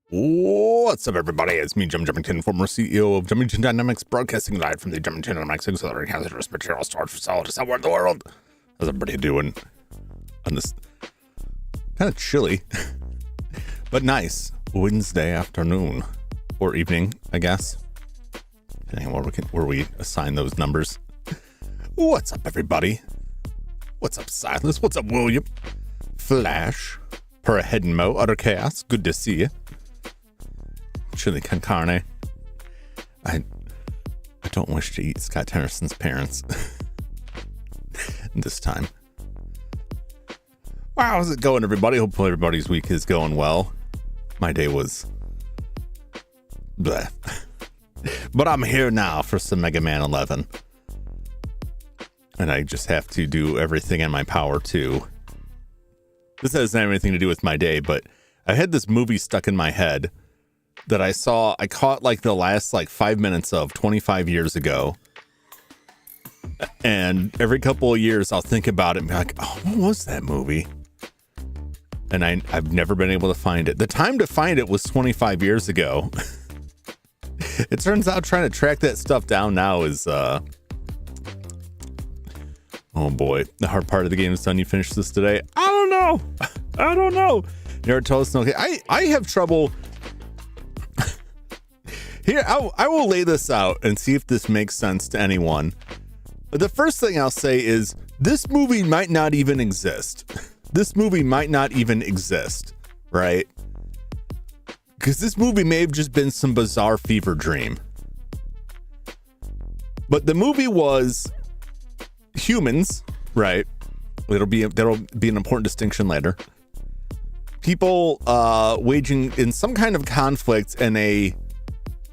What's up, everybody? It's me, Jum Jumington, former CEO of Jumington Dynamics, broadcasting live from the Jumington Dynamics Auxiliary Hazardous Material Storage Facility somewhere in the world. How's everybody doing on this kind of chilly, but nice Wednesday afternoon or evening, I guess, depending on where we assign those numbers. What's up, everybody? What's up, Silas? What's up, William? Flash, per head and mo, utter chaos. Good to see you. Chili con carne. I don't wish to eat Scott Tennerson's parents this time. Wow, how's it going, everybody? Hopefully everybody's week is going well. My day was Bleh. But I'm here now for some Mega Man 11. And I just have to do everything in my power to. This doesn't have anything to do with my day, but I had this movie stuck in my head that I caught like the last like 5 minutes of 25 years ago. And every couple of years I'll think about it and be like, oh, what was that movie? And I've never been able to find it. The time to find it was 25 years ago. It turns out trying to track that stuff down now is, oh boy, the hard part of the game is done. You finish this today? I don't know. Naruto's okay. I have trouble. Here, I will lay this out and see if this makes sense to anyone. But the first thing I'll say is this movie might not even exist. This movie might not even exist, right? Because this movie may have just been some bizarre fever dream. But the movie was humans, right? That'll be an important distinction later. People waging in some kind of conflict in a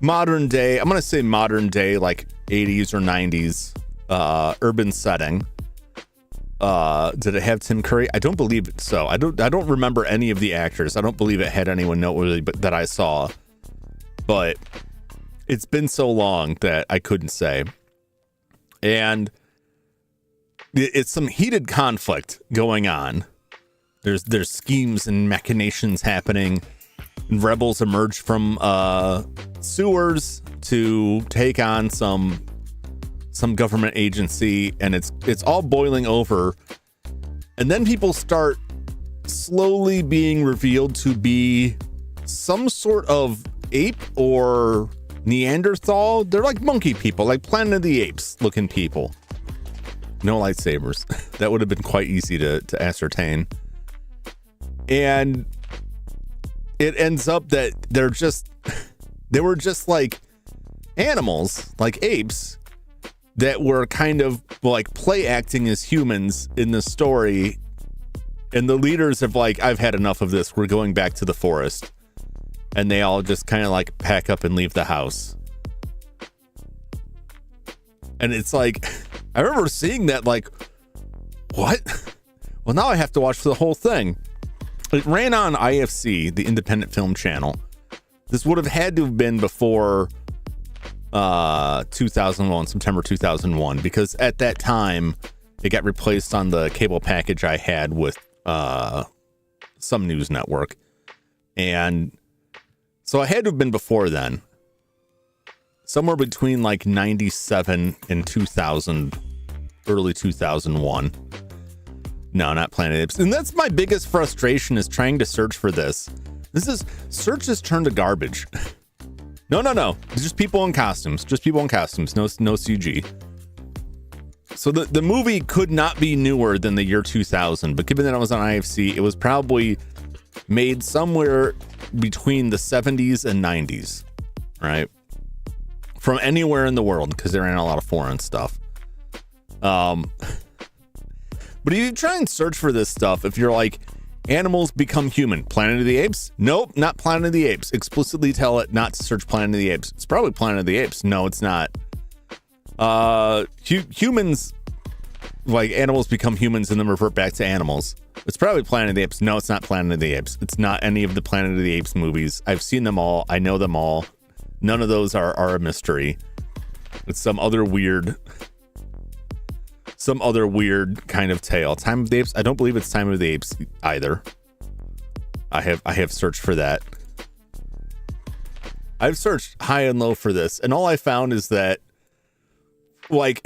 modern day, I'm going to say modern day, like 80s or 90s urban setting. Did it have Tim Curry? I don't believe it. So I don't remember any of the actors. I don't believe it had anyone noteworthy that I saw, but it's been so long that I couldn't say. And it's some heated conflict going on. There's schemes and machinations happening. And rebels emerge from sewers to take on some government agency, and it's all boiling over. And then people start slowly being revealed to be some sort of ape or Neanderthal. They're like monkey people, like Planet of the Apes looking people. No lightsabers. That would have been quite easy to ascertain. And it ends up that they were just like animals, like apes, that were kind of like play acting as humans in the story. And the leaders have like, I've had enough of this. We're going back to the forest. And they all just kind of like pack up and leave the house. And it's like, I remember seeing that like, what? Well, now I have to watch the whole thing. It ran on IFC, the independent film channel. This would have had to have been before 2001, September 2001, because at that time it got replaced on the cable package I had with some news network. And so it had to have been before then. Somewhere between like 97 and 2000, early 2001. No, not Planet Apes. And that's my biggest frustration, is trying to search for this. Search has turned to garbage. No. Just people in costumes. No CG. So the movie could not be newer than the year 2000, but given that it was on IFC, it was probably made somewhere between the 70s and 90s, right? From anywhere in the world, because there ain't a lot of foreign stuff. But if you try and search for this stuff, if you're like, animals become human, Planet of the Apes? Nope, not Planet of the Apes. Explicitly tell it not to search Planet of the Apes. It's probably Planet of the Apes. No, it's not. Humans, like animals become humans and then revert back to animals. It's probably Planet of the Apes. No, it's not Planet of the Apes. It's not any of the Planet of the Apes movies. I've seen them all. I know them all. None of those are a mystery. It's some other weird kind of tale. Time of the Apes. I don't believe it's Time of the Apes either. I have searched for that. I've searched high and low for this, and all I found is that, like,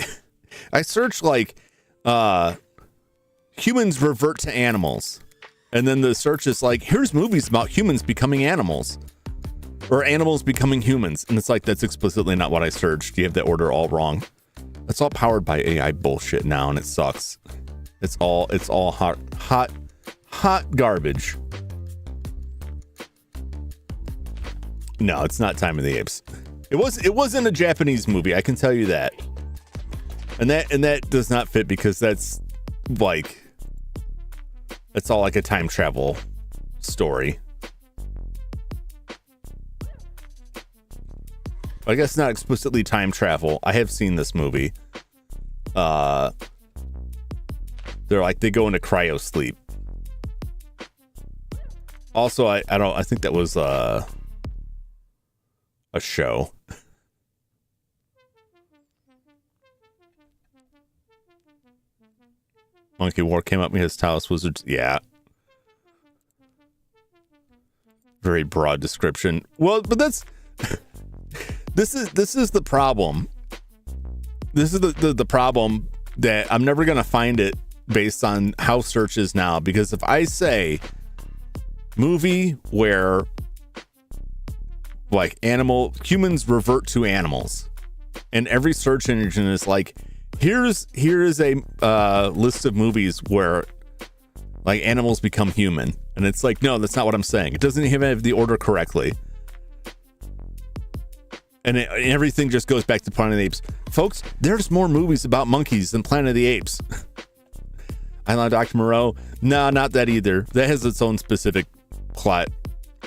I searched like humans revert to animals, and then the search is like, here's movies about humans becoming animals, or animals becoming humans, and it's like, that's explicitly not what I searched. You have that order all wrong. It's all powered by AI bullshit now, and it sucks. It's all hot garbage. No, it's not Time of the Apes. It wasn't a Japanese movie, I can tell you that. And that does not fit, because that's all like a time travel story. I guess not explicitly time travel. I have seen this movie. They're like, they go into cryo sleep. Also, I think that was a show. Monkey War came up in his Talos Wizards. Yeah. Very broad description. Well, but that's this is the problem. This is the problem that I'm never gonna find it based on how search is now, because if I say movie where like humans revert to animals, and every search engine is like, here is a list of movies where like animals become human, and it's like, no, that's not what I'm saying. It doesn't even have the order correctly, and everything just goes back to Planet of the Apes. Folks, there's more movies about monkeys than Planet of the Apes. I love Dr. Moreau. No, not that either. That has its own specific plot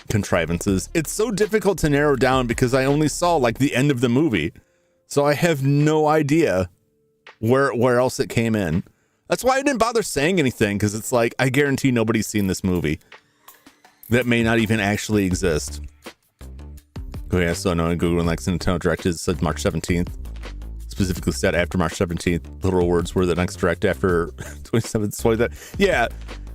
contrivances. It's so difficult to narrow down because I only saw like the end of the movie, so I have no idea where else it came in. That's why I didn't bother saying anything, because it's like, I guarantee nobody's seen this movie that may not even actually exist. Oh yeah, so no, Google and like Nintendo Direct said March 17th. Specifically said after March 17th. Literal words were the next Direct after 27th. Yeah.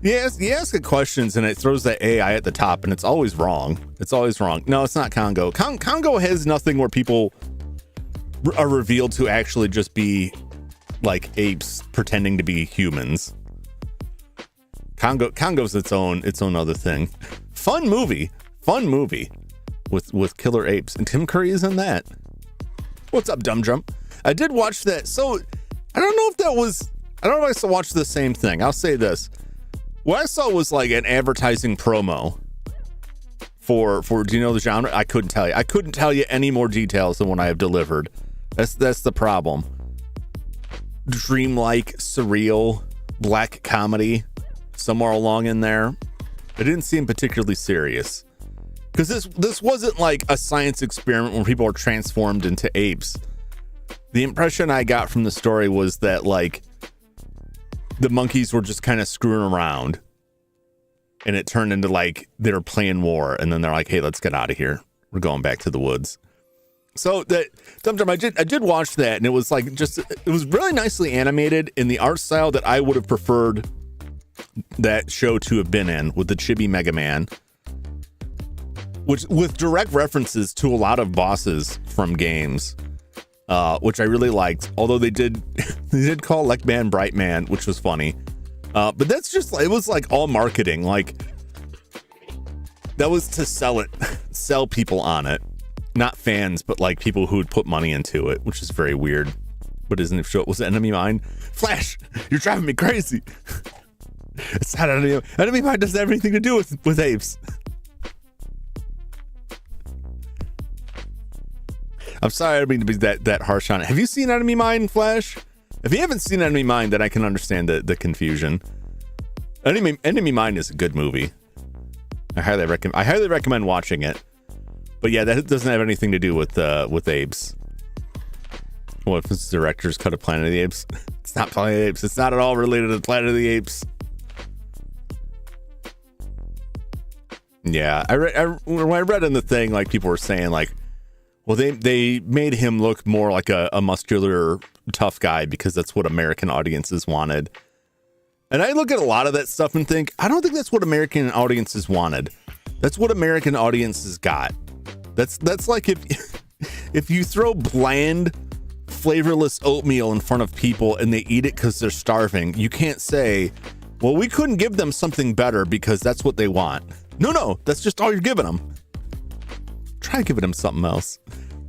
You ask it questions and it throws that AI at the top, and it's always wrong. It's always wrong. No, it's not Congo. Congo has nothing where people are revealed to actually just be like apes pretending to be humans. Congo's its own other thing. Fun movie with killer apes, and Tim Curry is in that. What's up, Dumb Jump? I did watch that. So I don't know if I still watched the same thing. I'll say this. What I saw was like an advertising promo for do you know the genre? I couldn't tell you. I couldn't tell you any more details than what I have delivered. That's the problem. Dreamlike, surreal, black comedy, somewhere along in there. It didn't seem particularly serious, because this wasn't like a science experiment where people are transformed into apes. The impression I got from the story was that like the monkeys were just kind of screwing around, and it turned into like they were playing war, and then they're like, hey, let's get out of here. We're going back to the woods. So that I did watch that, and it was like it was really nicely animated in the art style that I would have preferred that show to have been in, with the chibi Mega Man, which with direct references to a lot of bosses from games, which I really liked. Although they did call Lekman Brightman, which was funny, but that's just, it was like all marketing. Like that was to sell people on it. Not fans, but like people who would put money into it, which is very weird. But isn't it? Was it Enemy Mine? Flash, you're driving me crazy. It's not Enemy Mine doesn't have anything to do with apes. I'm sorry, I don't mean to be that harsh on it. Have you seen Enemy Mine, Flash? If you haven't seen Enemy Mine, then I can understand the confusion. Enemy Mine is a good movie. I highly recommend watching it. But yeah, that doesn't have anything to do with apes. What if it's the director's cut of Planet of the Apes? It's not Planet of the Apes. It's not at all related to Planet of the Apes. Yeah, when I read in the thing, like people were saying like, well, they made him look more like a muscular, tough guy because that's what American audiences wanted. And I look at a lot of that stuff and think, I don't think that's what American audiences wanted. That's what American audiences got. That's like if you throw bland, flavorless oatmeal in front of people and they eat it because they're starving, you can't say, well, we couldn't give them something better because that's what they want. No, that's just all you're giving them. Try giving them something else.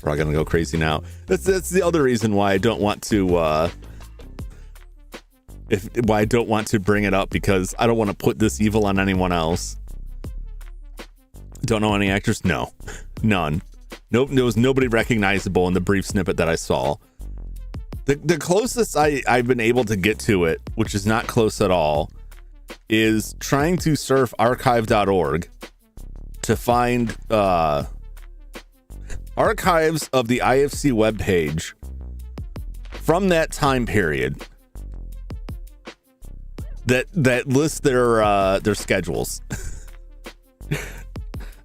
We're all gonna go crazy now. That's the other reason why I don't want to why I don't want to bring it up, because I don't want to put this evil on anyone else. Don't know any actors? No. None. Nope, there was nobody recognizable in the brief snippet that I saw. The closest I've been able to get to it, which is not close at all, is trying to surf archive.org to find archives of the IFC webpage from that time period that list their schedules.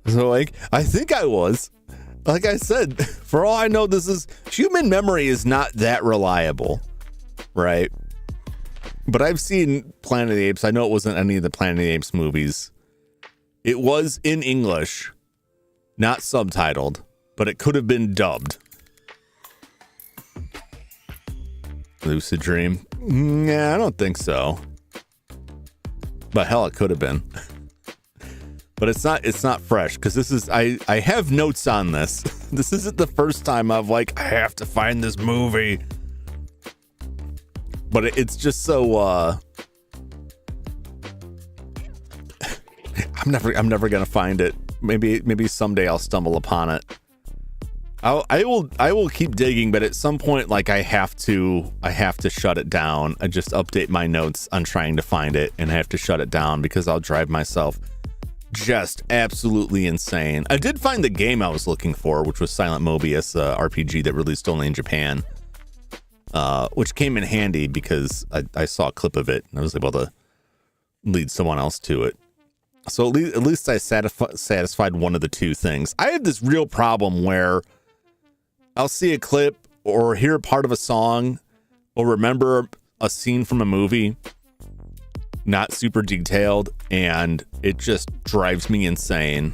So like, I think I was, like I said, for all I know, human memory is not that reliable, right? But I've seen Planet of the Apes. I know it wasn't any of the Planet of the Apes movies. It was in English, not subtitled, but it could have been dubbed. Lucid Dream? Nah, I don't think so. But hell, it could have been. But it's not fresh, because this is, I have notes on this. This isn't the first time I've like, I have to find this movie. But it's just so I'm never gonna find it. Maybe someday I'll stumble upon it. I will keep digging, but at some point, like I have to shut it down. I just update my notes on trying to find it, and I have to shut it down because I'll drive myself just absolutely insane. I did find the game I was looking for, which was Silent Mobius, RPG that released only in Japan, which came in handy because I saw a clip of it and I was able to lead someone else to it. So at least I satisfied one of the two things. I have this real problem where I'll see a clip or hear part of a song or remember a scene from a movie, not super detailed, and it just drives me insane.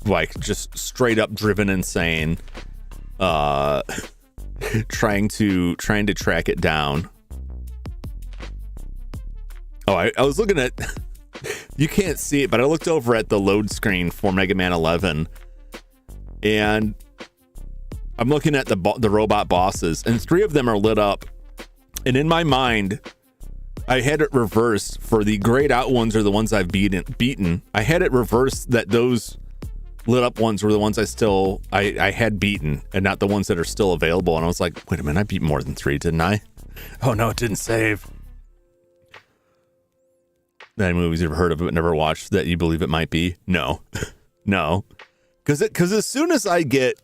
Like just straight up driven insane. Trying to track it down. Oh, I was looking at, you can't see it, but I looked over at the load screen for Mega Man 11, and I'm looking at the robot bosses, and 3 of them are lit up. And in my mind, I had it reversed for the grayed out ones are the ones I've beaten. I had it reversed that those lit up ones were the ones I had beaten, and not the ones that are still available. And I was like, wait a minute, I beat more than 3, didn't I? Oh no, it didn't save. Any movies you've heard of but never watched that you believe it might be? No. No. Because as soon as I get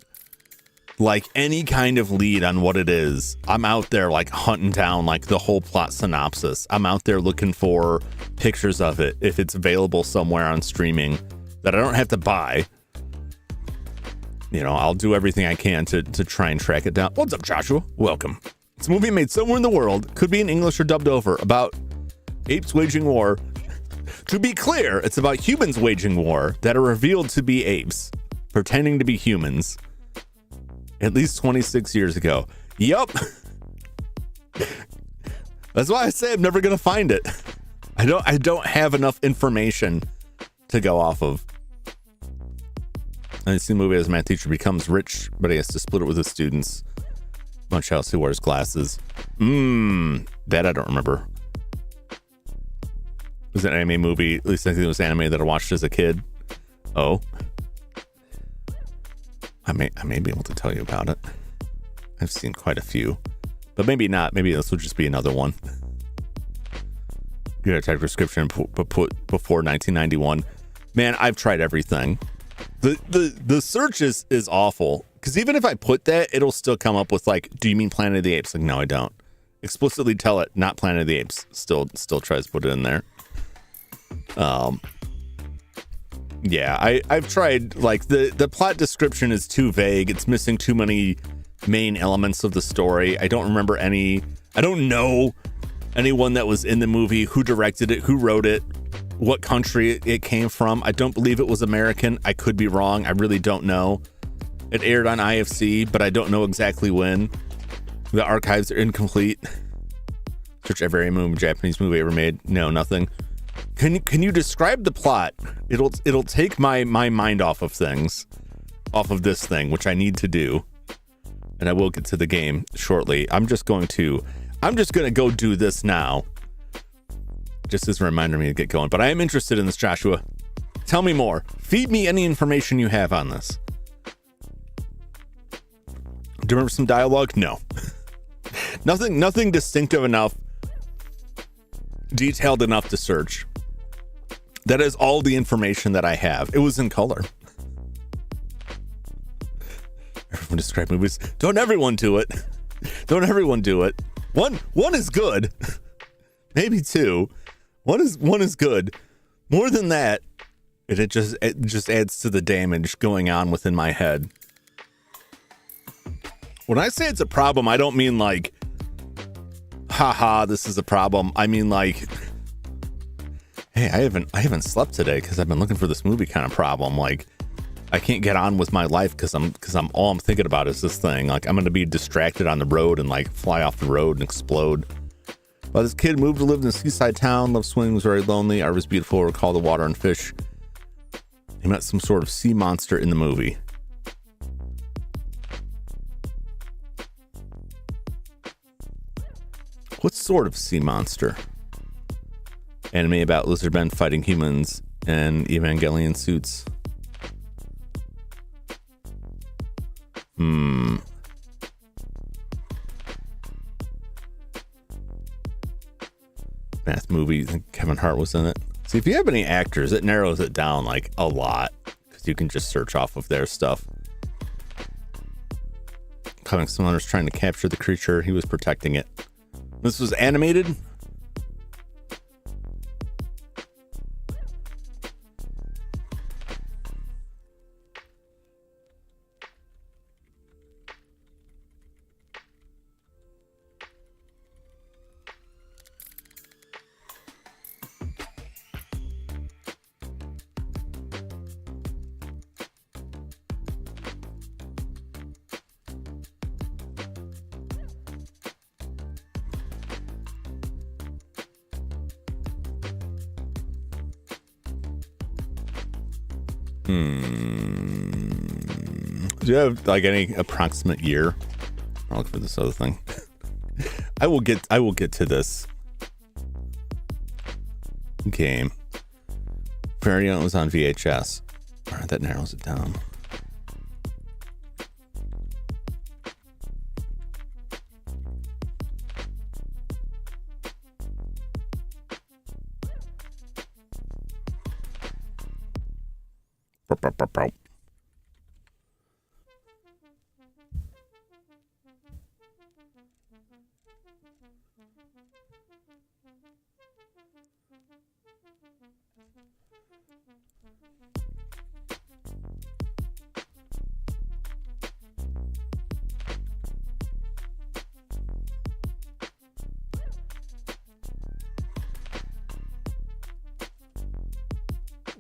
like any kind of lead on what it is, I'm out there like hunting down like the whole plot synopsis. I'm out there looking for pictures of it if it's available somewhere on streaming that I don't have to buy. You know, I'll do everything I can to try and track it down. What's up, Joshua? Welcome. It's a movie made somewhere in the world, could be in English or dubbed over, about apes waging war. To be clear, it's about humans waging war that are revealed to be apes, pretending to be humans. At least 26 years ago. Yup. That's why I say I'm never gonna find it. I don't have enough information to go off of. I see the movie as a math teacher becomes rich, but he has to split it with his students. Munchhouse who wears glasses. That I don't remember. It was an anime movie. At least I think it was anime that I watched as a kid. Oh. I may be able to tell you about it. I've seen quite a few. But maybe not. Maybe this will just be another one. You gotta type description put before 1991. Man, I've tried everything. The search is awful. Because even if I put that, it'll still come up with like, do you mean Planet of the Apes? Like, no, I don't. Explicitly tell it, not Planet of the Apes. Still tries to put it in there. Yeah, I've tried, like, the plot description is too vague. It's missing too many main elements of the story. I don't know anyone that was in the movie, who directed it, who wrote it, what country it came from. I don't believe it was American. I could be wrong. I really don't know. It aired on IFC, but I don't know exactly when. The archives are incomplete. Search every Japanese movie ever made. No, nothing. Can you describe the plot? It'll take my mind off of things, off of this thing, which I need to do, and I will get to the game shortly. I'm just gonna go do this now, just as a reminder me to get going. But I am interested in this, Joshua. Tell me more. Feed me any information you have on this. Do you remember some dialogue? No. Nothing distinctive enough, detailed enough to search. That is all the information that I have. It was in color. everyone describe movies. Don't everyone do it. Don't everyone do it. One is good. Maybe two. One is good. More than that, it just adds to the damage going on within my head. When I say it's a problem, I don't mean like, haha, this is a problem. I mean like, hey, I haven't slept today because I've been looking for this movie kind of problem. Like, I can't get on with my life because I'm all I'm thinking about is this thing. Like, I'm gonna be distracted on the road and like fly off the road and explode. Well, this kid moved to live in a seaside town, loved swimming, was very lonely. Art was beautiful, recalled the water and fish. He met some sort of sea monster in the movie. What sort of sea monster? Anime about lizard men fighting humans in Evangelion suits. Math movie, I think Kevin Hart was in it. See, if you have any actors, it narrows it down like a lot because you can just search off of their stuff. Comic summoners trying to capture the creature, he was protecting it. This was animated. Do you have like any approximate year? I'll look for this other thing. I will get to this game. Variant was on VHS. All right, that narrows it down.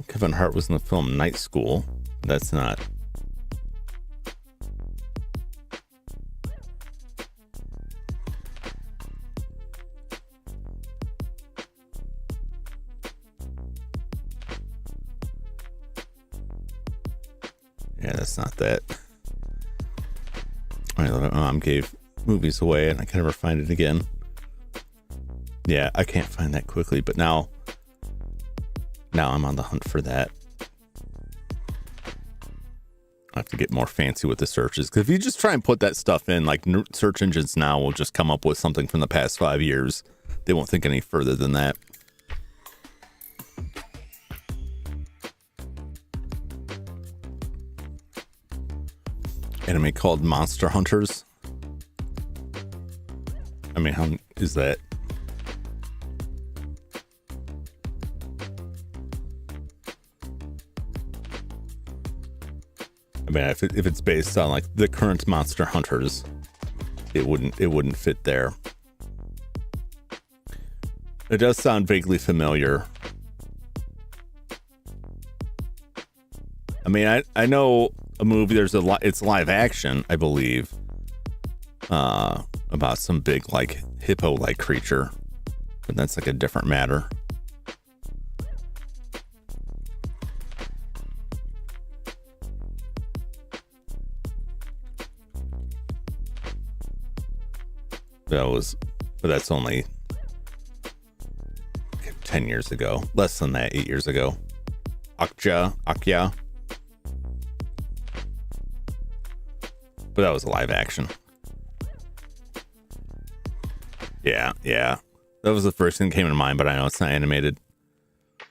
Kevin Hart was in the film Night School. That's not. Yeah, that's not that. My mom gave movies away and I can never find it again. Yeah, I can't find that quickly, but now I'm on the hunt for that. I have to get more fancy with the searches, because if you just try and put that stuff in, like search engines now will just come up with something from the past 5 years. They won't think any further than that. Anime called Monster Hunters. I mean, how is that? I mean, if it's based on like the current Monster Hunters, it wouldn't fit there. It does sound vaguely familiar. I mean, I know a movie. It's live action, I believe, about some big like hippo-like creature, but that's like a different matter. But that's only 10 years ago. Less than that, 8 years ago. Akya. But that was a live action. Yeah. That was the first thing that came to mind, but I know it's not animated. Oh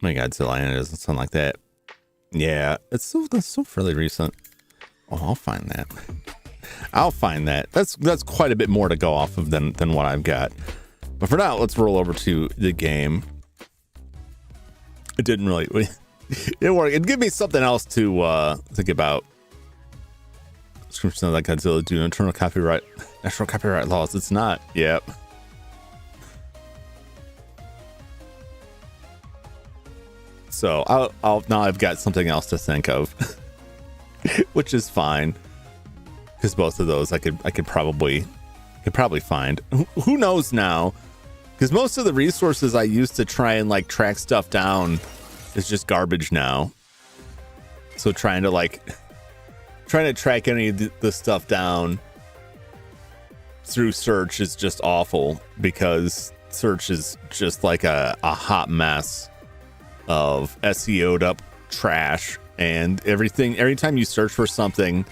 my God, Zillion, it doesn't sound like that. Yeah, that's so fairly recent. Oh, I'll find that. I'll find that. That's quite a bit more to go off of than what I've got. But for now, let's roll over to the game. It didn't really. It didn't work. It'd give me something else to think about. Description of that Godzilla due to national copyright laws. It's not. Yep. So I'll now I've got something else to think of, which is fine, because both of those I could probably find. Who knows now? Because most of the resources I used to try and like track stuff down is just garbage now. So trying to track any of the stuff down through search is just awful, because search is just like a hot mess of SEO'd up trash, and everything. Every time you search for something,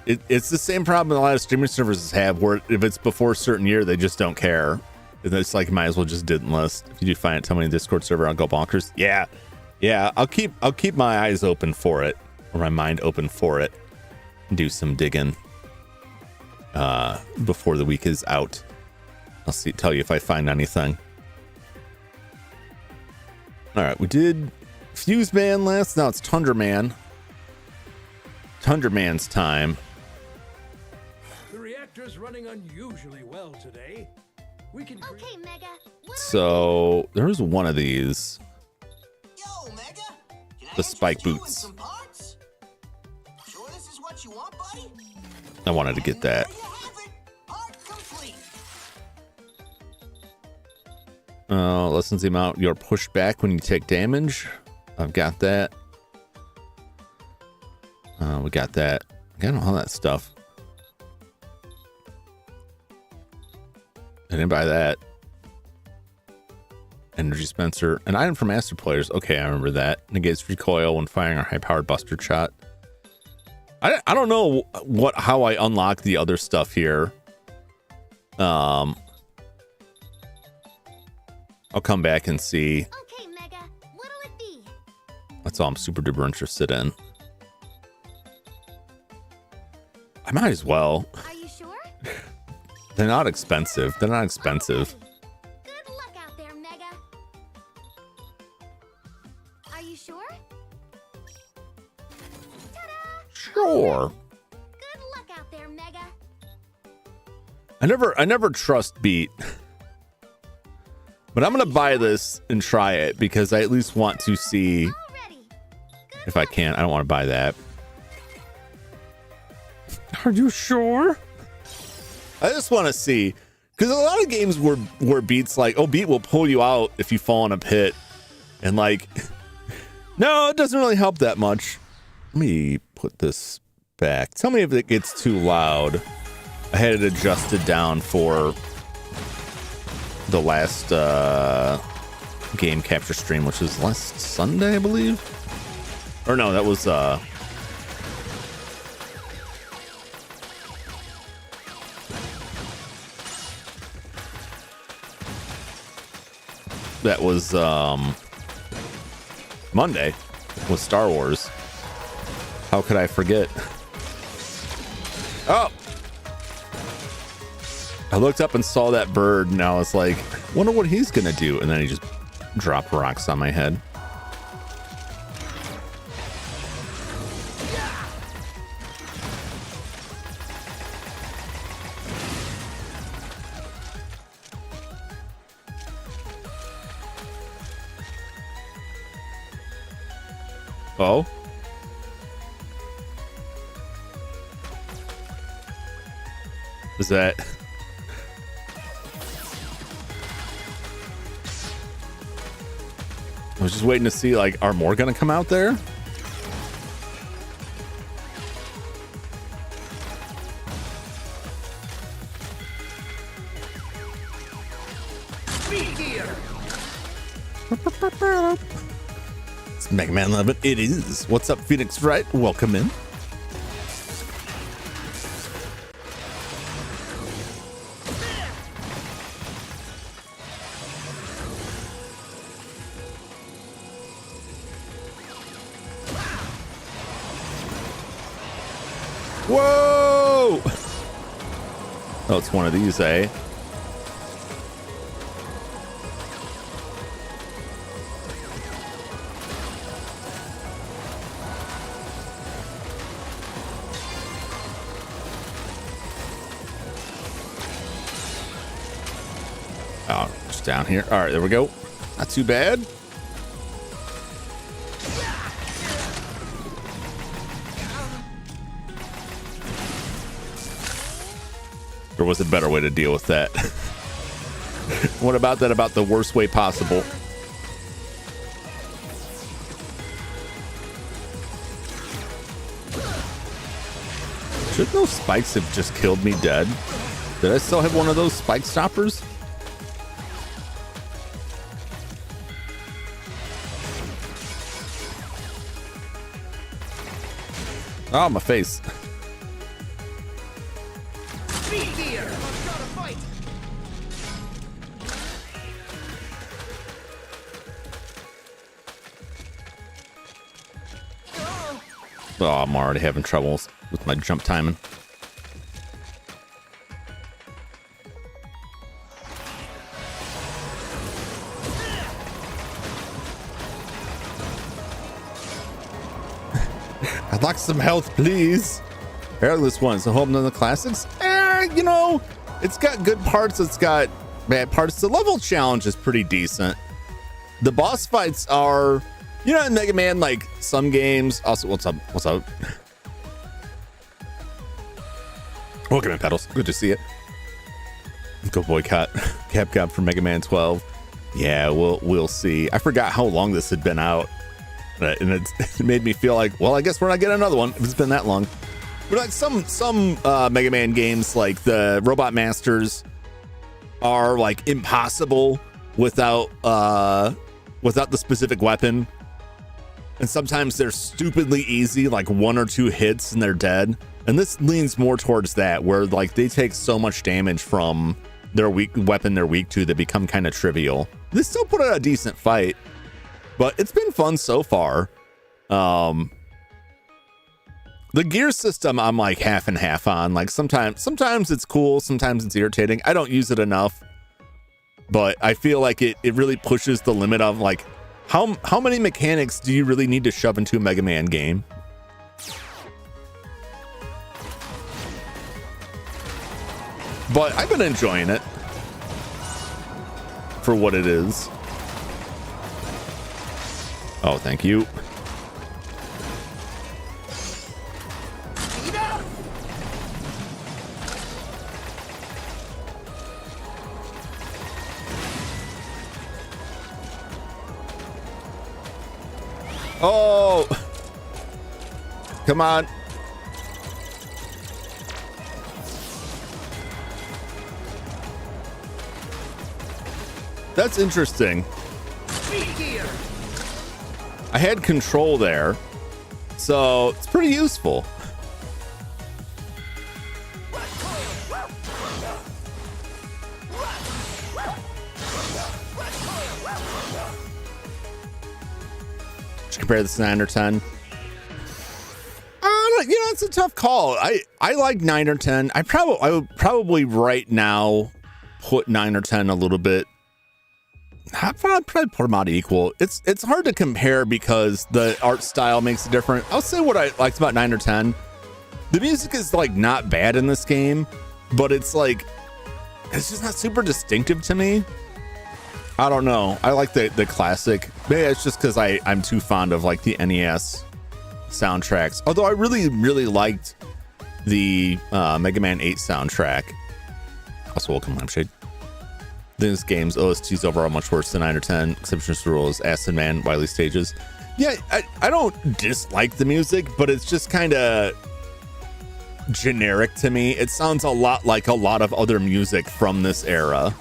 it's the same problem a lot of streaming services have, where if it's before a certain year, they just don't care. It's like, might as well just didn't list. If you do find it, tell me in the Discord server, I'll go bonkers. Yeah. I'll keep my eyes open for it, or my mind open for it, and do some digging before the week is out. I'll tell you if I find anything. All right, we did Fuse Man last. Now it's Tundra Man. Tundra Man's time. The reactor's running unusually well today. We can. Okay, Mega. So there's one of these. Yo, Mega. Can The I spike interest you in boots. some parts? Sure this is what you want, buddy? I wanted to get that. There you have it. Part complete. Lessens the amount you're pushed back when you take damage. I've got that. We got that. I got all that stuff. I didn't buy that. Energy dispenser. An item for master players. Okay, I remember that. Negates recoil when firing a high-powered buster shot. I don't know how I unlock the other stuff here. I'll come back and see. Okay, Mega. What'll it be? That's all I'm super duper interested in. I might as well. Are you sure? They're not expensive. They're not expensive. Good luck out there, Mega. Are you sure? Ta-da! Sure. Good luck out there, Mega. I never trust Beat. But I'm gonna buy this and try it, because I at least want to see Already. if I can. I don't want to buy that. Are you sure? I just want to see, because a lot of games where Beat's like, oh, Beat will pull you out if you fall in a pit, and like, no, it doesn't really help that much. Let me put this back. Tell me if it gets too loud. I had it adjusted down for the last game capture stream, which was last Sunday, I believe. Or no, that was Monday with Star Wars. How could I forget? Oh, I looked up and saw that bird, and I was like, wonder what he's gonna do. And then he just dropped rocks on my head. Oh. Is that... I was just waiting to see, like, are more gonna come out there? It's Mega Man 11. It is. What's up, Phoenix Wright? Welcome in. Whoa! Oh, it's one of these, eh? Oh, just down here. All right, there we go. Not too bad. There was a better way to deal with that. What about that? About the worst way possible. Should those spikes have just killed me dead? Did I still have one of those spike stoppers? Oh, my face. Oh, I'm already having troubles with my jump timing. I'd like some health, please. Apparently this one's a home than the classics. You know, it's got good parts. It's got bad parts. The level challenge is pretty decent. The boss fights are, you know, in Mega Man, like some games. Also, what's up? What's up? Welcome in, Pedals. Good to see it. Go boycott Capcom for Mega Man 12. Yeah, we'll see. I forgot how long this had been out, and it made me feel like, well, I guess we're not getting another one if it's been that long. But like some Mega Man games, like the Robot Masters, are like impossible without the specific weapon. And sometimes they're stupidly easy, like 1 or 2 hits and they're dead. And this leans more towards that, where like they take so much damage from their weak weapon they're weak to, they become kind of trivial. They still put out a decent fight, but it's been fun so far. The gear system I'm like half and half on. Like sometimes it's cool, sometimes it's irritating. I don't use it enough, but I feel like it really pushes the limit of like how many mechanics do you really need to shove into a Mega Man game? But I've been enjoying it for what it is. Oh, thank you. Oh, come on. That's interesting. I had control there, so it's pretty useful. Compare this 9 or 10. You know, it's a tough call. I like 9 or 10. I would probably right now put 9 or 10 a little bit. I'd probably put them out equal. It's hard to compare because the art style makes it different. I'll say what I liked about 9 or 10. The music is like not bad in this game, but it's like it's just not super distinctive to me. I don't know. I like the classic. Maybe it's just because I'm too fond of like the NES soundtracks. Although I really, really liked the Mega Man 8 soundtrack. Also, welcome, Lampshade. This game's OST is overall much worse than 9 or 10. Exceptions to rules, Acid Man, Wily Stages. Yeah, I don't dislike the music, but it's just kind of generic to me. It sounds a lot like a lot of other music from this era.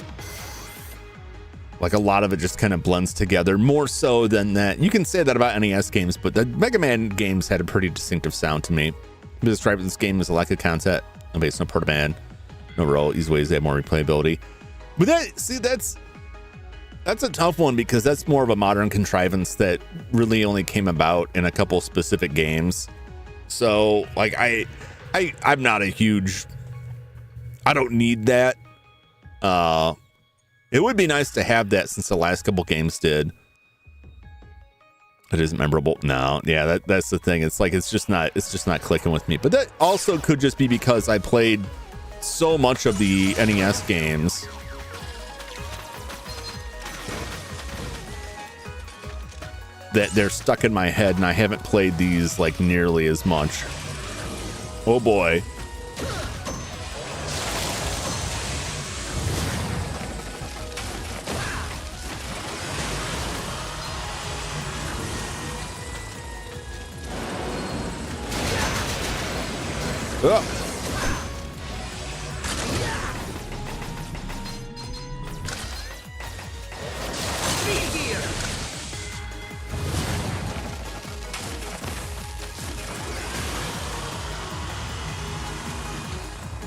Like a lot of it just kind of blends together more so than that. You can say that about NES games, but the Mega Man games had a pretty distinctive sound to me. Describe this game as a lack of concept, no bass, no portable band, no roll, easy ways to have more replayability. But that's a tough one because that's more of a modern contrivance that really only came about in a couple specific games. So like I I'm not a huge. I don't need that. It would be nice to have that since the last couple games did. It isn't memorable. No, yeah, that's the thing. It's like it's just not clicking with me. But that also could just be because I played so much of the NES games. That they're stuck in my head, and I haven't played these like nearly as much. Oh boy. Oh.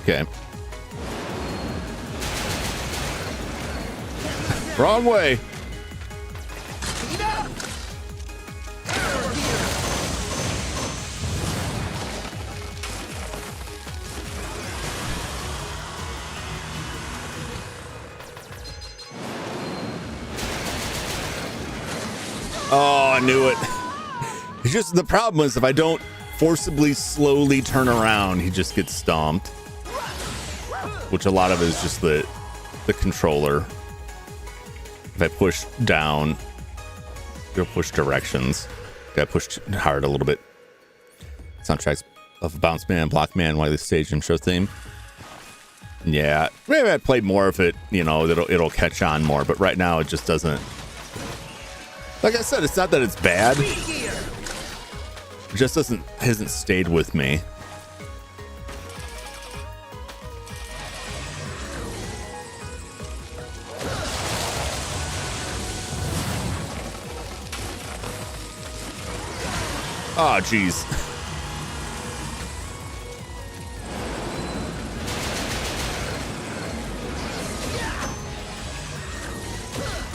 Okay. Wrong way. Oh, I knew it. It's just the problem is if I don't forcibly slowly turn around, he just gets stomped. Which a lot of it is just the controller. If I push down, you'll push directions. Got pushed hard a little bit. Soundtracks of Bounce Man, Block Man, Wily Stage and Show Theme. Yeah, maybe I played more of it. You know, it'll catch on more. But right now, it just doesn't. Like I said, it's not that it's bad. It just hasn't stayed with me. Oh, jeez.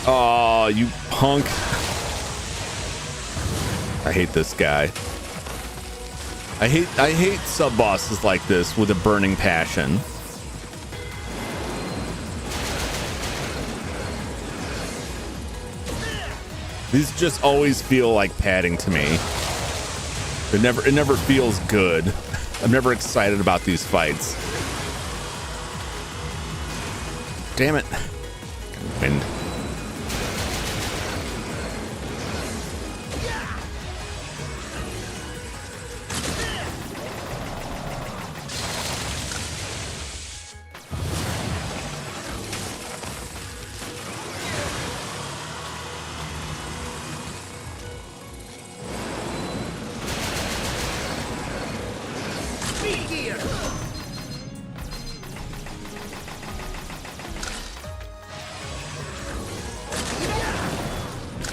Oh, you punk. I hate this guy. I hate sub bosses like this with a burning passion. These just always feel like padding to me. It never feels good. I'm never excited about these fights. Damn it. Wind.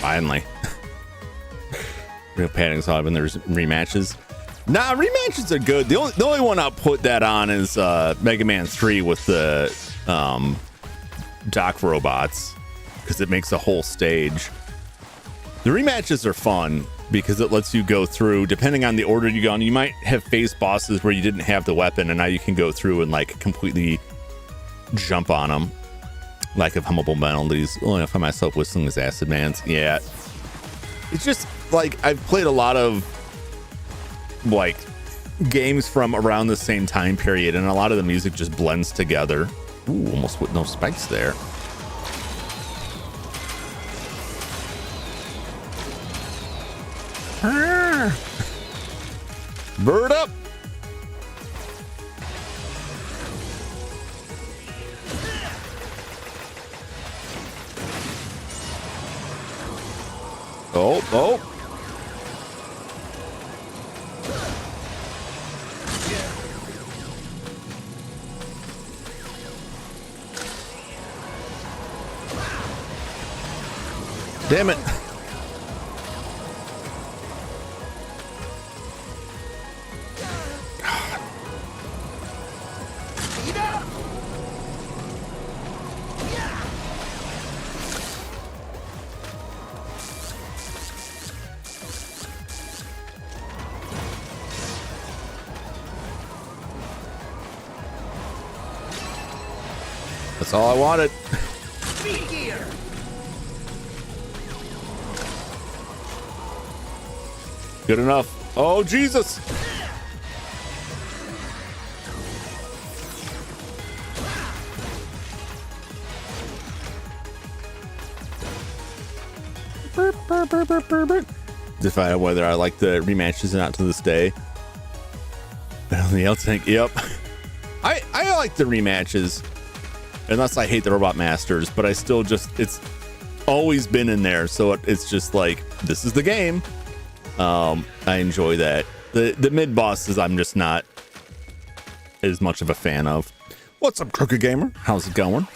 Finally. Real padding's all when there's rematches. Nah, rematches are good. The only one I'll put that on is Mega Man 3 with the dock robots, because it makes a whole stage. The rematches are fun because it lets you go through, depending on the order you go on. You might have faced bosses where you didn't have the weapon, and now you can go through and like completely jump on them. Like of Hummable Melodies. Oh, I find myself whistling as Acid Man's. Yeah. It's just like I've played a lot of like games from around the same time period, and a lot of the music just blends together. Ooh, almost with no spikes there. Bird up. Oh. Damn it. That's all I wanted. Speed gear. Good enough. Oh, Jesus. Define whether I like the rematches or not to this day. The L tank, yep. I like the rematches, unless I hate the Robot Masters, but I still just, it's always been in there, so it's just like, this is the game. I enjoy that. The mid bosses I'm just not as much of a fan of. What's up, Crooked Gamer? How's it going?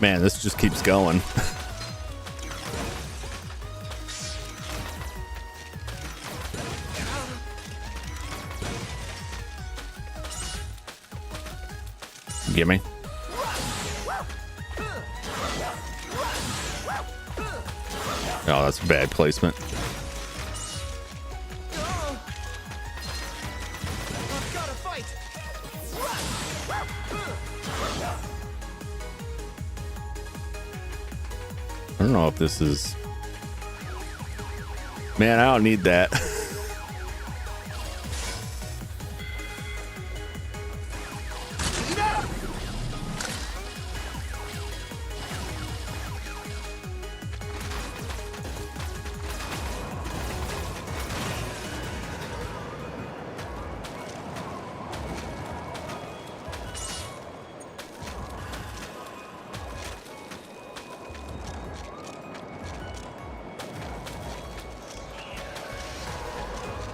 Man, this just keeps going. Gimme. Oh, that's bad placement. I don't know if this is... Man, I don't need that.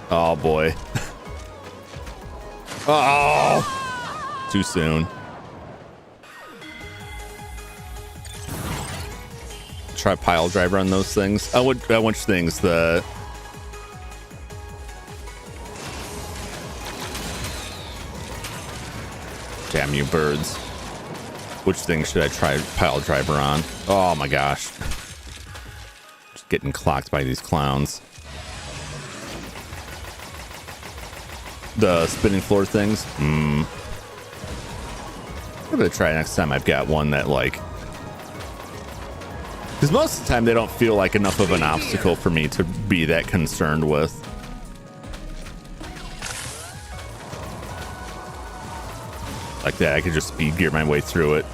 Oh boy. Oh, too soon. Try pile driver on those things. Which things? The damn you birds. Which thing should I try pile driver on? Oh my gosh. Just getting clocked by these clowns. The spinning floor things. I'm gonna try next time I've got one that, like, because most of the time they don't feel like enough of an obstacle for me to be that concerned with. Like that, I could just speed gear my way through it.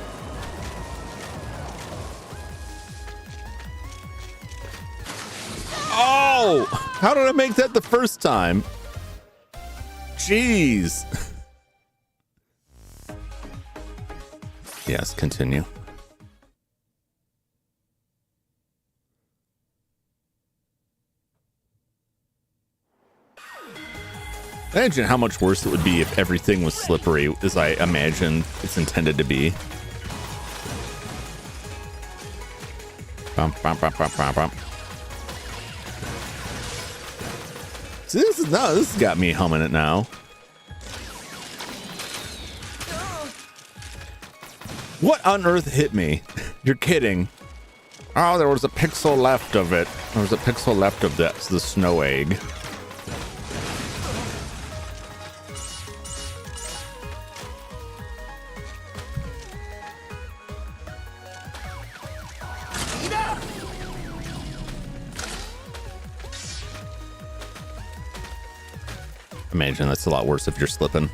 Oh, how did I make that the first time? Jeez. Yes, continue. Imagine how much worse it would be if everything was slippery, as I imagine it's intended to be. Bump, bump, bump, bump, bump, bump. See, this has got me humming it now. What on earth hit me? You're kidding. Oh, there was a pixel left of it. There was a pixel left of that. It's the snow egg. Imagine that's a lot worse if you're slipping.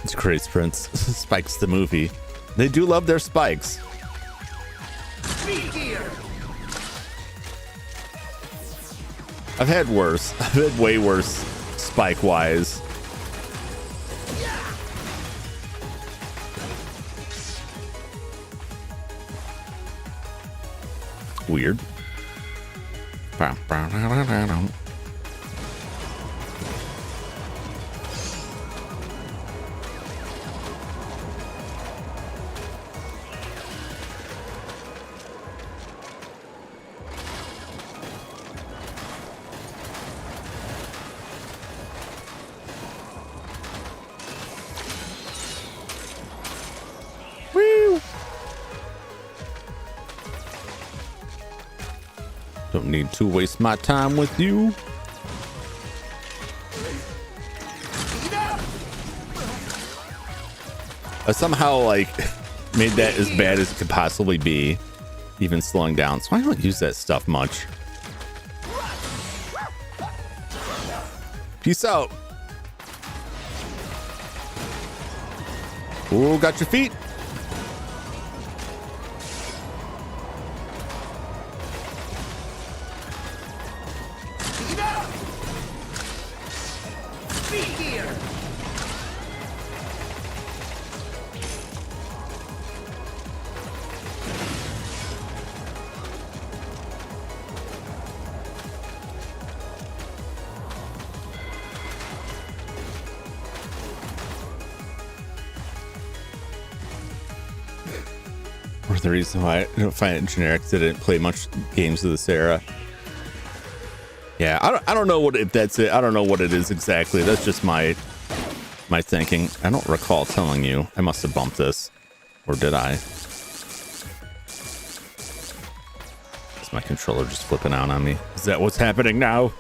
It's Crazy Prince. Spikes the movie. They do love their spikes. I've had worse. I've had way worse spike wise. Weird. need to waste my time with you. I somehow like made that as bad as it could possibly be, even slowing down. So I don't use that stuff much. Peace out. Oh, got your feet. Or the reason why I don't find it generic is that I didn't play much games of this era. Yeah, I don't know what if that's it. I don't know what it is exactly. That's just my thinking. I don't recall telling you. I must have bumped this, or did I? Is my controller just flipping out on me? Is that what's happening now?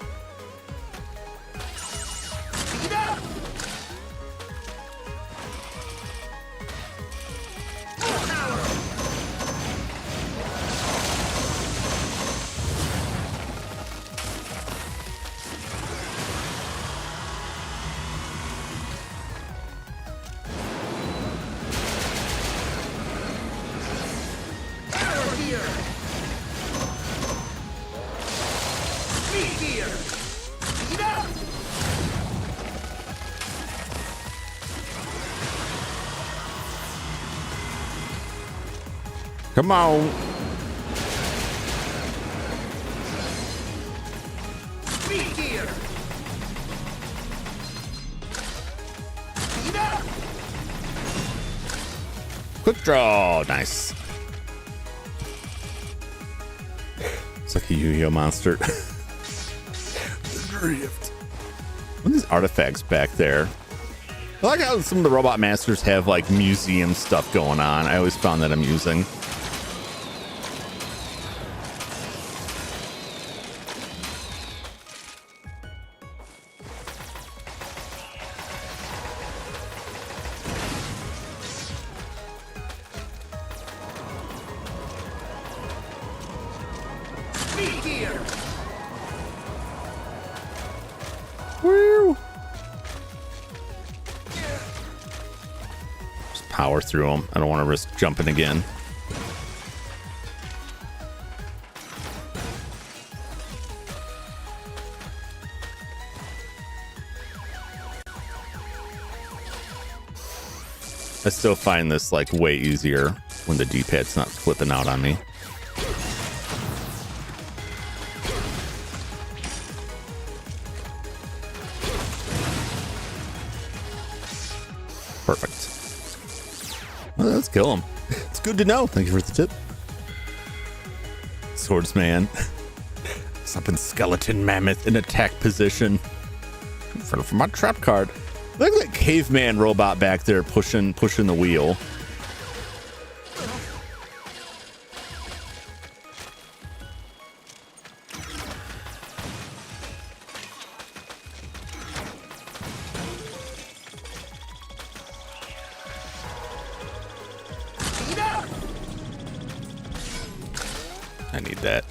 Come on. Quick draw. Nice. It's like a Yu-Gi-Oh monster. Drift. What are these artifacts back there? I like how some of the Robot Masters have like museum stuff going on. I always found that amusing. Woo! Just power through them. I don't want to risk jumping again. I still find this like way easier when the D-pad's not flipping out on me. Perfect. Well, let's kill him. It's good to know. Thank you for the tip. Swordsman. Something skeleton mammoth in attack position. In front of my trap card. Look like caveman robot back there pushing the wheel. I need that.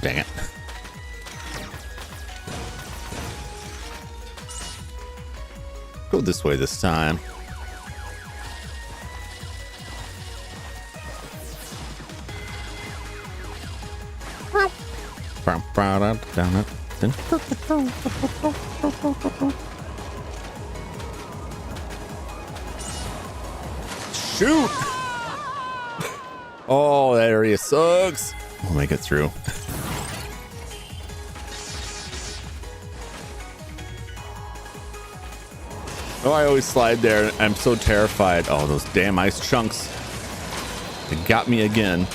Dang it. Go this way this time. Shoot! Oh, that area sucks. We'll make it through. Oh, I always slide there. I'm so terrified. Oh, those damn ice chunks. It got me again.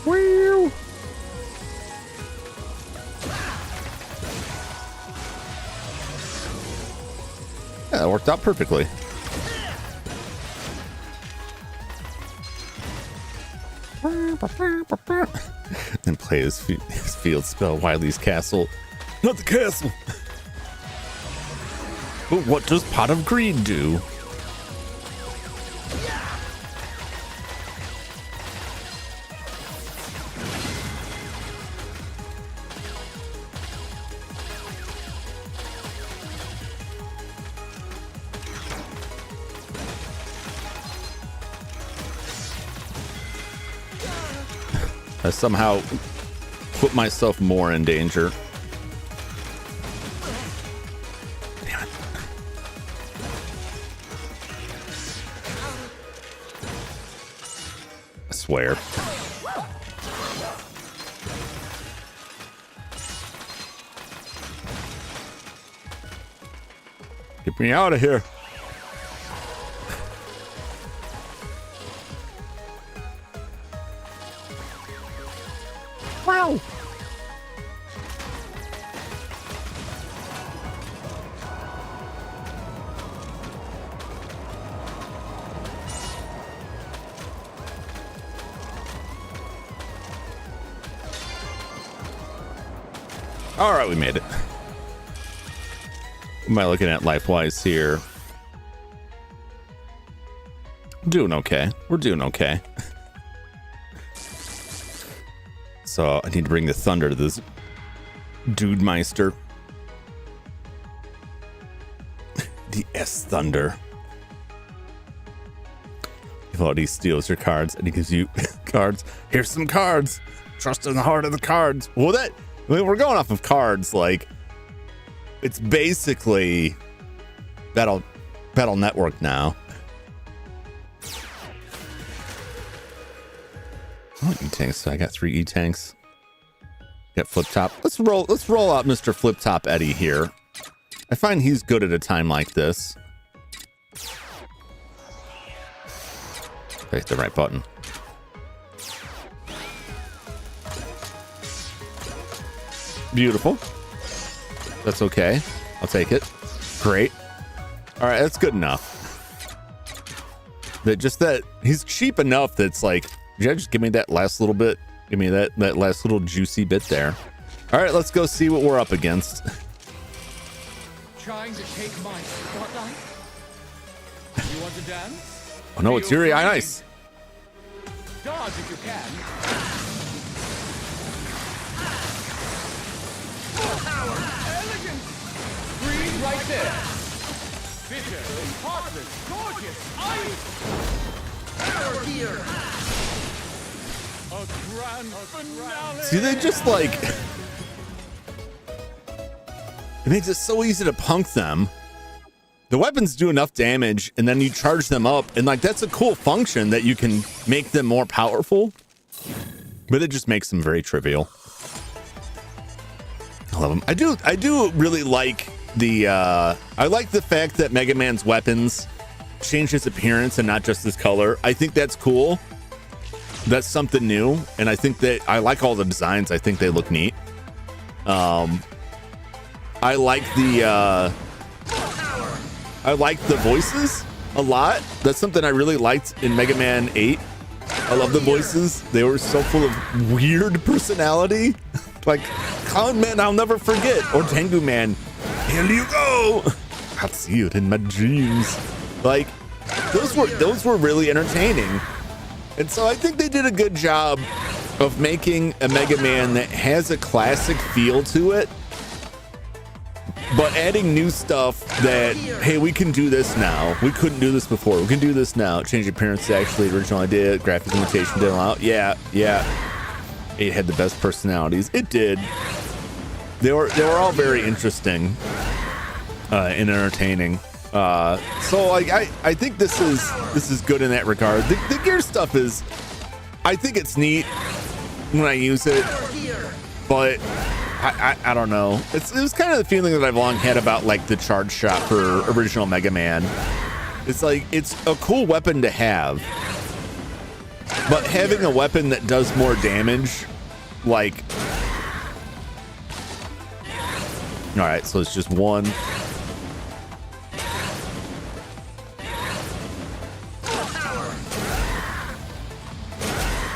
Woo! Yeah, that worked out perfectly. And play his field spell, Wily's castle. Not the castle! But what does Pot of Greed do? I somehow put myself more in danger. Damn it. I swear. Get me out of here. Wow. All right, we made it. What am I looking at life-wise here? Doing okay. We're doing okay. So I need to bring the thunder to this dude meister. The S Thunder. If Audie steals your cards and he gives you cards, here's some cards. Trust in the heart of the cards. Well, I mean, we're going off of cards. Like, it's basically Battle Network now. Oh, E-tanks. So I got 3 E-tanks. Got Flip Top. Let's roll out Mr. Flip Top Eddie here. I find he's good at a time like this. Hit the right button. Beautiful. That's okay. I'll take it. Great. All right, that's good enough. That he's cheap enough that's like, yeah, just give me that last little bit. Give me that last little juicy bit there. All right, let's go see what we're up against. Trying to take my spotlight? You want to dance? Oh no, it's Yuri on Ice. Dodge if you can. Full power! Elegant! Breathe right there. Bitter, heartless, gorgeous, ice! Power here! A grand finale! See, they just like... It makes it so easy to punk them. The weapons do enough damage, and then you charge them up, and like that's a cool function that you can make them more powerful. But it just makes them very trivial. I love them. I do really like the I like the fact that Mega Man's weapons change his appearance and not just his color. I think that's cool. That's something new, and I think that I like all the designs. I think they look neat. I like the voices a lot. That's something I really liked in Mega Man 8. I love the voices. They were so full of weird personality. Like Clown Man, I'll never forget, or Tengu Man, here you go. I'll see it in my dreams. Like those were really entertaining. And so I think they did a good job of making a Mega Man that has a classic feel to it, but adding new stuff that, hey, we can do this now. We couldn't do this before. We can do this now. Change the appearance to actually the original idea. Graphic limitation didn't allow. Yeah. 8 had the best personalities. It did. They were all very interesting and entertaining. So like I think this is good in that regard. The gear stuff is, I think it's neat when I use it, but I don't know. It was kind of the feeling that I've long had about like the charge shot for original Mega Man. It's like, it's a cool weapon to have, but having a weapon that does more damage, like, all right, so it's just one.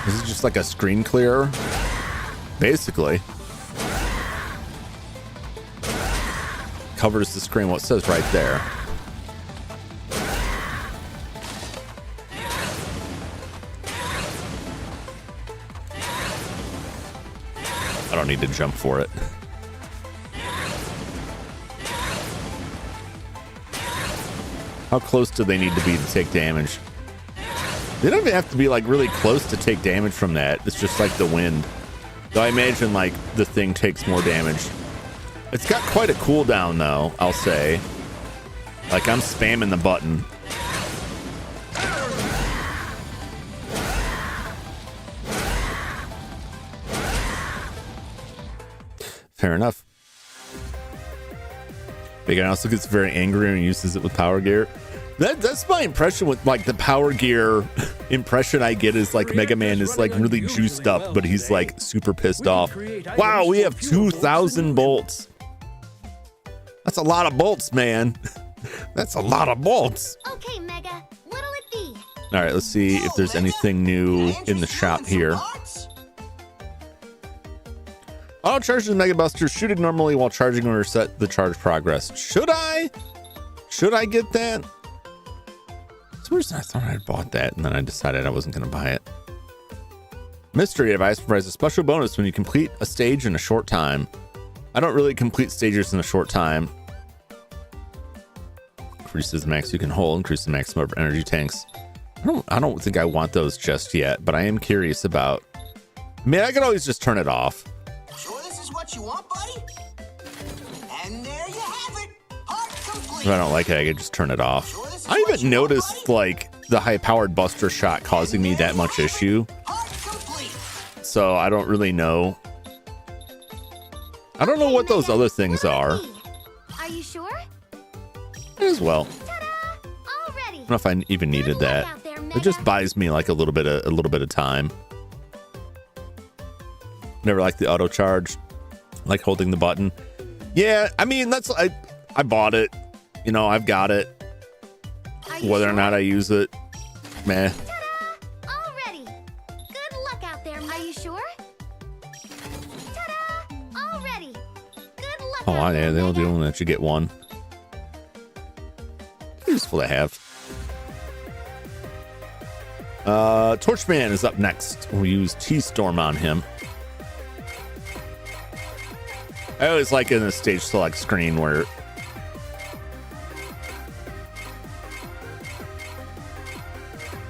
This is just like a screen clearer, basically. Covers the screen, what it says right there. I don't need to jump for it. How close do they need to be to take damage? They don't even have to be like really close to take damage from that. It's just like the wind. Though I imagine like the thing takes more damage. It's got quite a cooldown though, I'll say. Like I'm spamming the button. Fair enough. Big Guy also gets very angry and uses it with Power Gear. That's my impression with like the Power Gear impression I get is like Mega Man is like really juiced up, but he's like super pissed off. Wow, we have 2,000 bolts. That's a lot of bolts, man. That's a lot of bolts. Okay, Mega, what'll it be? All right, let's see if there's anything new in the shop here. Auto charges Mega Buster. Shoot it normally while charging or reset the charge progress. Should I? Should I get that? I thought I bought that and then I decided I wasn't going to buy it. Mystery Device provides a special bonus when you complete a stage in a short time. I don't really complete stages in a short time. Increases the max you can hold. Increases the maximum of energy tanks. I don't think I want those just yet, but I am curious about. I mean, I could always just turn it off. Sure this is what you want, buddy? And there you have it. Part complete. If I don't like it, I could just turn it off. I haven't noticed like the high-powered Buster shot causing me that much issue. So I don't really know. I don't know what those other things are. Are you sure? As well. Ta-da! All ready. I don't know if I even needed that. It just buys me like a little bit of time. Never liked the auto charge. Like holding the button. Yeah, I mean I bought it. You know, I've got it. Whether or not I use it, meh. Ta-da! All ready. Good luck out there. Are you sure? Ta-da! All ready. Good luck. Oh, yeah, they don't only let you get one. Useful to have. Torchman is up next. We'll use T-Storm on him. I always like in the stage select screen where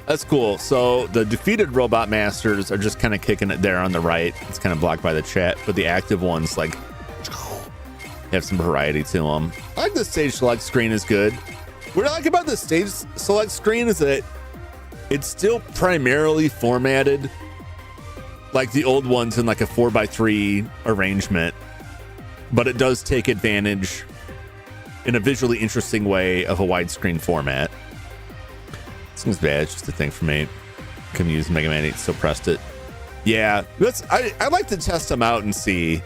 that's cool. So the defeated robot masters are just kind of kicking it there on the right. It's kind of blocked by the chat, but the active ones like have some variety to them. I like the stage select screen is good. What I like about the stage select screen is that it's still primarily formatted like the old ones in like a 4x3 arrangement, but it does take advantage in a visually interesting way of a widescreen format. Seems bad. It's just a thing for me. Can use Mega Man 8, so pressed it. Yeah, I'd like to test them out and see,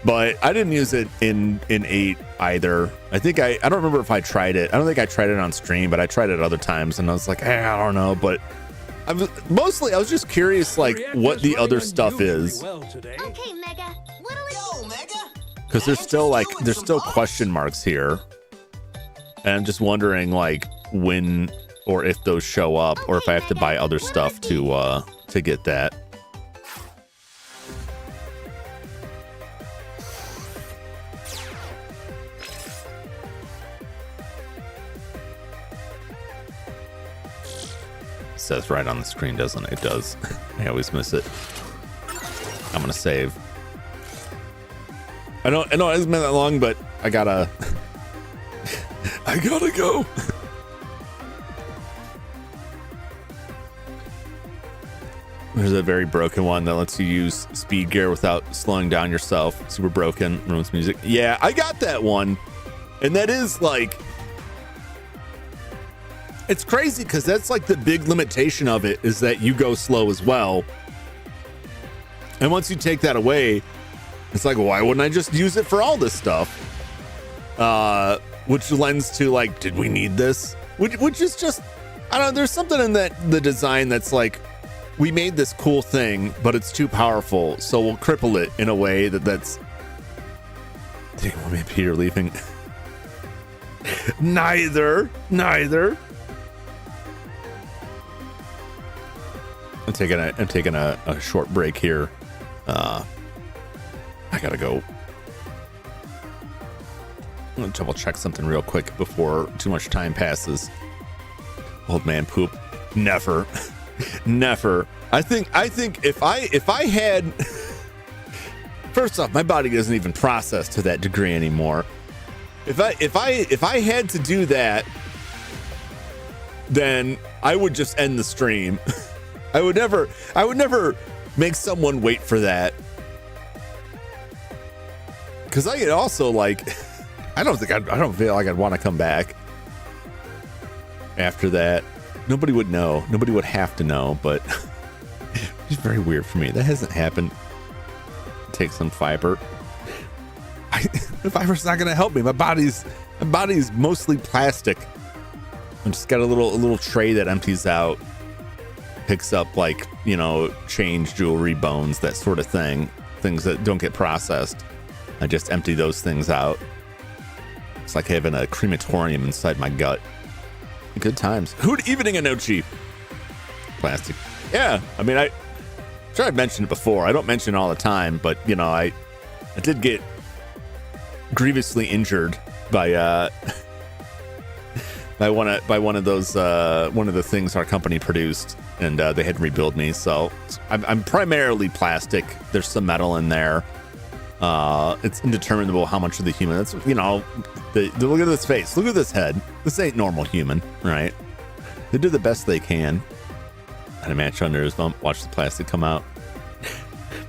but I didn't use it in 8 either. I think I don't remember if I tried it. I don't think I tried it on stream, but I tried it other times and I was like, I don't know. But I was just curious, like what the other stuff is. Okay, Mega. Because there's still question marks here, and I'm just wondering like when or if those show up, or if I have to buy other stuff to get that. It says right on the screen, doesn't it? It does. I always miss it. I'm gonna save. I know it hasn't been that long, but I gotta I gotta go. There's a very broken one that lets you use speed gear without slowing down yourself. Super broken, ruins music. Yeah, I got that one. And that is like, it's crazy because that's like the big limitation of it, is that you go slow as well. And once you take that away, it's like, why wouldn't I just use it for all this stuff? Which lends to like, did we need this? Which is just, I don't know, there's something in the design that's like, we made this cool thing, but it's too powerful, so we'll cripple it in a way that's... Dang, want me Peter leaving? Neither. I'm taking a short break here. I gotta go. I'm gonna double check something real quick before too much time passes. Old man poop. Never. Never. I think if I had, first off, my body doesn't even process to that degree anymore. If I had to do that, then I would just end the stream. I would never make someone wait for that. Cause I could also like, I don't feel like I'd want to come back after that. Nobody would know. Nobody would have to know, but it's very weird for me. That hasn't happened. Take some fiber. The fiber's not going to help me. My body's mostly plastic. I just got a little tray that empties out, picks up like, change, jewelry, bones, that sort of thing. Things that don't get processed. I just empty those things out. It's like having a crematorium inside my gut. Good times. Good evening, Anochi. Plastic. Yeah, I mean, I'm sure I've mentioned it before. I don't mention it all the time, but I did get grievously injured by one of the things our company produced, and they had to rebuild me. So I'm primarily plastic. There's some metal in there. It's indeterminable how much of the human. That's look at this face. Look at this head. This ain't normal human, right? They do the best they can. Had a match under his bump. Watch the plastic come out.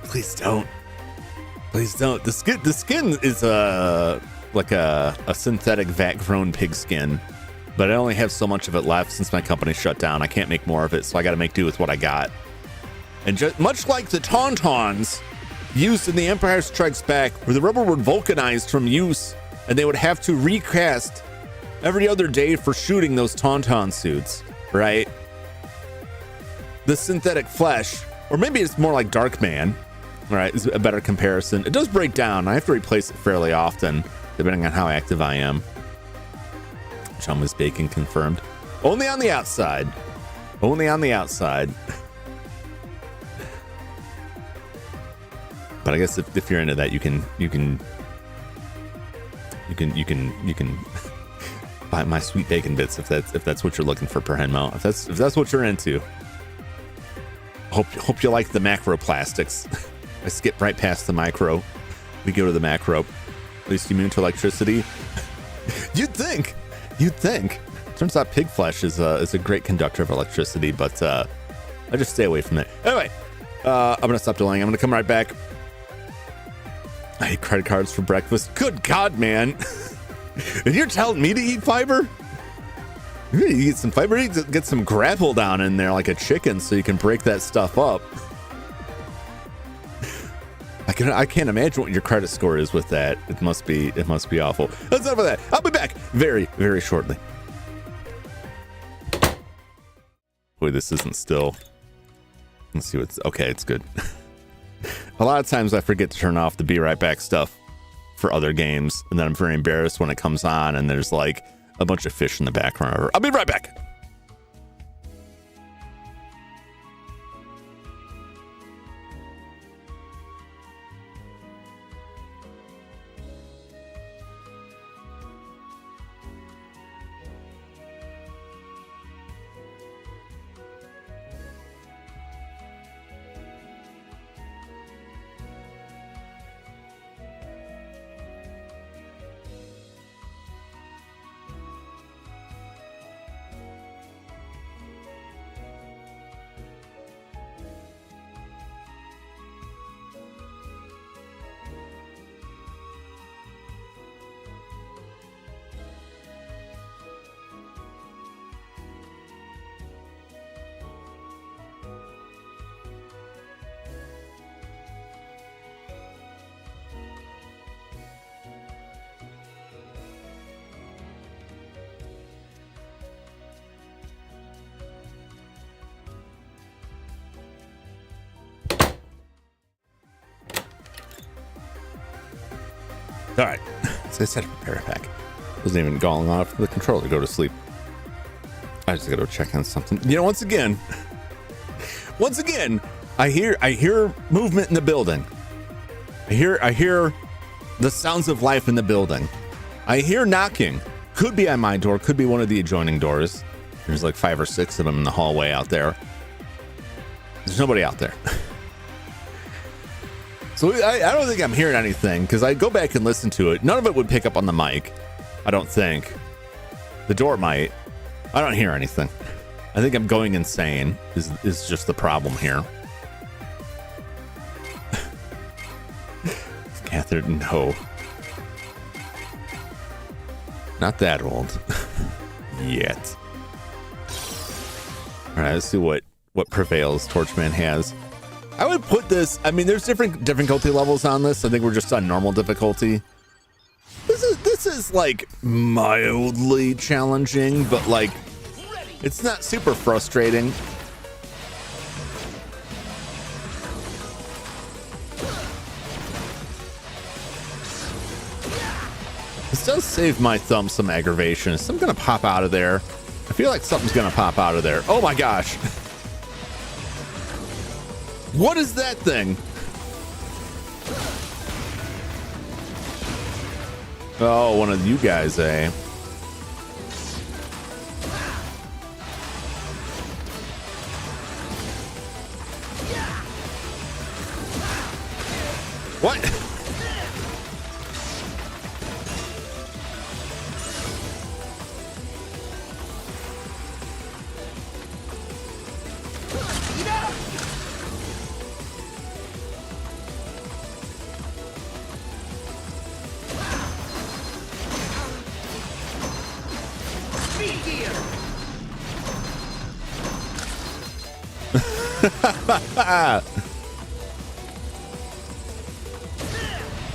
Please don't. Please don't. The skin is like a synthetic vat-grown pig skin, but I only have so much of it left since my company shut down. I can't make more of it, so I got to make do with what I got. And just much like the Tauntauns used in The Empire Strikes Back, where the rubber would vulcanize from use, and they would have to recast every other day for shooting those Tauntaun suits, right? The synthetic flesh, or maybe it's more like Darkman, right, is a better comparison. It does break down. I have to replace it fairly often, depending on how active I am. Chum is baking confirmed. Only on the outside. Only on the outside. But I guess if you're into that, you can buy my sweet bacon bits if that's what you're looking for per Henmo. If that's what you're into. Hope you like the macro plastics. I skip right past the micro. We go to the macro. At least immune to electricity. You'd think. Turns out pig flesh is a great conductor of electricity, but I just stay away from it. Anyway, I'm gonna stop delaying. I'm gonna come right back. I ate credit cards for breakfast. Good God, man. And you're telling me to eat fiber? You need to eat some fiber. You need to get some grapple down in there like a chicken so you can break that stuff up. I can't imagine what your credit score is with that. It must be awful. That's enough of that. I'll be back very, very shortly. Boy, this isn't still. Let's see what's okay. It's good. A lot of times I forget to turn off the be right back stuff for other games, and then I'm very embarrassed when it comes on and there's like a bunch of fish in the background. I'll be right back. All right. So I said prepare a pack. Wasn't even going off the controller to go to sleep. I just gotta go check on something. You know, once again, I hear movement in the building. I hear the sounds of life in the building. I hear knocking. Could be on my door, could be one of the adjoining doors. There's like 5 or 6 of them in the hallway out there. There's nobody out there. So I don't think I'm hearing anything, because I go back and listen to it. None of it would pick up on the mic, I don't think. The door might. I don't hear anything. I think I'm going insane is just the problem here. Catherine, no. Not that old. Yet. All right, let's see what prevails Torchman has. I would put this, I mean, there's different difficulty levels on this. I think we're just on normal difficulty. This is like mildly challenging, but like it's not super frustrating. This does save my thumb some aggravation. Is something gonna pop out of there? I feel like something's gonna pop out of there. Oh my gosh. What is that thing? Oh, one of you guys, eh? What?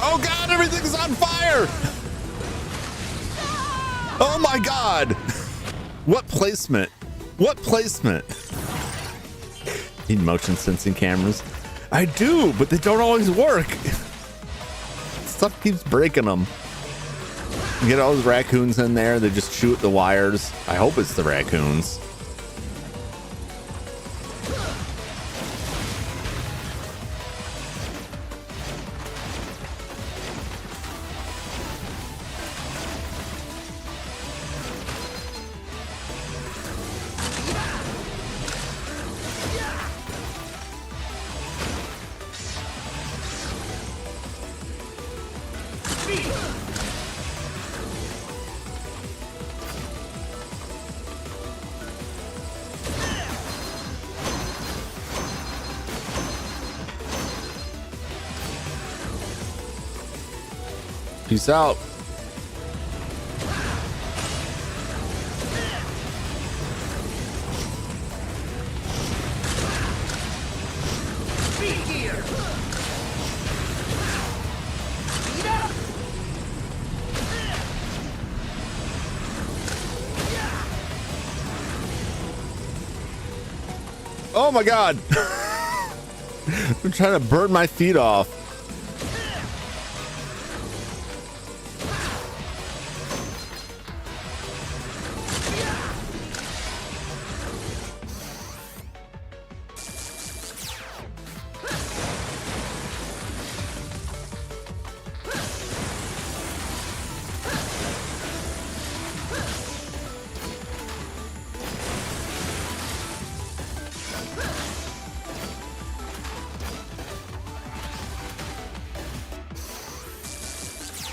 Oh god, everything's on fire! Oh my god! What placement? What placement? Need motion sensing cameras? I do, but they don't always work. Stuff keeps breaking them. You get all those raccoons in there, they just shoot the wires. I hope it's the raccoons. Peace out. Oh my god. I'm trying to burn my feet off.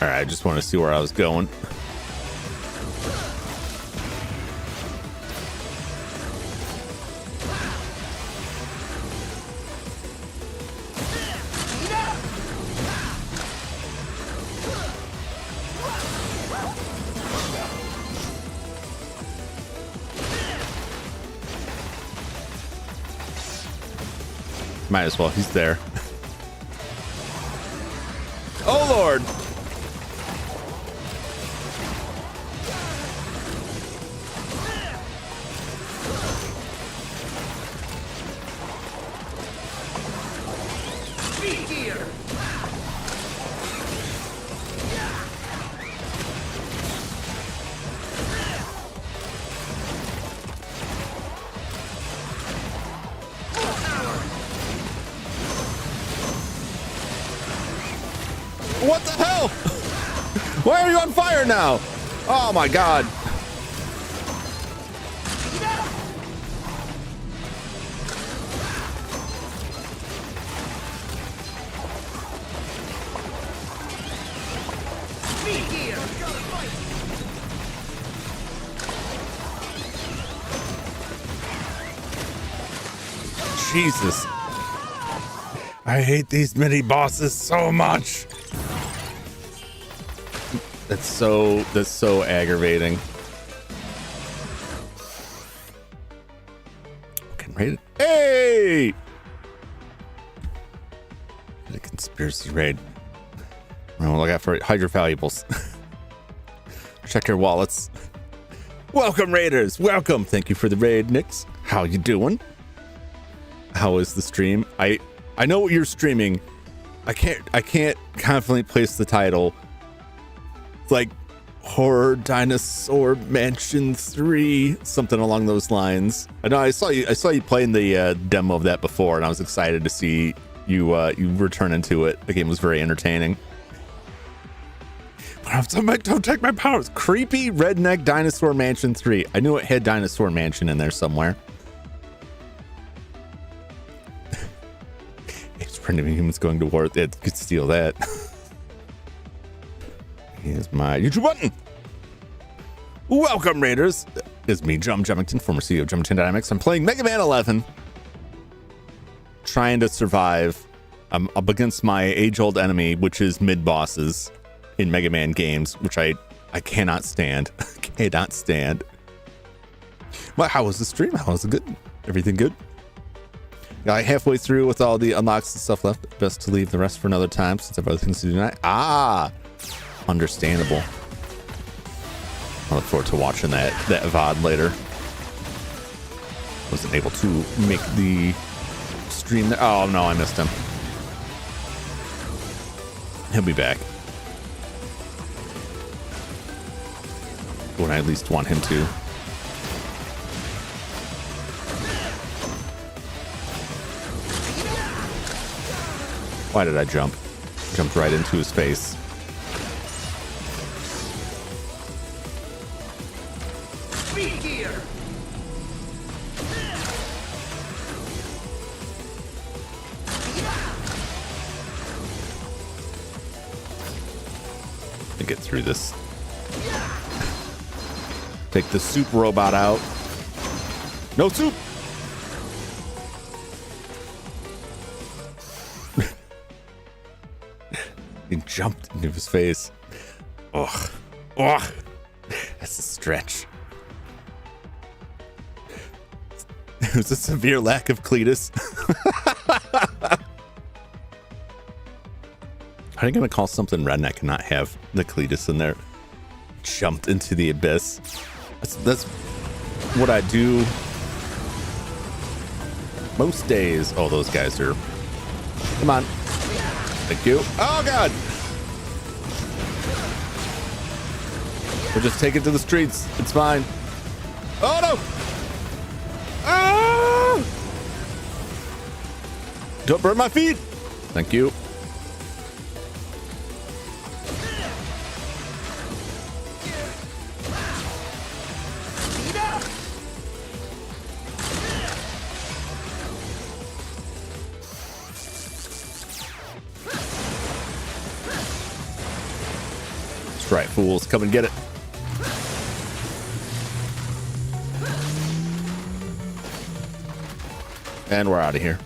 All right, I just want to see where I was going. Might as well, he's there. Oh Lord. What the hell? Why are you on fire now? Oh my god. Jesus. I hate these mini bosses so much. That's so aggravating. Okay, raid. Hey! The conspiracy raid. We'll look out for hide your valuables. Check your wallets. Welcome, raiders. Welcome. Thank you for the raid, Nix. How you doing? How is the stream? I know what you're streaming. I can't confidently place the title. It's like Horror Dinosaur Mansion 3, something along those lines. I know I saw you playing the demo of that before, and I was excited to see you return into it. The game was very entertaining. But don't take my powers. Creepy Redneck Dinosaur Mansion 3. I knew it had Dinosaur Mansion in there somewhere. It's primitive humans going to war. It could steal that. Here's my YouTube button. Welcome, Raiders. It's me, Jum Jumington, former CEO of Jumington Dynamics. I'm playing Mega Man 11. Trying to survive. I'm up against my age-old enemy, which is mid-bosses in Mega Man games, which I cannot stand. Cannot stand. Well, how was the stream? How was it good? Everything good? Got halfway through with all the unlocks and stuff left. Best to leave the rest for another time since I have other things to do tonight. Ah, understandable. I look forward to watching that VOD later. Wasn't able to make the stream there. Oh no, I missed him. He'll be back. When I at least want him to. Why did I jump? Jumped right into his face. To get through this. Take the soup robot out. No soup! He jumped into his face. Ugh. Ugh. That's a stretch. It was a severe lack of Cletus. How are you going to call something redneck and not have the Cletus in there? Jumped into the abyss. That's what I do most days. Oh, those guys are... Come on. Thank you. Oh, God. We'll just take it to the streets. It's fine. Oh, no. Ah! Don't burn my feet. Thank you. Right, fools, come and get it. And we're out of here.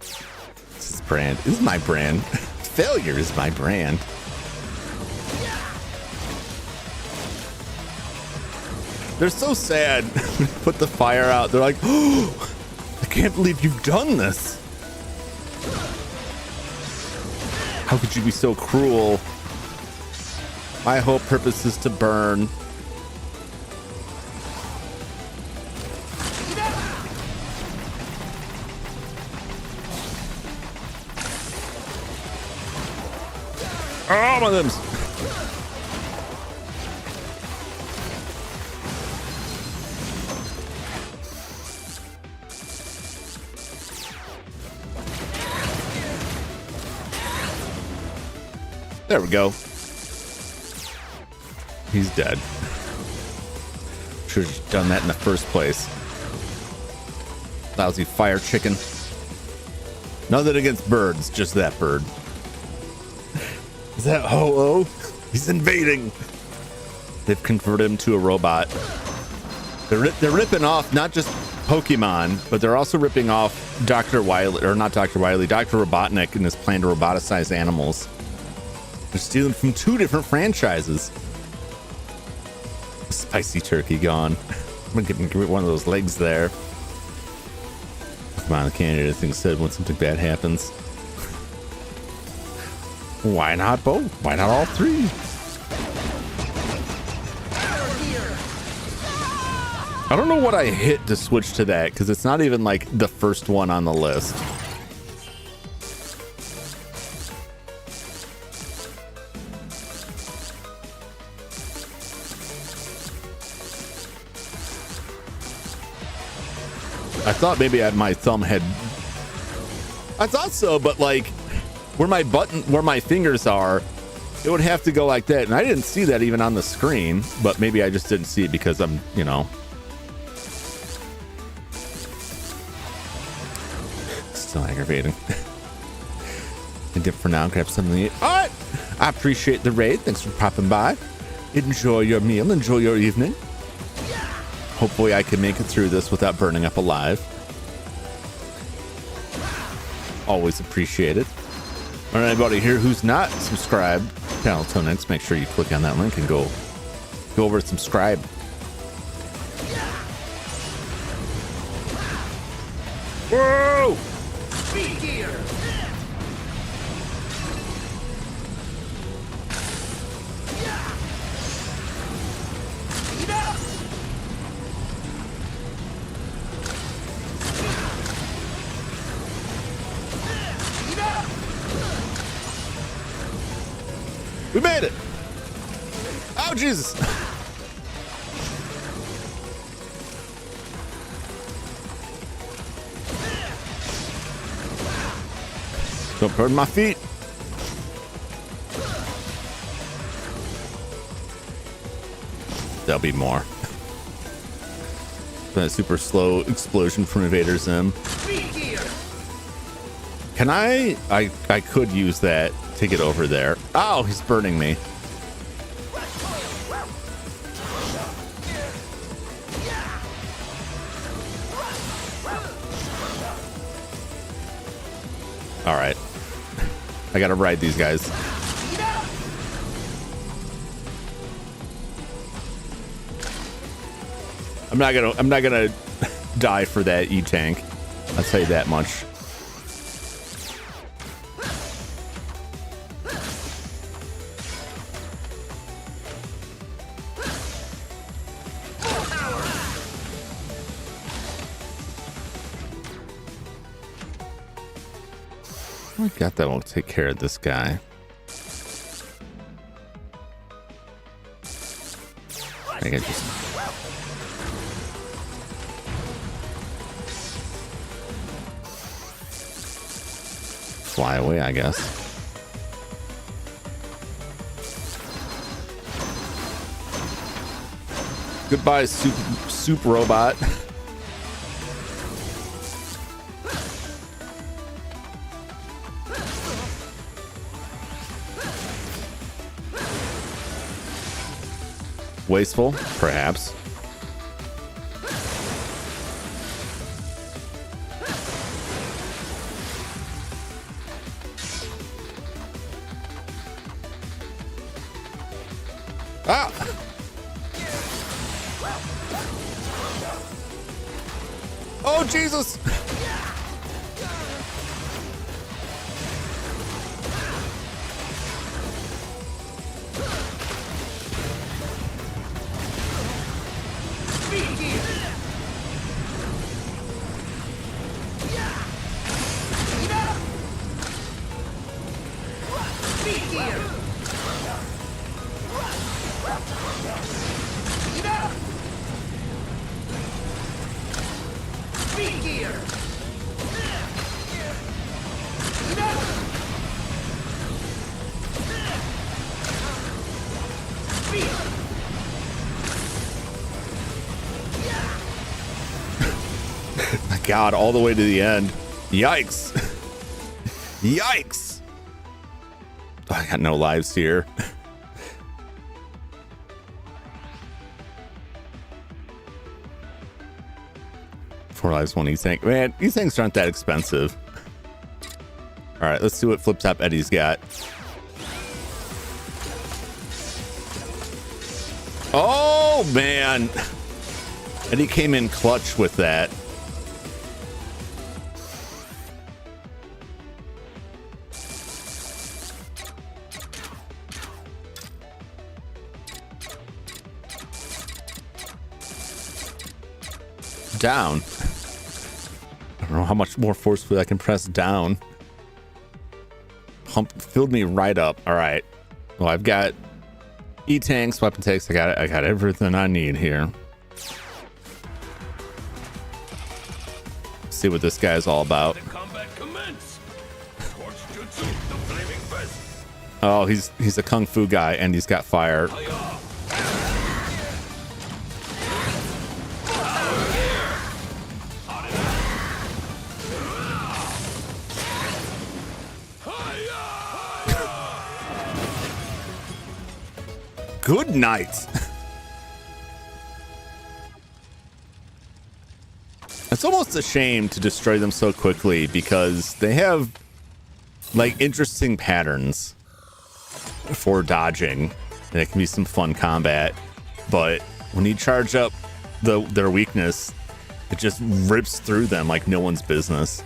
This is brand. This is my brand. Failure is my brand. They're so sad. Put the fire out. They're like, oh, I can't believe you've done this. How could you be so cruel? My whole purpose is to burn. Oh, my limbs. There we go. He's dead. Should have done that in the first place. Lousy fire chicken. Nothing against birds, just that bird. Is that Ho-Oh? He's invading. They've converted him to a robot. They're ripping off not just Pokemon, but they're also ripping off Dr. Wily, or not Dr. Wily, Dr. Robotnik and his plan to roboticize animals. They're stealing from 2 different franchises. Spicy turkey gone. I'm gonna give me one of those legs there. Come on, I can't hear anything said when something bad happens. Why not both? Why not all 3? I don't know what I hit to switch to that, because it's not even like the first one on the list. I thought maybe my thumb had... I thought so, but like where my fingers are, it would have to go like that. And I didn't see that even on the screen, but maybe I just didn't see it because I'm, you know. Still aggravating. And dip for now, grab something to eat. All right. I appreciate the raid. Thanks for popping by. Enjoy your meal. Enjoy your evening. Hopefully I can make it through this without burning up alive. Always appreciate it. All right, anybody here who's not subscribed to Palitonex, make sure you click on that link and go over and subscribe. Whoa! Speed gear. We made it! Oh, Jesus! Don't burn my feet. There'll be more. Been a super slow explosion from Invader Zim. Can I could use that to get over there. Oh, he's burning me. All right. I gotta ride these guys. I'm not gonna die for that E-tank. I'll tell you that much. I got that. We'll take care of this guy. I think I just fly away, I guess. Goodbye, soup robot. Wasteful, perhaps. Ah! Oh, Jesus! My God, all the way to the end. Yikes. Yikes. Oh, I got no lives here. 4 lives, 1 E-Tank. Man, E-Tanks aren't that expensive. All right, let's see what Flip Top Eddie's got. Oh, man. Eddie came in clutch with that. Down. I don't know how much more forcefully I can press down. Pump filled me right up. All right. Well, I've got E-Tanks, weapon tanks. I got everything I need here. See what this guy's all about. Oh, he's a kung fu guy and he's got fire. Good night. It's almost a shame to destroy them so quickly because they have like interesting patterns for dodging. And it can be some fun combat, but when you charge up their weakness, it just rips through them like no one's business.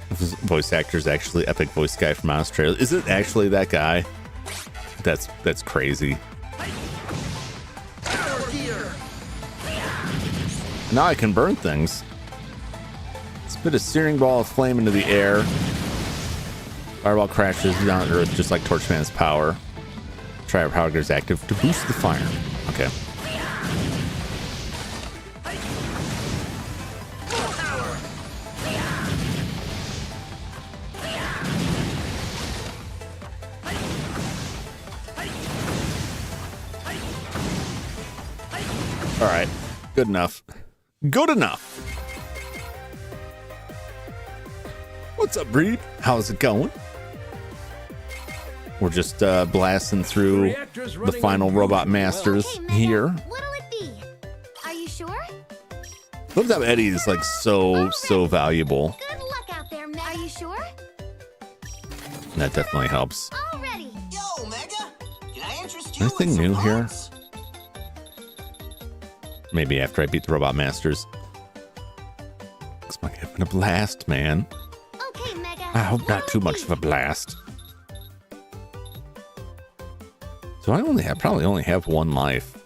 This voice actor is actually Epic Voice Guy from Australia. Is it actually that guy? That's crazy. Now I can burn things. Spit a searing ball of flame into the air. Fireball crashes down to earth just like Torchman's power. Trier power gear is active to boost the fire. Okay. All right, good enough. Good enough. What's up, Breed? How's it going? We're just blasting through the final Robot Masters here. What'll it be? Are you sure? Flip Top Eddie is like so valuable. Good luck out there, Mega. Are you sure? That definitely helps. Already. Yo, Mega, can I interest you Anything in some new here? parts? Maybe after I beat the Robot Masters. Looks like having a blast, man. Okay, Mega. I hope not too much of a blast. So I probably only have 1 life.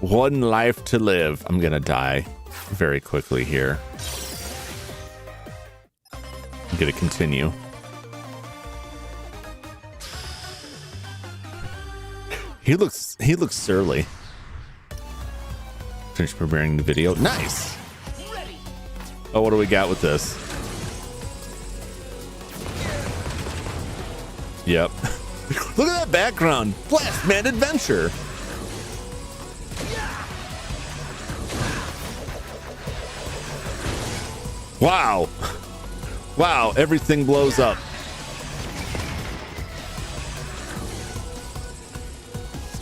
1 life to live. I'm gonna die very quickly here. I'm gonna continue. He looks surly. Finish preparing the video. Nice. Oh, what do we got with this? Yep. Look at that background. Blast Man Adventure. Wow. Wow, everything blows up.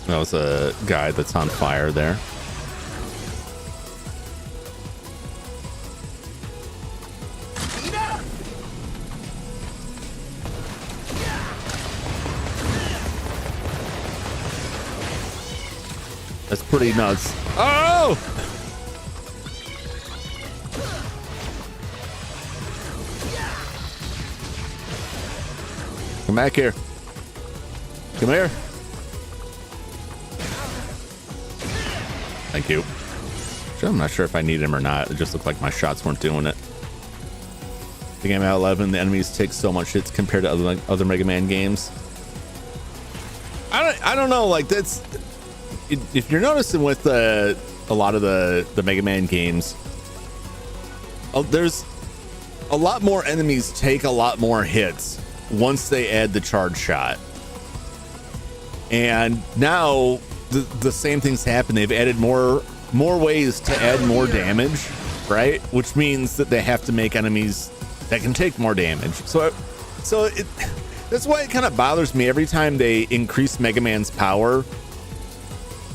That was a guy that's on fire there. That's pretty nuts. Oh! Come back here. Come here. Thank you. I'm not sure if I need him or not. It just looked like my shots weren't doing it. The game at 11, the enemies take so much hits compared to other Mega Man games. I don't know. Like that's if you're noticing with a lot of the Mega Man games, there's a lot more enemies take a lot more hits once they add the charge shot. And now the same things happen. They've added more more ways to add more damage, right? Which means that they have to make enemies that can take more damage. So that's why it kind of bothers me every time they increase Mega Man's power.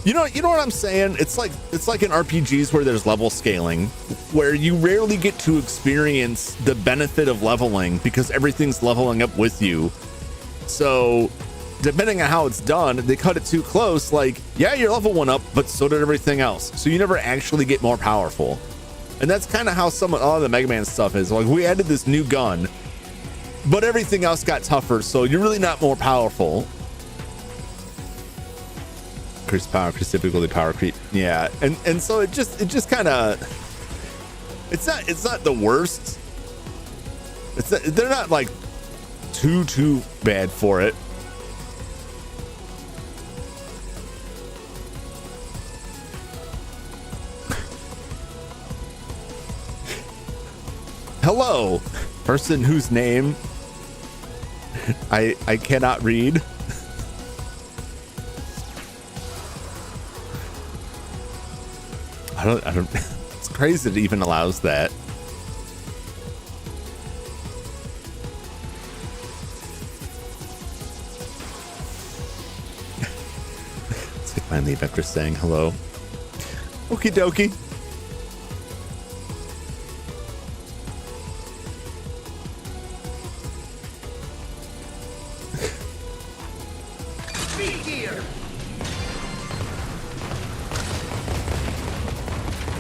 You know what I'm saying? It's like in RPGs where there's level scaling, where you rarely get to experience the benefit of leveling because everything's leveling up with you. So depending on how it's done, they cut it too close. Like, yeah, your level went up, but so did everything else. So you never actually get more powerful. And that's kind of how all of the Mega Man stuff is. Like, we added this new gun, but everything else got tougher. So you're really not more powerful. Increased power, typically power creep. Yeah. And so it just kind of, it's not the worst. They're not like too bad for it. Hello, person whose name I cannot read. I don't it's crazy that it even allows that. It's like finally Vector saying hello. Okie dokie.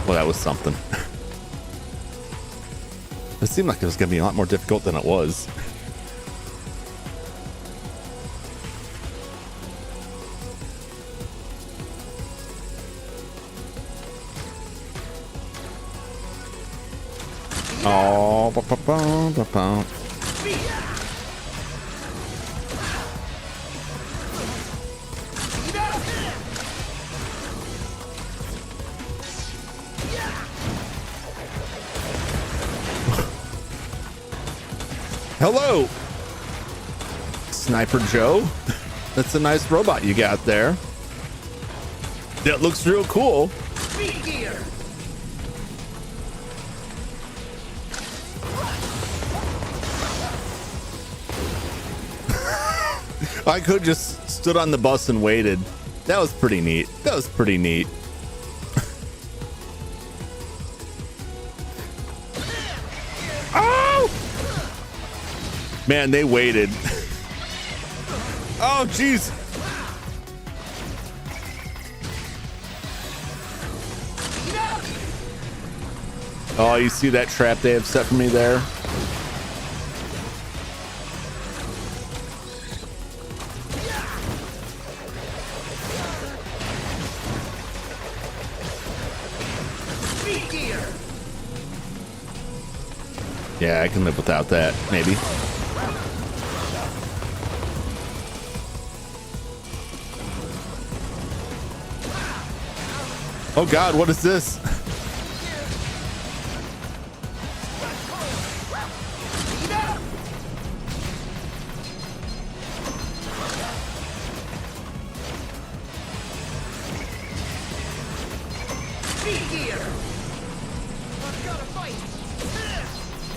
Well, that was something. It seemed like it was going to be a lot more difficult than it was. Oh, hello, Sniper Joe. That's a nice robot you got there. That looks real cool. I could just stood on the bus and waited. That was pretty neat. That was pretty neat. Oh! Man, they waited. Oh, jeez. Oh, you see that trap they have set for me there? Yeah, I can live without that, maybe. Oh God, what is this?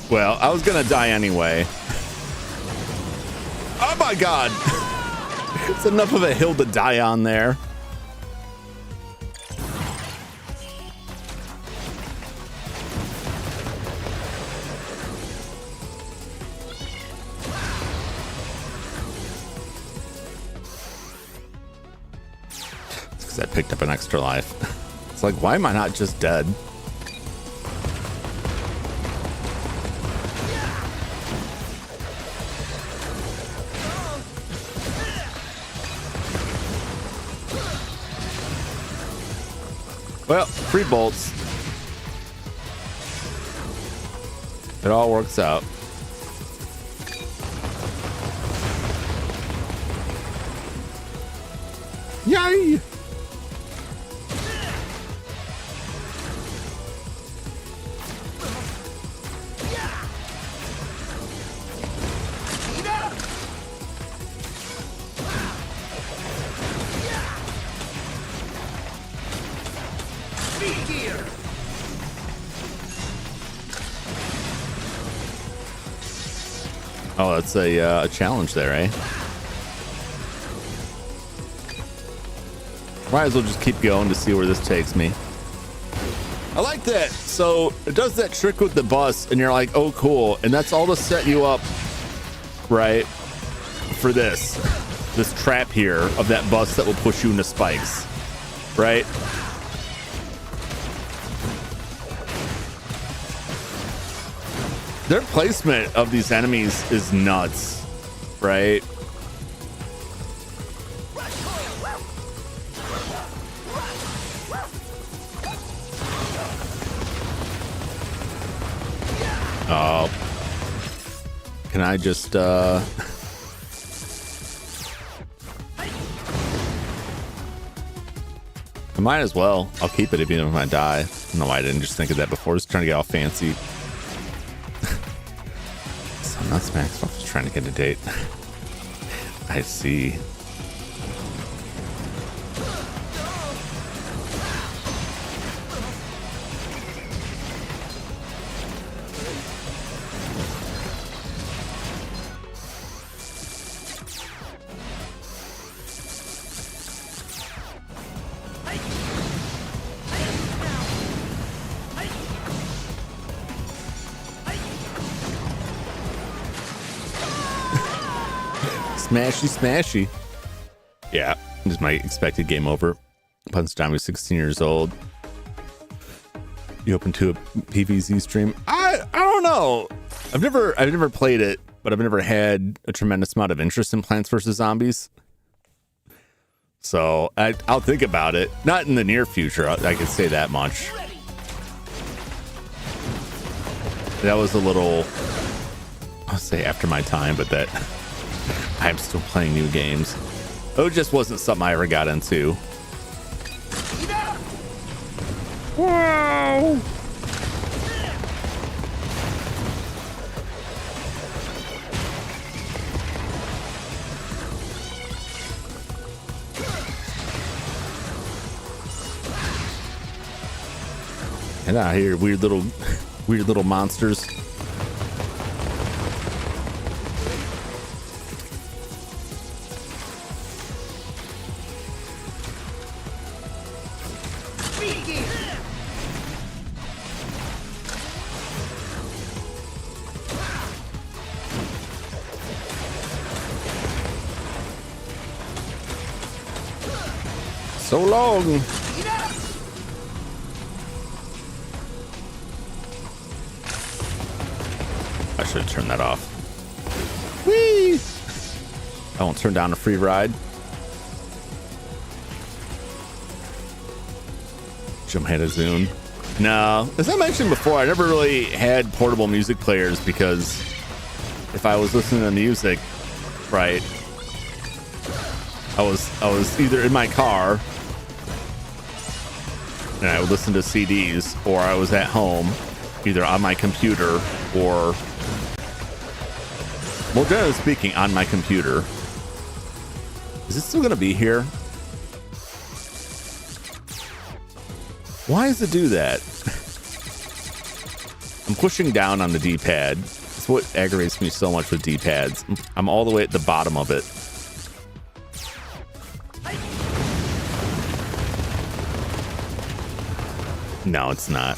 Well, I was gonna die anyway. Oh my God. It's enough of a hill to die on there. It's because I picked up an extra life. It's like, why am I not just dead? Well, free bolts. It all works out. Yay! Speed gear. Oh, that's a challenge there, eh? Might as well just keep going to see where this takes me. I like that. So it does that trick with the bus, and you're like, oh, cool. And that's all to set you up, right, for this trap here of that bus that will push you into spikes, right? Their placement of these enemies is nuts, right? Oh, can I just I might as well. I'll keep it even if I die. No, I didn't just think of that before. Just trying to get all fancy. So nuts, Max. I'm just trying to get a date. I see. Smashy, smashy. Yeah, this is my expected game over. Punch time was 16 years old. You open to a PvZ stream? I don't know. I've never played it, but I've never had a tremendous amount of interest in Plants vs. Zombies. So I'll think about it. Not in the near future. I can say that much. That was a little, I'll say after my time, but that I'm still playing new games. Oh, it just wasn't something I ever got into. Wow. Get out of here, weird little monsters. So long. I should have turned that off. Whee! I won't turn down a free ride. Jum had a Zune. No, as I mentioned before, I never really had portable music players because if I was listening to music, right, I was either in my car and I would listen to CDs, or I was at home, either on my computer or, well, generally speaking, on my computer. Is it still gonna be here? Why does it do that? I'm pushing down on the D-pad. That's what aggravates me so much with D-pads. I'm all the way at the bottom of it. No, it's not.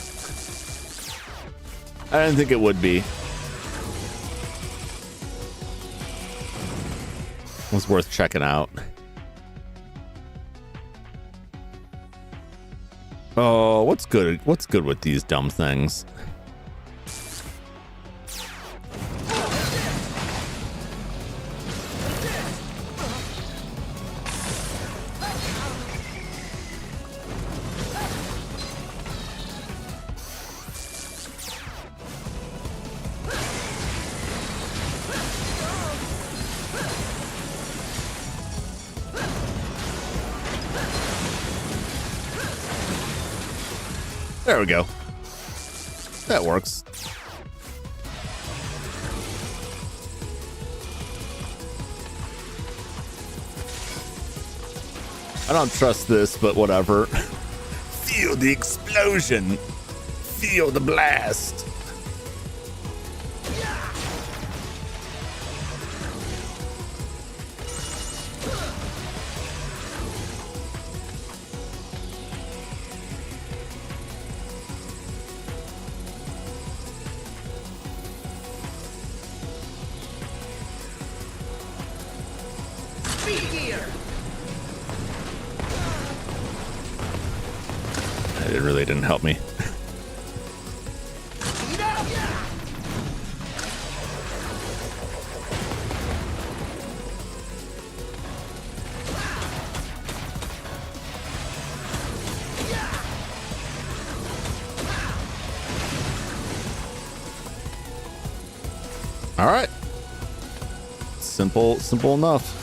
I didn't think it would be. It was worth checking out. Oh, what's good? What's good with these dumb things? There we go. That works. I don't trust this, but whatever. Feel the explosion. Feel the blast. It really didn't help me. All right. Simple enough.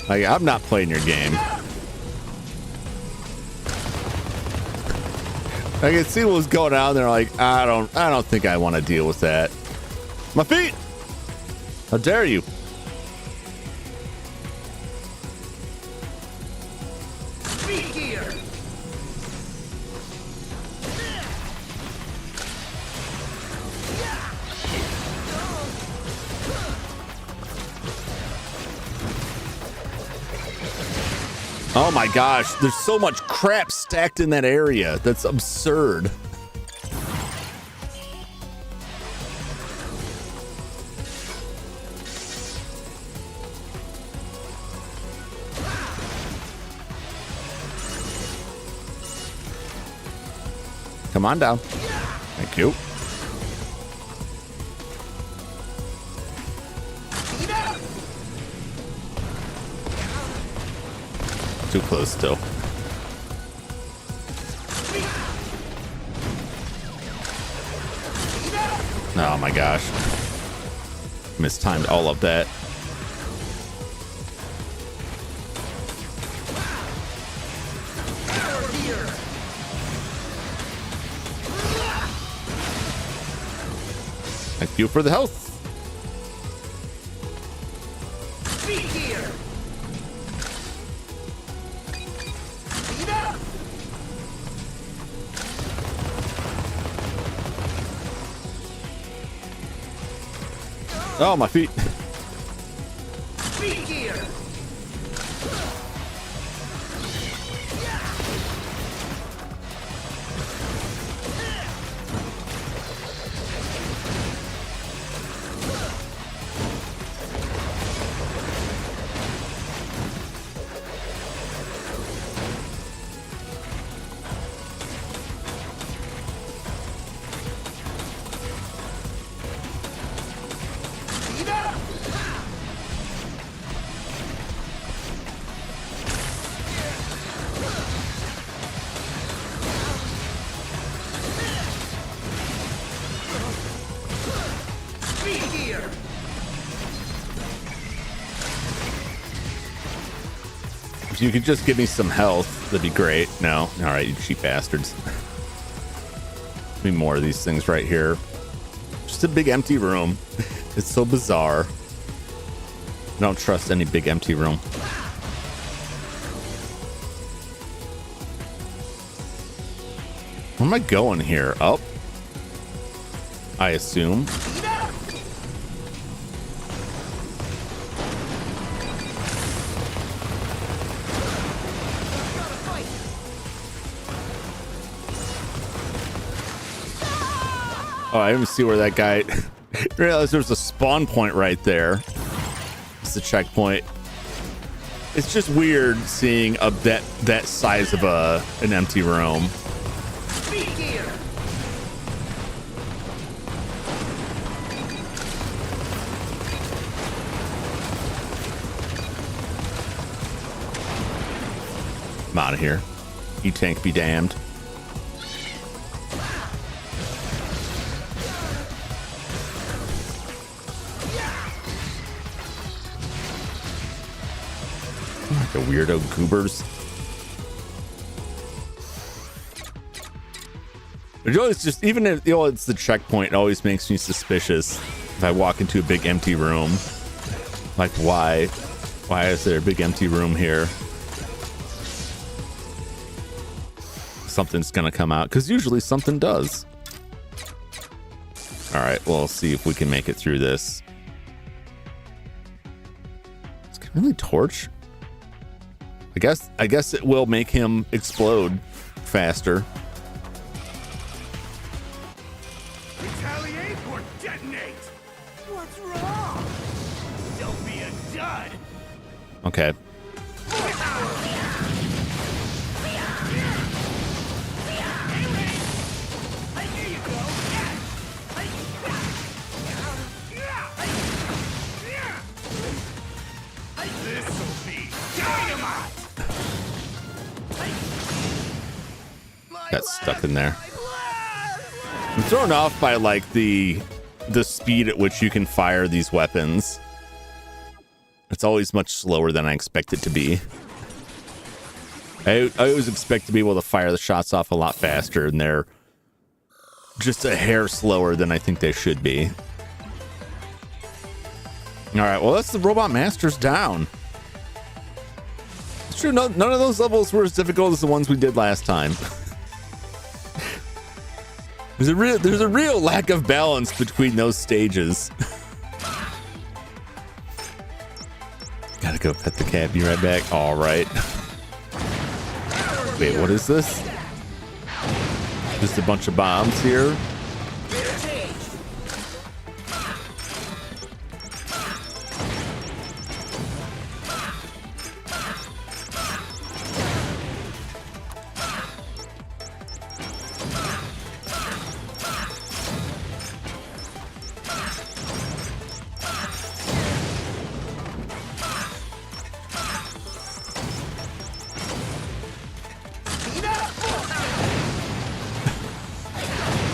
Like, I'm not playing your game. I can see what was going on there. Like, I don't think I want to deal with that. My feet! How dare you? Oh my gosh, there's so much crap stacked in that area. That's absurd. Come on down. Thank you. Too close still. Oh my gosh. Mistimed all of that. Thank you for the health. Oh, my feet. If you could just give me some health, that'd be great. No. All right, you cheap bastards. Give me more of these things right here. Just a big empty room. It's so bizarre. I don't trust any big empty room. Where am I going here? Up? I assume. Oh, I didn't see where that guy... I realized there was a spawn point right there. It's the checkpoint. It's just weird seeing that size of an empty room. I'm out of here. E-tank be damned. The weirdo goobers. It always just, even if it's the checkpoint, it always makes me suspicious if I walk into a big empty room. Like, why? Why is there a big empty room here? Something's gonna come out, because usually something does. All right, well, let's see if we can make it through this. It's gonna really torch. I guess it will make him explode faster. Retaliate or detonate? What's wrong? Don't be a dud. Okay. Got stuck in there. I'm thrown off by like the speed at which you can fire these weapons. It's always much slower than I expect it to be. I always expect to be able to fire the shots off a lot faster, and they're just a hair slower than I think they should be. All right, well, that's the Robot Masters down. It's true, none of those levels were as difficult as the ones we did last time. There's a real lack of balance between those stages. Gotta go pet the cat. Be right back. All right. Wait, what is this? Just a bunch of bombs here.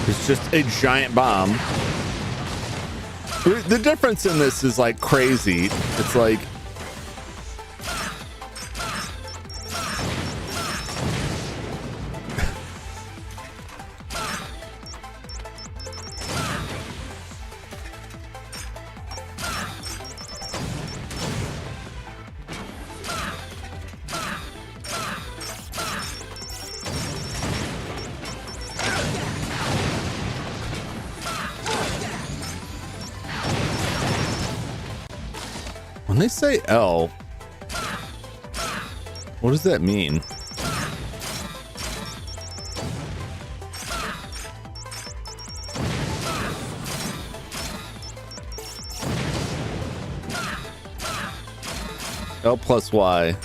It's just a giant bomb. The difference in this is like crazy. It's like when they say L, what does that mean? L plus Y.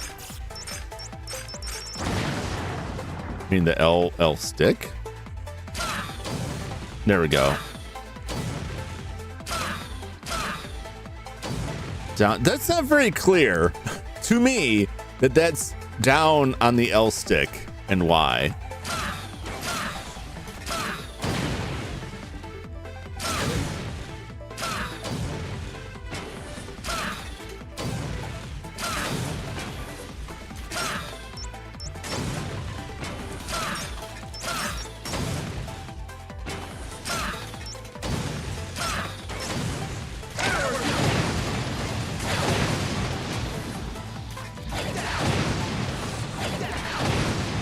I mean the L stick? There we go. Down. That's not very clear to me that that's down on the L stick and Y.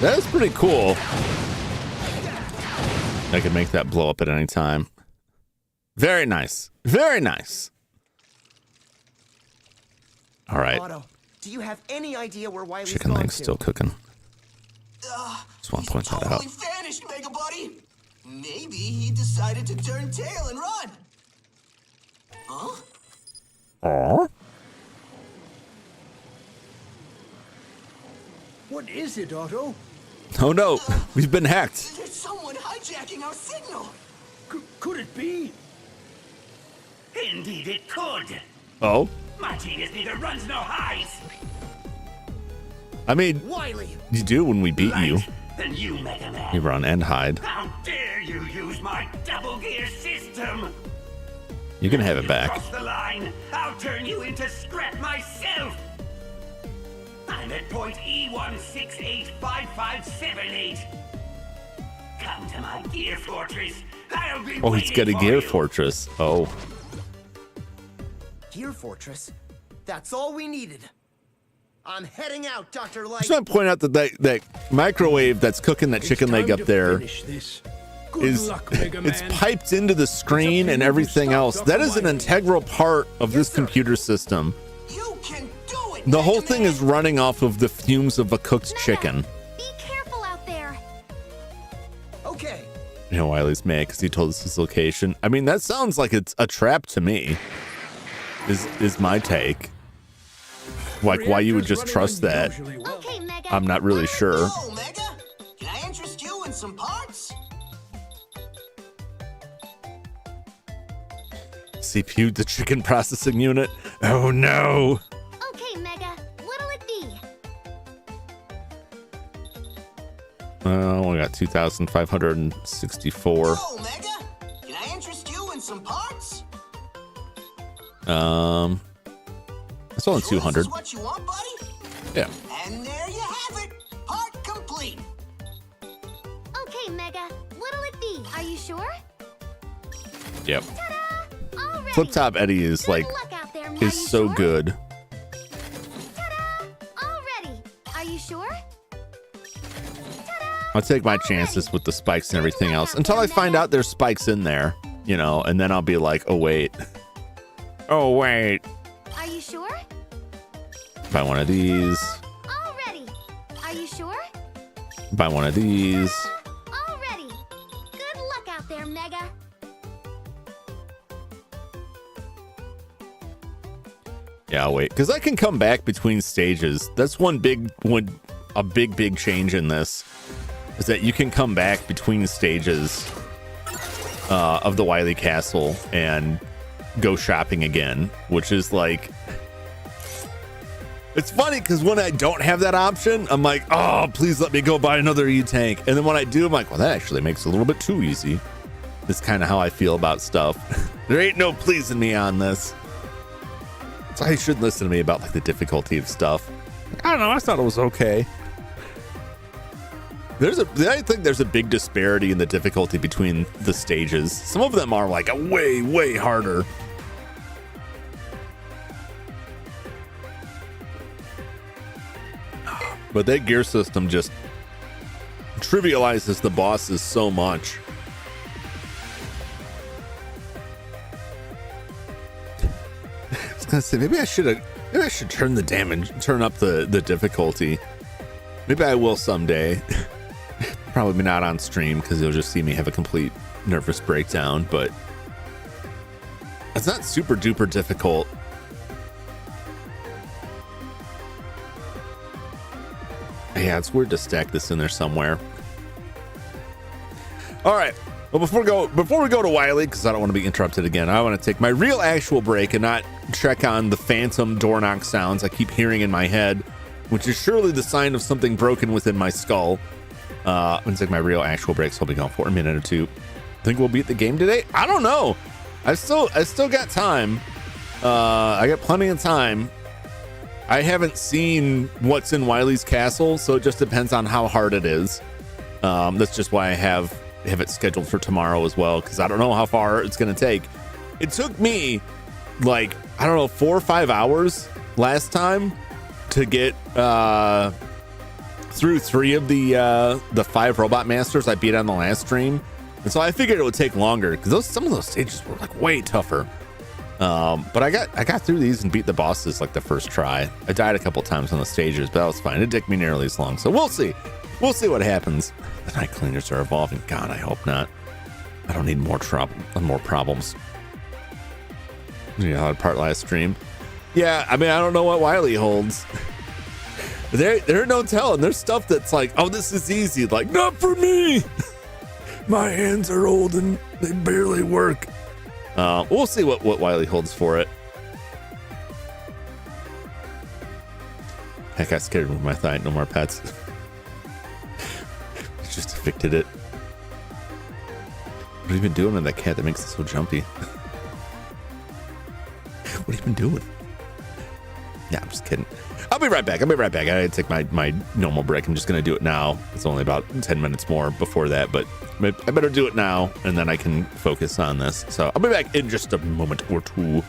That is pretty cool. I can make that blow up at any time. Very nice. Very nice. All right. Otto, do you have any idea where Wiley's Chicken gone legs to? still cooking. Just want to point that out. Totally vanished, Mega Buddy. Maybe he decided to turn tail and run. Huh? Aww. What is it, Otto? Oh no, we've been hacked. There's someone hijacking our signal. Could it be? Indeed it could. Oh? My genius neither runs nor hides. I mean, Wiley! you do when we beat you. Right. Then you, Mega Man. You run and hide. How dare you use my double gear system? You can have it back. Cross the line. I'll turn you into scrap myself. I'm at point E1685578. Come to my gear fortress. I'll be Oh, he's waiting got a for gear you. fortress. Oh, Gear Fortress? That's all we needed. I'm heading out, Dr. Light. just want to point out that that microwave that's cooking that chicken leg up there This. is Luck, Mega it's Man. piped into the screen and everything else. That is an integral part of this computer system. You can do it. The whole Mega thing Man. is running off of the fumes of a cooked chicken. Be careful out there. Okay. You know, Wily's mad because he told us his location. I mean, that sounds like it's a trap to me. Is my take. Like, why you would just trust that? Unusually well. Okay, Mega. I'm not really sure. Oh, Mega. Can I interest you in some parts? CPU the chicken processing unit. Oh no. Okay, Mega. What'll it be? Oh, we got 2,564. Oh, Mega. Can I interest you in some parts? It's only Sure 200. This is what you want, buddy? Yeah. And there you have it. Part complete. Okay, Mega. What'll it be? Are you sure? Yep. Ta-da! Already. Flip Top Eddie is Good like luck out there. Are is you so sure? good. Ta-da! Already. Are you sure? Ta-da! I'll take my chances with the spikes and everything else until I find out there's spikes in there, you know, and then I'll be like, oh wait. Oh wait. Are you sure? Buy one of these. Already. Are you sure? Buy one of these. Already. Good luck out there, Mega. Yeah, I'll wait. Because I can come back between stages. That's a big change in this. Is that you can come back between stages of the Wily Castle and go shopping again, which is like, it's funny because when I don't have that option, I'm like, oh, please let me go buy another E-Tank. And then when I do, I'm like, well, that actually makes it a little bit too easy. That's kind of how I feel about stuff. There ain't no pleasing me on this. So you should listen to me about like the difficulty of stuff. I don't know, I thought it was okay. I think there's a big disparity in the difficulty between the stages. Some of them are like a way harder. But that gear system just trivializes the bosses so much. I was gonna say maybe I should turn up the difficulty. Maybe I will someday. Probably not on stream because you'll just see me have a complete nervous breakdown, but it's not super duper difficult. Yeah, it's weird to stack this in there somewhere. All right. Well, before we go to Wily, because I don't want to be interrupted again, I want to take my real actual break and not check on the phantom door knock sounds I keep hearing in my head, which is surely the sign of something broken within my skull. I'm gonna take my real actual break, so I'll be gone for a minute or two. Think we'll beat the game today? I don't know. I still got time. I got plenty of time. I haven't seen what's in Wily's castle, so it just depends on how hard it is. That's just why I have it scheduled for tomorrow as well, because I don't know how far it's gonna take. It took me like, I don't know, 4 or 5 hours last time to get through 3 of the 5 robot masters I beat on the last stream, and so I figured it would take longer because some of those stages were like way tougher. But I got through these and beat the bosses like the first try. I died a couple times on the stages, but that was fine. It didn't take me nearly as long, so we'll see what happens. The night cleaners are evolving. God, I hope not. I don't need more problems. Yeah, that part last stream. Yeah, I mean, I don't know what Wily holds. There are no telling. There's stuff that's like, oh, this is easy. Like, not for me. My hands are old and they barely work. We'll see what Wily holds for it. Heck, I scared him with my thigh. No more pets. Just evicted it. What are you even doing to that cat that makes it so jumpy? What have you been doing? Yeah, I'm just kidding. I'll be right back. I gotta take my normal break. I'm just gonna do it now. It's only about 10 minutes more before that, but I better do it now, and then I can focus on this. So I'll be back in just a moment or two.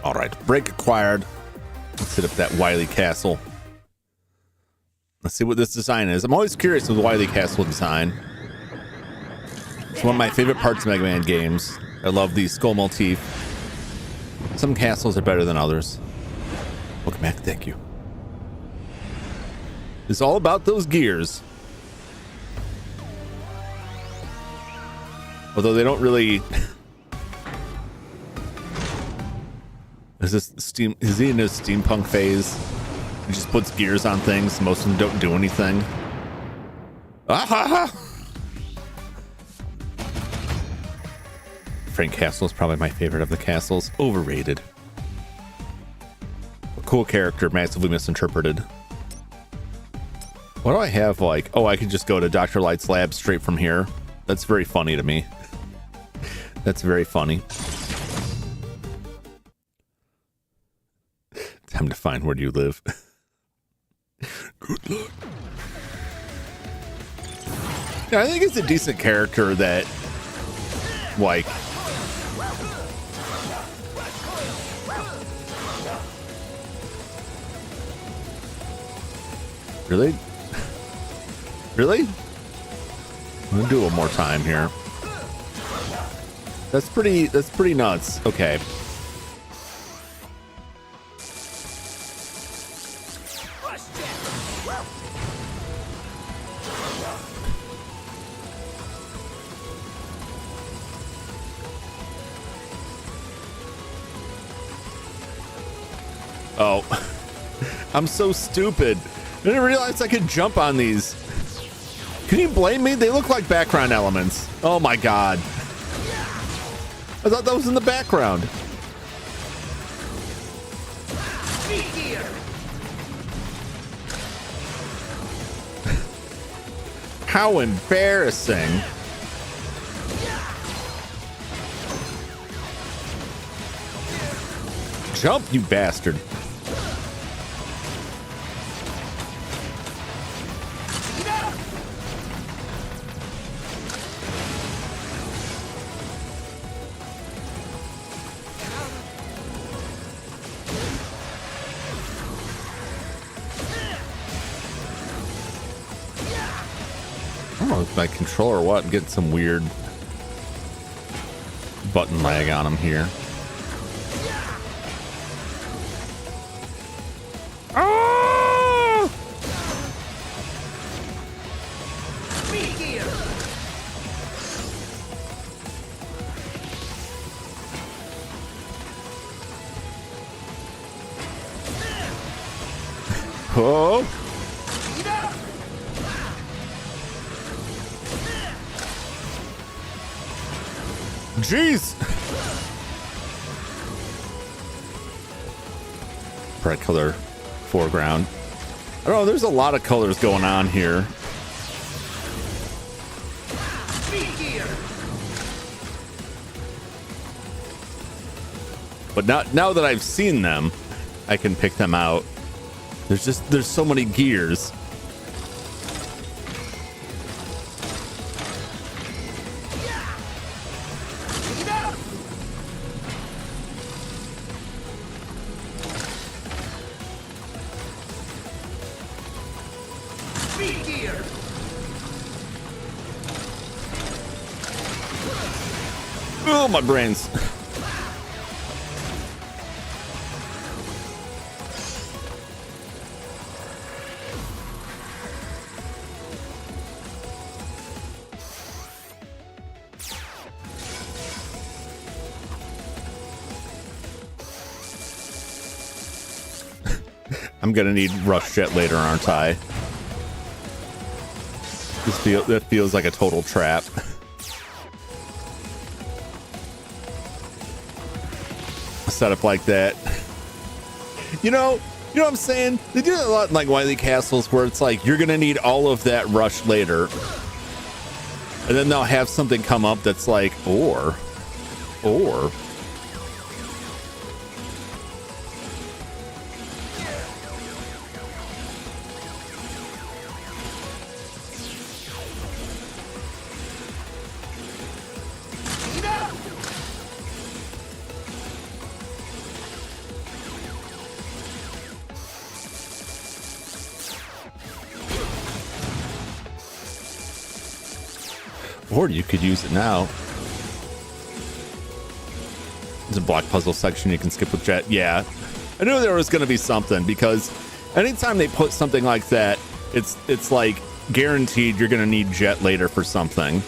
All right, break acquired. Let's hit up that Wily Castle. Let's see what this design is. I'm always curious with the Wily Castle design. It's one of my favorite parts of Mega Man games. I love the skull motif. Some castles are better than others. Welcome back, thank you. It's all about those gears. Although they don't really... Is he in his steampunk phase? He just puts gears on things. Most of them don't do anything. Ah ha ha! Frank Castle is probably my favorite of the castles. Overrated. A cool character, massively misinterpreted. What do I have like? Oh, I could just go to Dr. Light's lab straight from here. That's very funny to me. That's very funny. Time to find where you live. Good luck. Yeah, I think it's a decent character that, like, really? Really? I'm gonna do it one more time here. That's pretty nuts. Okay. Oh, I'm so stupid. I didn't realize I could jump on these. Can you blame me? They look like background elements. Oh my God. I thought that was in the background. How embarrassing. Jump, you bastard. I don't know if my controller or what, getting some weird button lag on him here. Ah! Oh! Jeez! Bright color foreground. I don't know, there's a lot of colors going on here. But now that I've seen them, I can pick them out. There's so many gears. Oh, my brains. I'm gonna need Rush Jet later, aren't I? That feels like a total trap. A setup like that. You know what I'm saying? They do that a lot in like Wily Castles, where it's like you're gonna need all of that rush later, and then they'll have something come up that's like or. Or you could use it now. There's a block puzzle section you can skip with Jet. Yeah, I knew there was going to be something, because anytime they put something like that, it's like guaranteed you're going to need Jet later for something.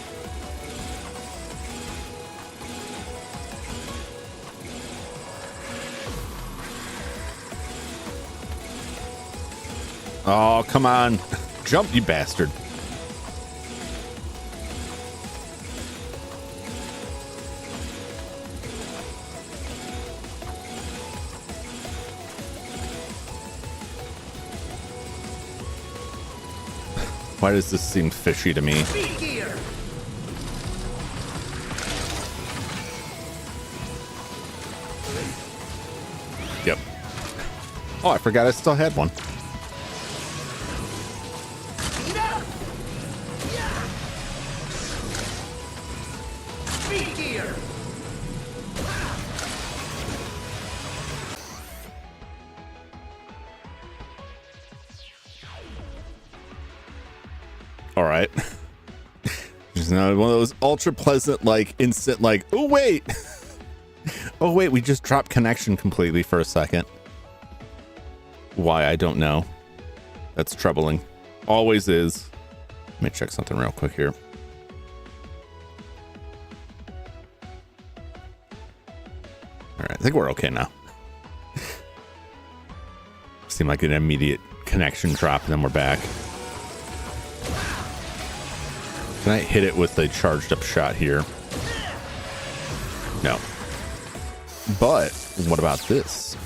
Oh, come on. Jump, you bastard. Why does this seem fishy to me? Yep. Oh, I forgot I still had one. All right. Just one of those ultra pleasant, like instant, like, oh wait, oh wait, we just dropped connection completely for a second. Why, I don't know. That's troubling. Always is. Let me check something real quick here. All right, I think we're okay now. seemed like an immediate connection drop, and then we're back. Can I hit it with a charged up shot here? No. But what about this?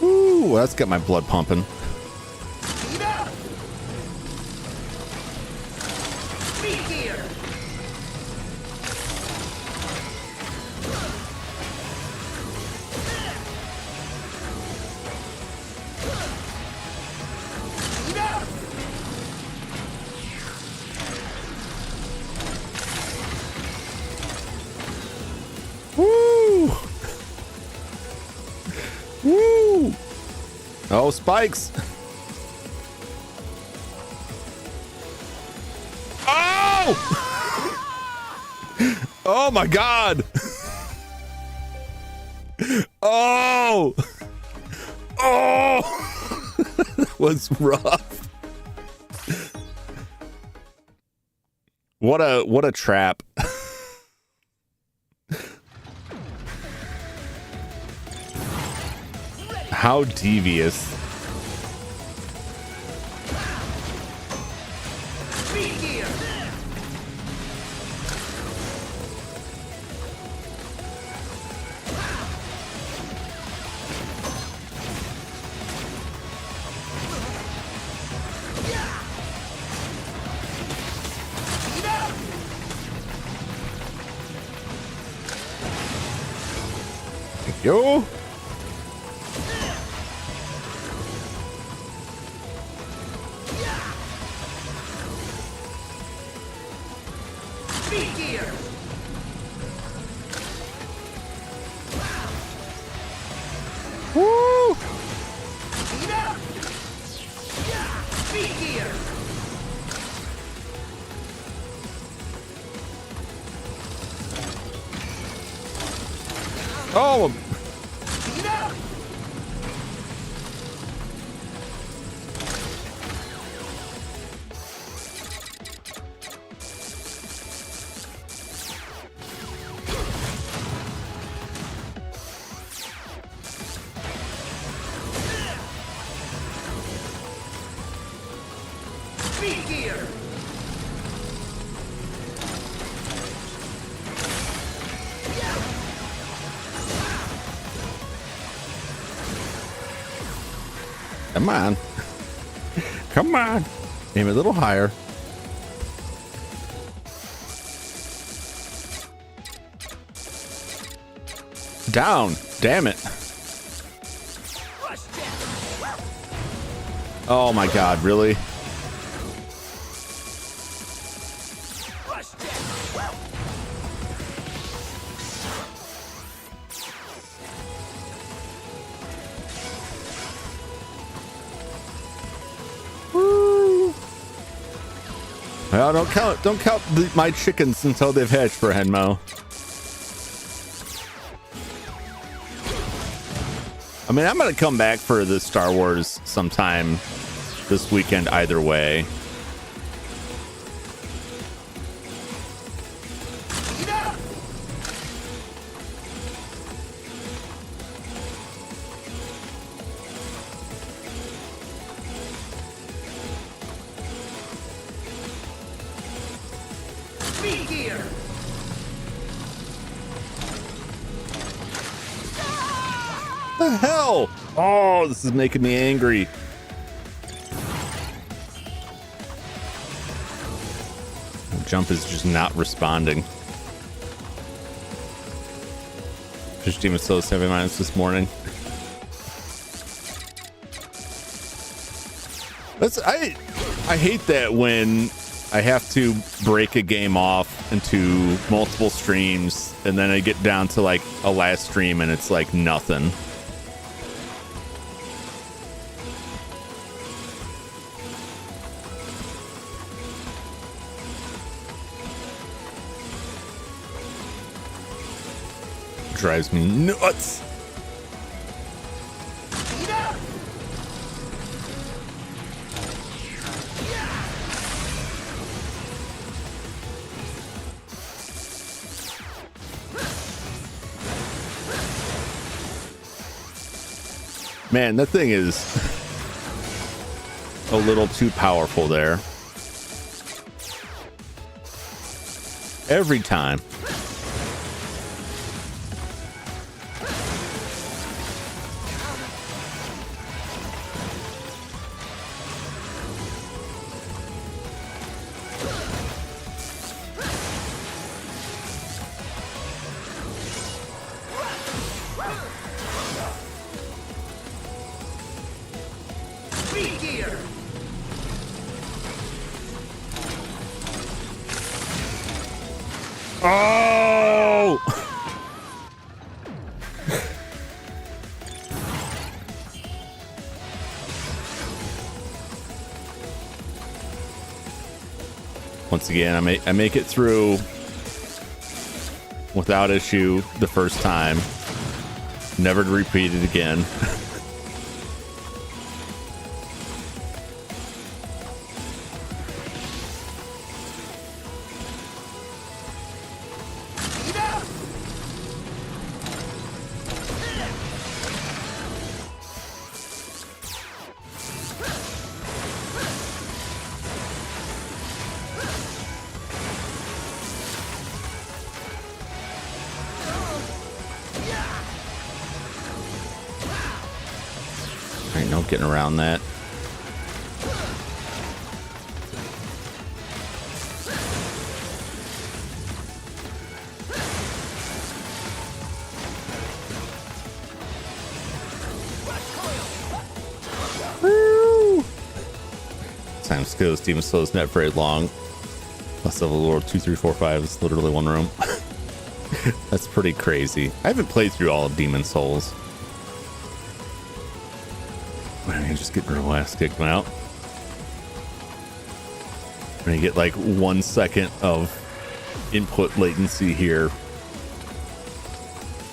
Ooh, let's get my blood pumping. Woo! Woo! Oh, spikes! Oh! Oh my God! Oh! Oh! That was rough. What a trap. How devious. Thank you. Woo! Oh! Come on. Come on. Aim a little higher. Down. Damn it. Oh my God, really? Well, don't count my chickens until they've hatched for Henmo. I mean, I'm gonna come back for the Star Wars sometime this weekend either way. The hell? Oh, this is making me angry. Jump is just not responding. Fish Demon Slow 7 minutes this morning. I hate that when I have to break a game off into multiple streams and then I get down to like a last stream and it's like nothing. drives me nuts. Man, that thing is a little too powerful there. Every time. Oh! Once again, I make it through without issue the first time. Never to repeat it again. Ain't no getting around that. Woo! Time skills, Demon Soul is not very long. Plus level Lord 2, 3, 4, 5 is literally one room. That's pretty crazy. I haven't played through all of Demon Souls. I'm just getting real ass kicked out. I'm gonna get like 1 second of input latency here.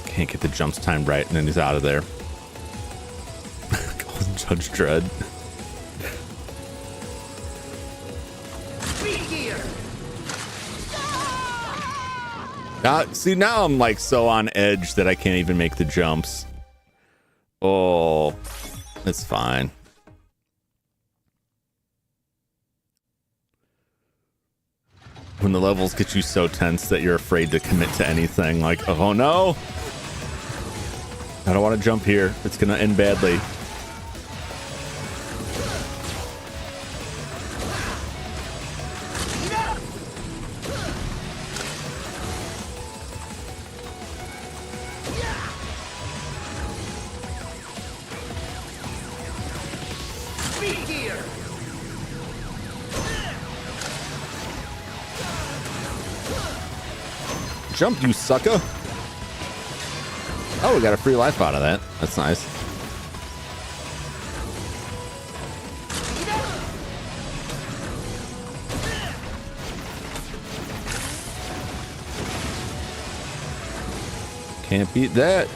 Can't get the jumps timed right, and then he's out of there. Judge Dredd. See, now I'm like so on edge that I can't even make the jumps. Oh, it's fine. When the levels get you so tense that you're afraid to commit to anything, like, oh no, I don't want to jump here. It's gonna end badly. Jump, you sucker. Oh, we got a free life out of that. That's nice. Can't beat that.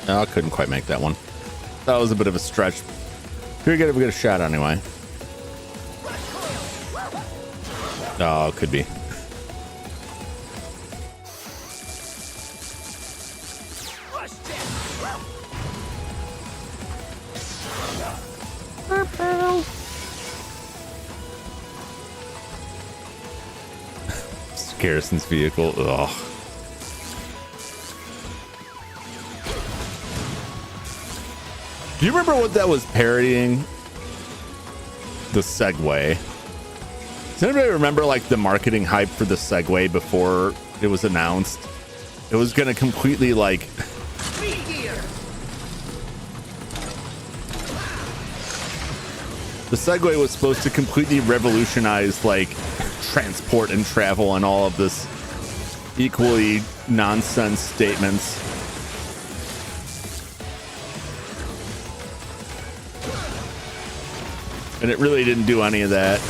No, I couldn't quite make that one. That was a bit of a stretch. Could get a shot anyway. Oh, it could be. Garrison's vehicle. Ugh. Do you remember what that was parodying? The Segway. Does anybody remember like the marketing hype for the Segway before it was announced? It was gonna completely like the Segway was supposed to completely revolutionize like transport and travel and all of this equally nonsense statements. And it really didn't do any of that.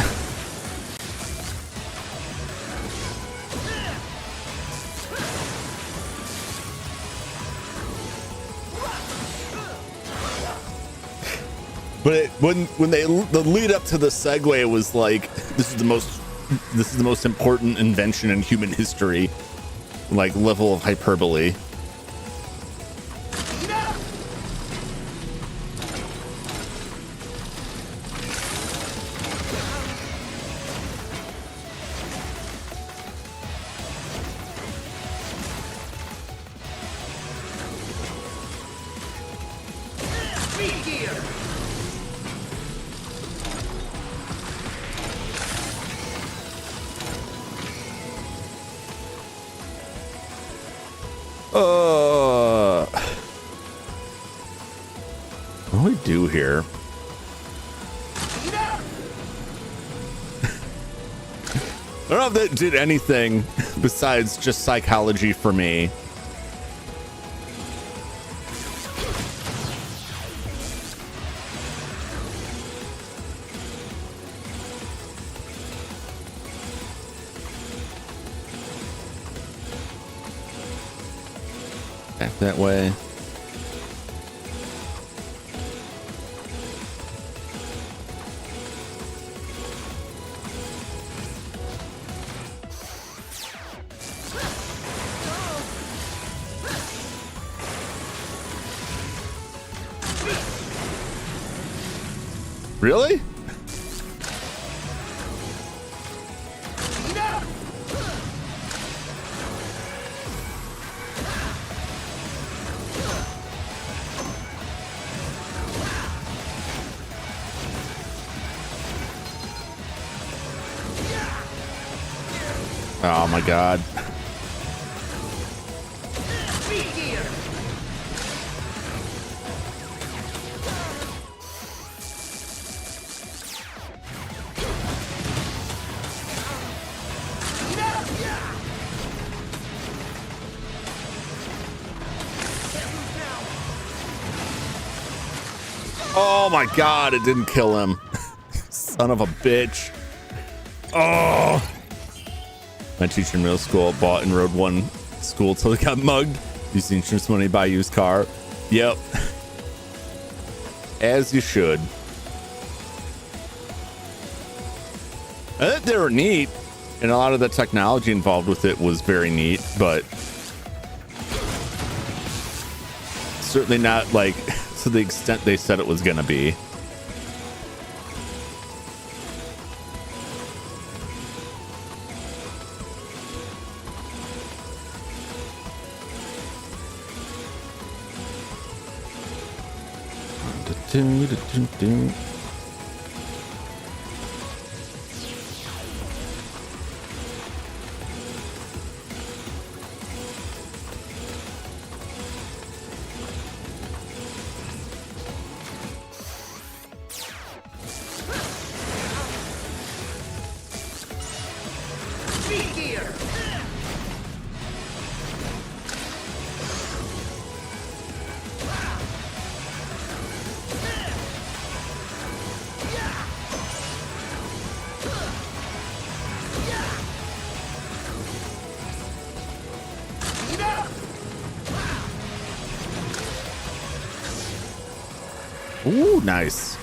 But when the lead up to the Segway was like, this is the most important invention in human history, like level of hyperbole. What do we do here? I don't know if that did anything besides just psychology for me. Back that way. Really? Oh my God. Oh my God, it didn't kill him. Son of a bitch. Oh. My teacher in middle school bought and rode one school till they got mugged. Used the insurance money to buy a used car. Yep. As you should. I thought they were neat, and a lot of the technology involved with it was very neat, but certainly not like to the extent they said it was gonna be. Ooh, nice.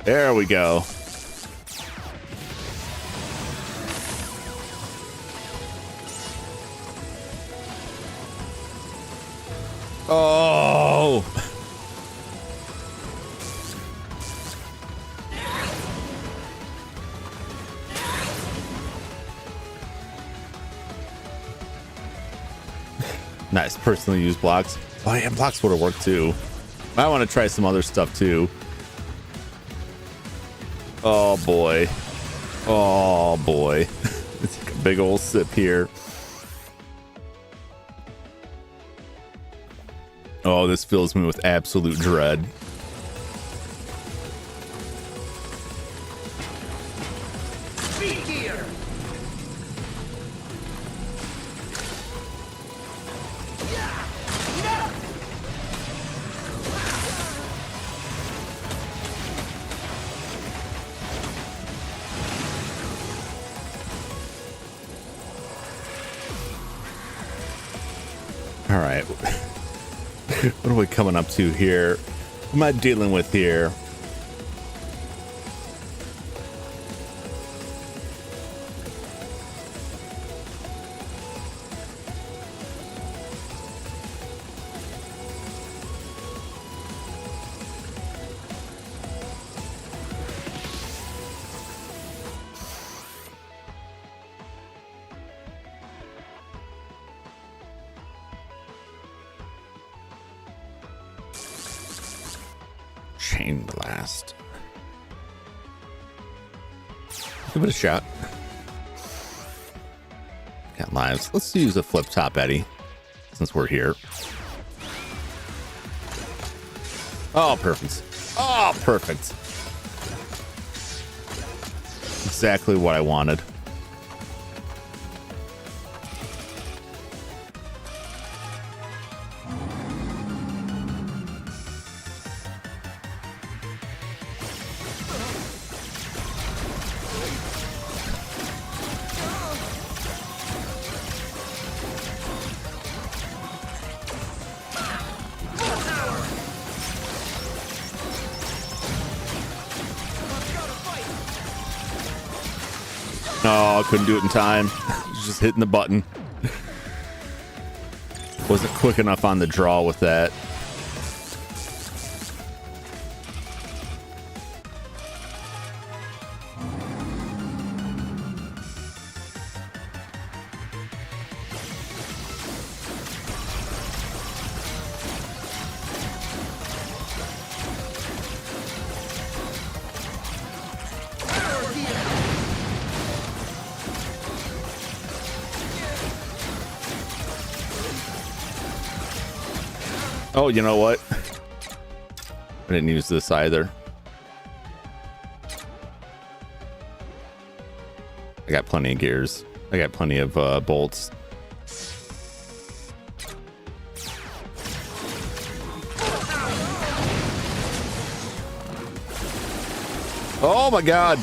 There we go. Oh. Nice. Personally used blocks. Oh yeah, blocks would have worked too. I want to try some other stuff too. Oh boy. Oh boy. Let's take a big old sip here. Oh, this fills me with absolute dread. Speed gear. All right. What are we coming up to here? What am I dealing with here? Chain blast. Give it a shot. Got lives. Let's use a flip top Eddie since we're here. Oh, perfect. Oh, perfect. Exactly what I wanted. No, I couldn't do it in time. Just hitting the button. Wasn't quick enough on the draw with that. Oh, you know what? I didn't use this either. I got plenty of gears. I got plenty of bolts. Oh my God.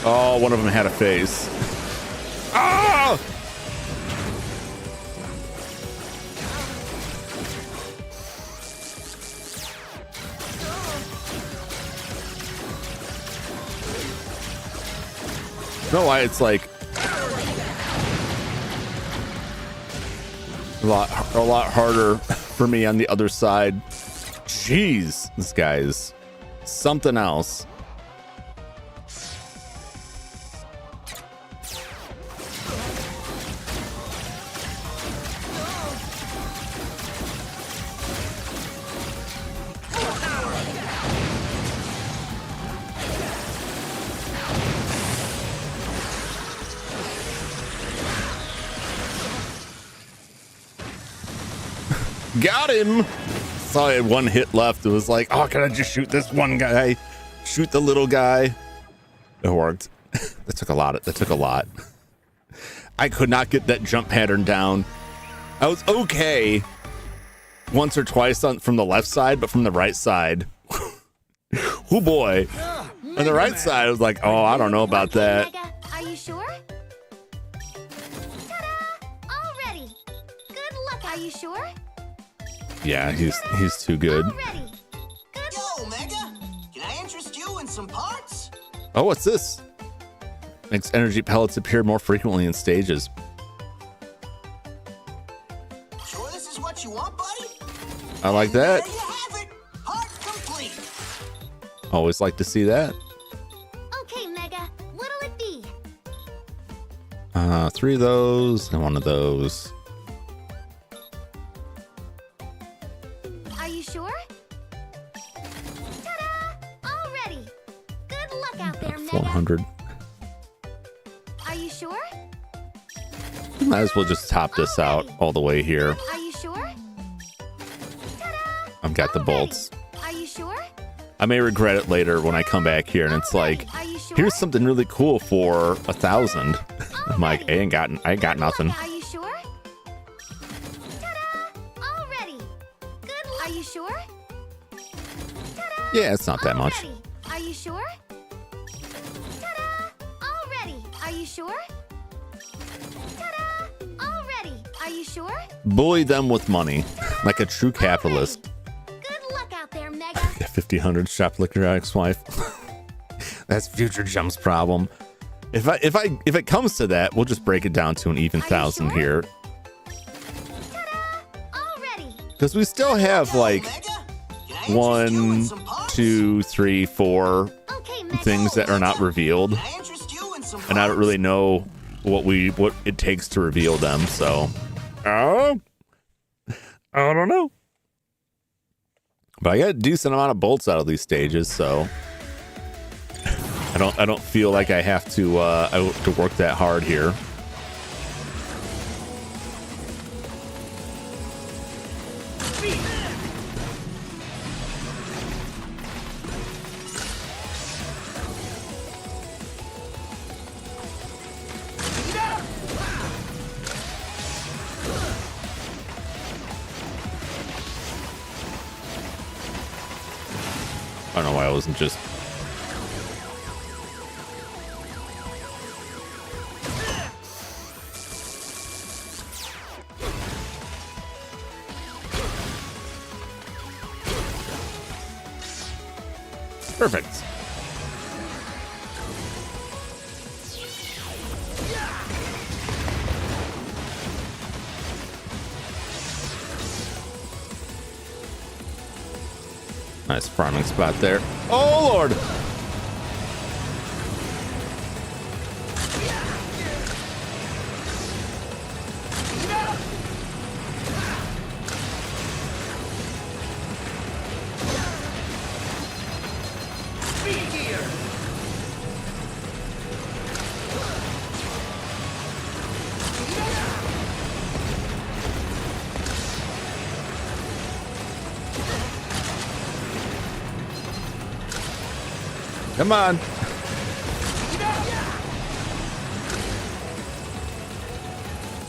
Oh, one of them had a face. Ah! You know why it's like a lot harder for me on the other side. Jeez, this guy is something else. Got him. Saw I had one hit left. It was like, oh, can I just shoot this one guy? Shoot the little guy. It worked. That took a lot. That took a lot. I could not get that jump pattern down. I was okay once or twice from the left side, but from the right side, oh boy. On the right side, I was like, oh, I don't know about that. Mega, are you sure? Ta-da! All ready. Good luck. Are you sure? Yeah, he's too good. All ready. Good Yo, Mega! Can I interest you in some parts? Oh, what's this? Makes energy pellets appear more frequently in stages. Sure this is what you want, buddy? I like that. There you have it! Part complete! Always like to see that. Okay, Mega. What'll it be? 3 of those and 1 of those. Are you sure? Ta-da! All ready. Good luck out there, Mega. 400. Are you sure? Might as well just top this out all the way here. Are you sure? Ta-da! I've got the All ready. bolts. Are you sure? I may regret it later when I come back here and it's like, Are you sure? here's something really cool for 1,000. I'm like, I ain't got nothing. Are you sure? Ta-da! All ready. Good luck. Are you sure? Ta-da! Yeah, it's not that All much. ready. Are you sure? Ta-da! All ready. Are you sure? Ta-da! All ready. Are you sure? Bully them with money, like a true capitalist. Good luck out there, Mega. Yeah, 1,500 shop liquor ex-wife. That's future Jum's problem. If it comes to that, we'll just break it down to an even Are you 1,000 sure? here, Ta-da! All ready. because we still have like Mega? Can I interest you in 1, some parts? 2, 3, 4 Okay, Mega. things that are not revealed, Can I interest you in some and I don't parts? really know what it takes to reveal them. So, I don't know. But I got a decent amount of bolts out of these stages, so I don't feel like I have to work that hard here. I don't know why I wasn't just. Perfect. Nice farming spot there. Oh, Lord. Come on.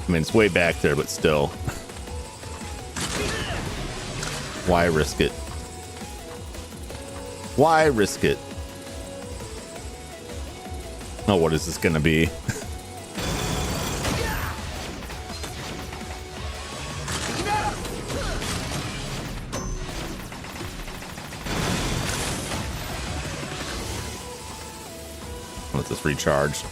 I mean, it's way back there, but still. Why risk it? Why risk it? Oh, what is this gonna be? Let this recharge.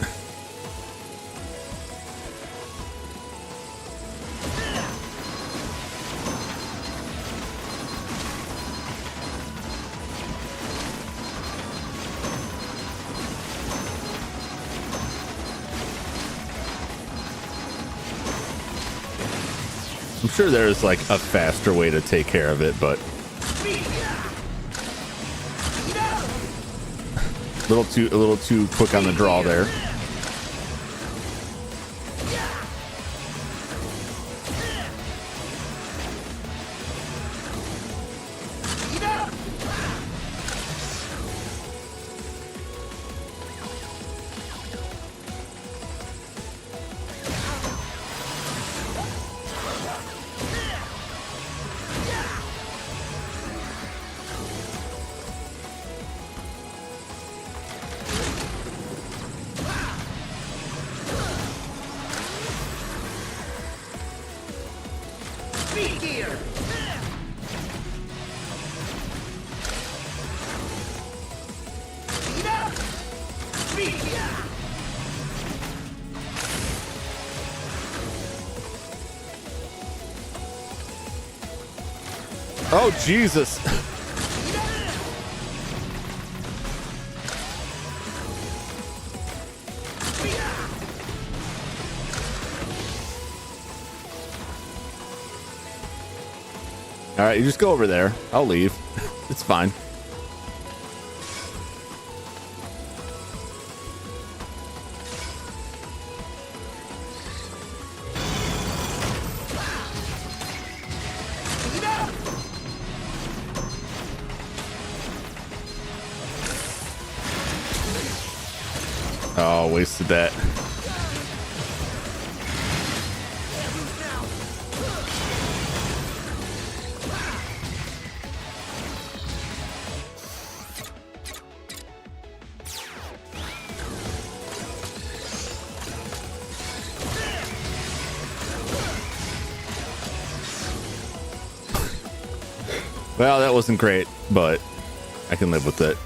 I'm sure there's like a faster way to take care of it, but a little too quick on the draw there. Oh, Jesus. All right, you just go over there. I'll leave. It's fine. Oh, wasted that. Well, that wasn't great, but I can live with it.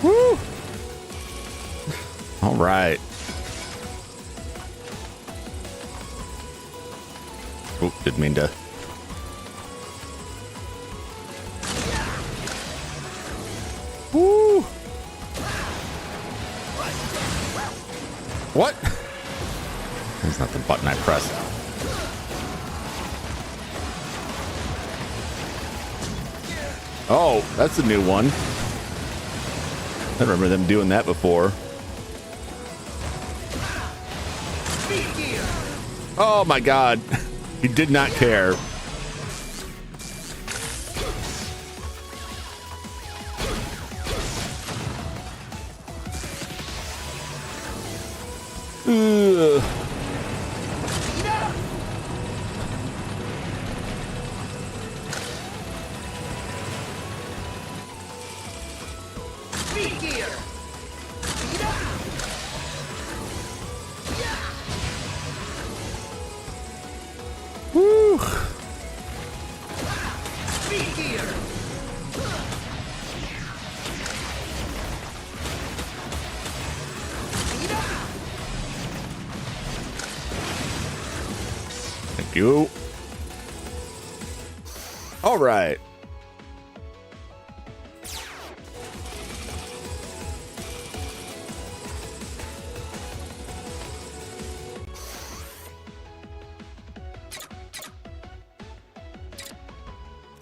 Woo! All right. Oh, didn't mean to. Woo! What? That's not the button I pressed. Oh, that's a new one. I remember them doing that before. Oh my God. He did not care. Ugh. Woo. Thank you. All right.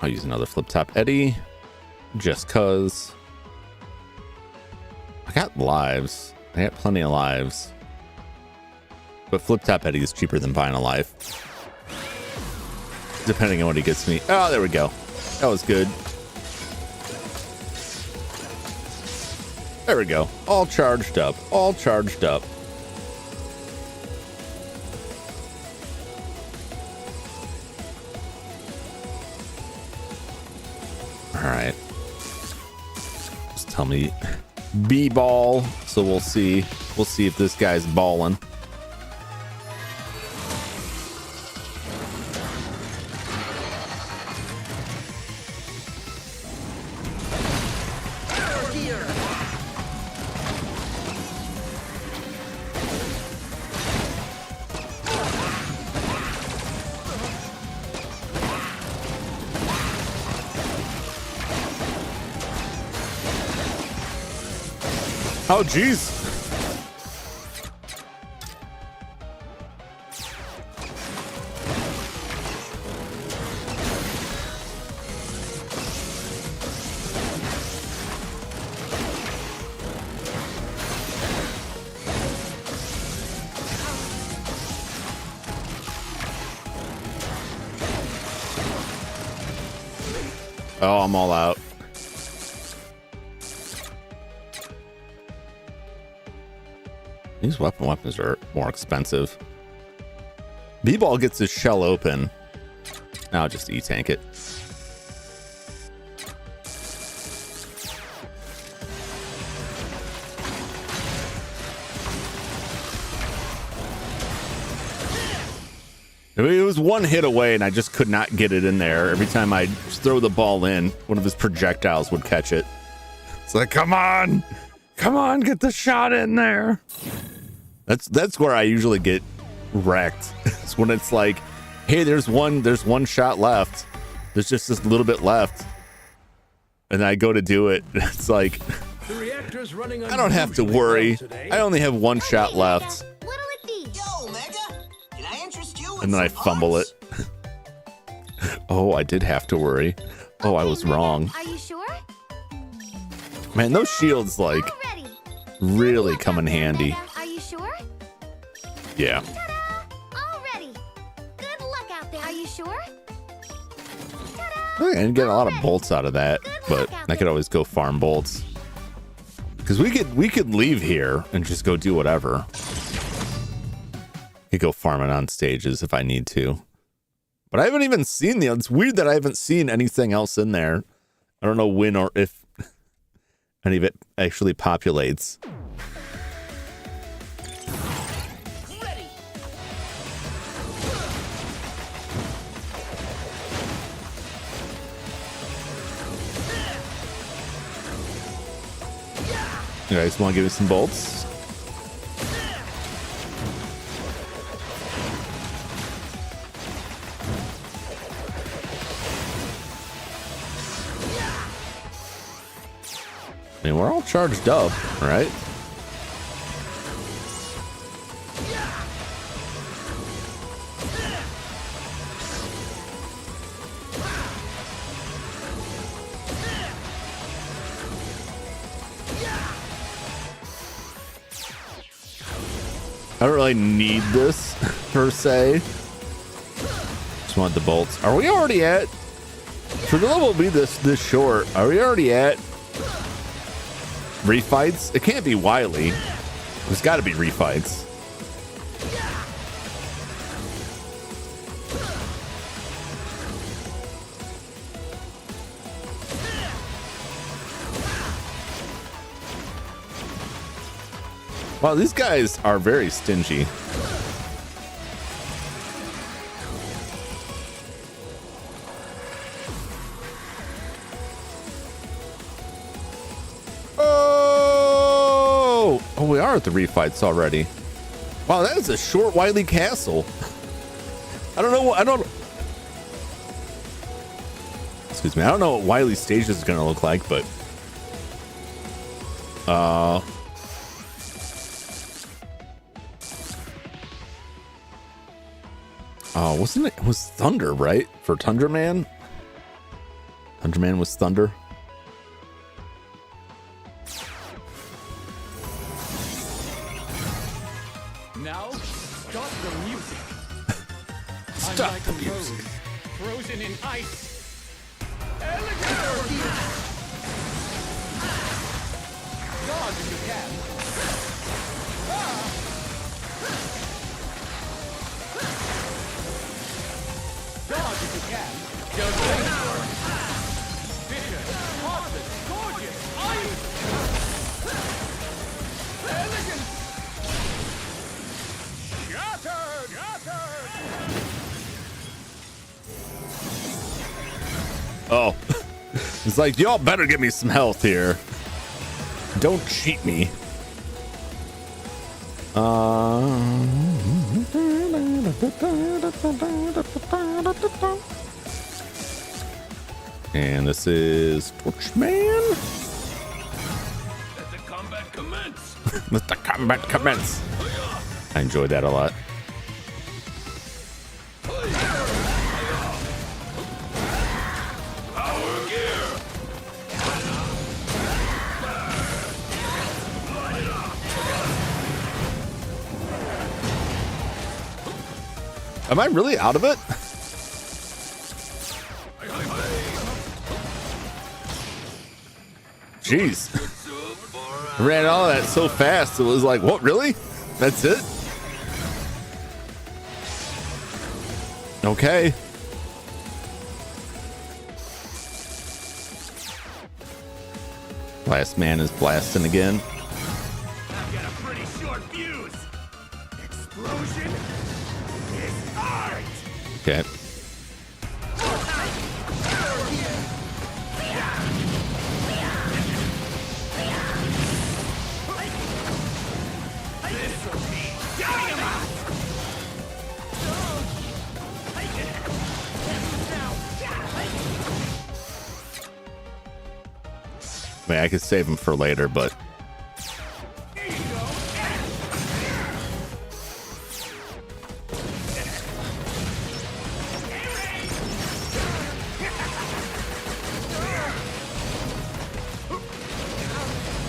I'll use another flip top Eddie just cause I got lives. I got plenty of lives. But flip top Eddie is cheaper than Vinyl Life. Depending on what he gets me. Oh, there we go. That was good. There we go. All charged up. All charged up. All right. Just tell me B-ball. So we'll see. We'll see if this guy's balling. Oh, jeez. Oh, I'm all out. These weapons are more expensive. B-Ball gets his shell open. Now I'll just E-tank it. It was one hit away and I just could not get it in there. Every time I throw the ball in, one of his projectiles would catch it. It's like, come on, get the shot in there. That's where I usually get wrecked. It's when it's like, hey, there's one shot left. There's just this little bit left. And I go to do it. It's like, The reactor's running I don't have to worry. I only have one shot left. What'll it be? Yo, Mega, can I interest you in And then I some fumble parts? it. Oh, I did have to worry. Oh, I was wrong. Are you sure? Man, those shields like Already. really come in handy. Are you sure? Yeah. Ta-da! Already. Good luck out there. Are you sure? I didn't get a lot of bolts out of that, but I could always go farm bolts. Because we could leave here and just go do whatever. Could go farm it on stages if I need to. But I haven't even seen it's weird that I haven't seen anything else in there. I don't know when or if any of it actually populates. You guys want to give me some bolts? I mean, we're all charged up, right? I don't really need this per se. Just want the bolts. Are we already at? For the level be this short, are we already at refights? It can't be Wily. There's got to be refights. Wow, these guys are very stingy. Oh, we are at the refights already. Wow, that is a short, Wily castle. I don't know. Excuse me. I don't know what Wily stage is going to look like, but oh, wasn't it? It was Thunder, right? For Tunderman? Tunderman was Thunder. Now, stop the music. Stop Unlike the a music. rose frozen in ice. Elegant! Dodge if you can. Dodge if you can. Just wait. Vicious, heartless, gorgeous, ice! Elegant! Shattered! Shattered! Oh, it's like, y'all better give me some health here. Don't cheat me. And this is Torchman. Let the combat commence. Let the combat commence. I enjoyed that a lot. Am I really out of it? Jeez. I ran all of that so fast. It was like, what, really? That's it? Okay. Last man is blasting again. I've got a pretty short fuse. Explosion is art. Okay. I mean, I could save him for later, but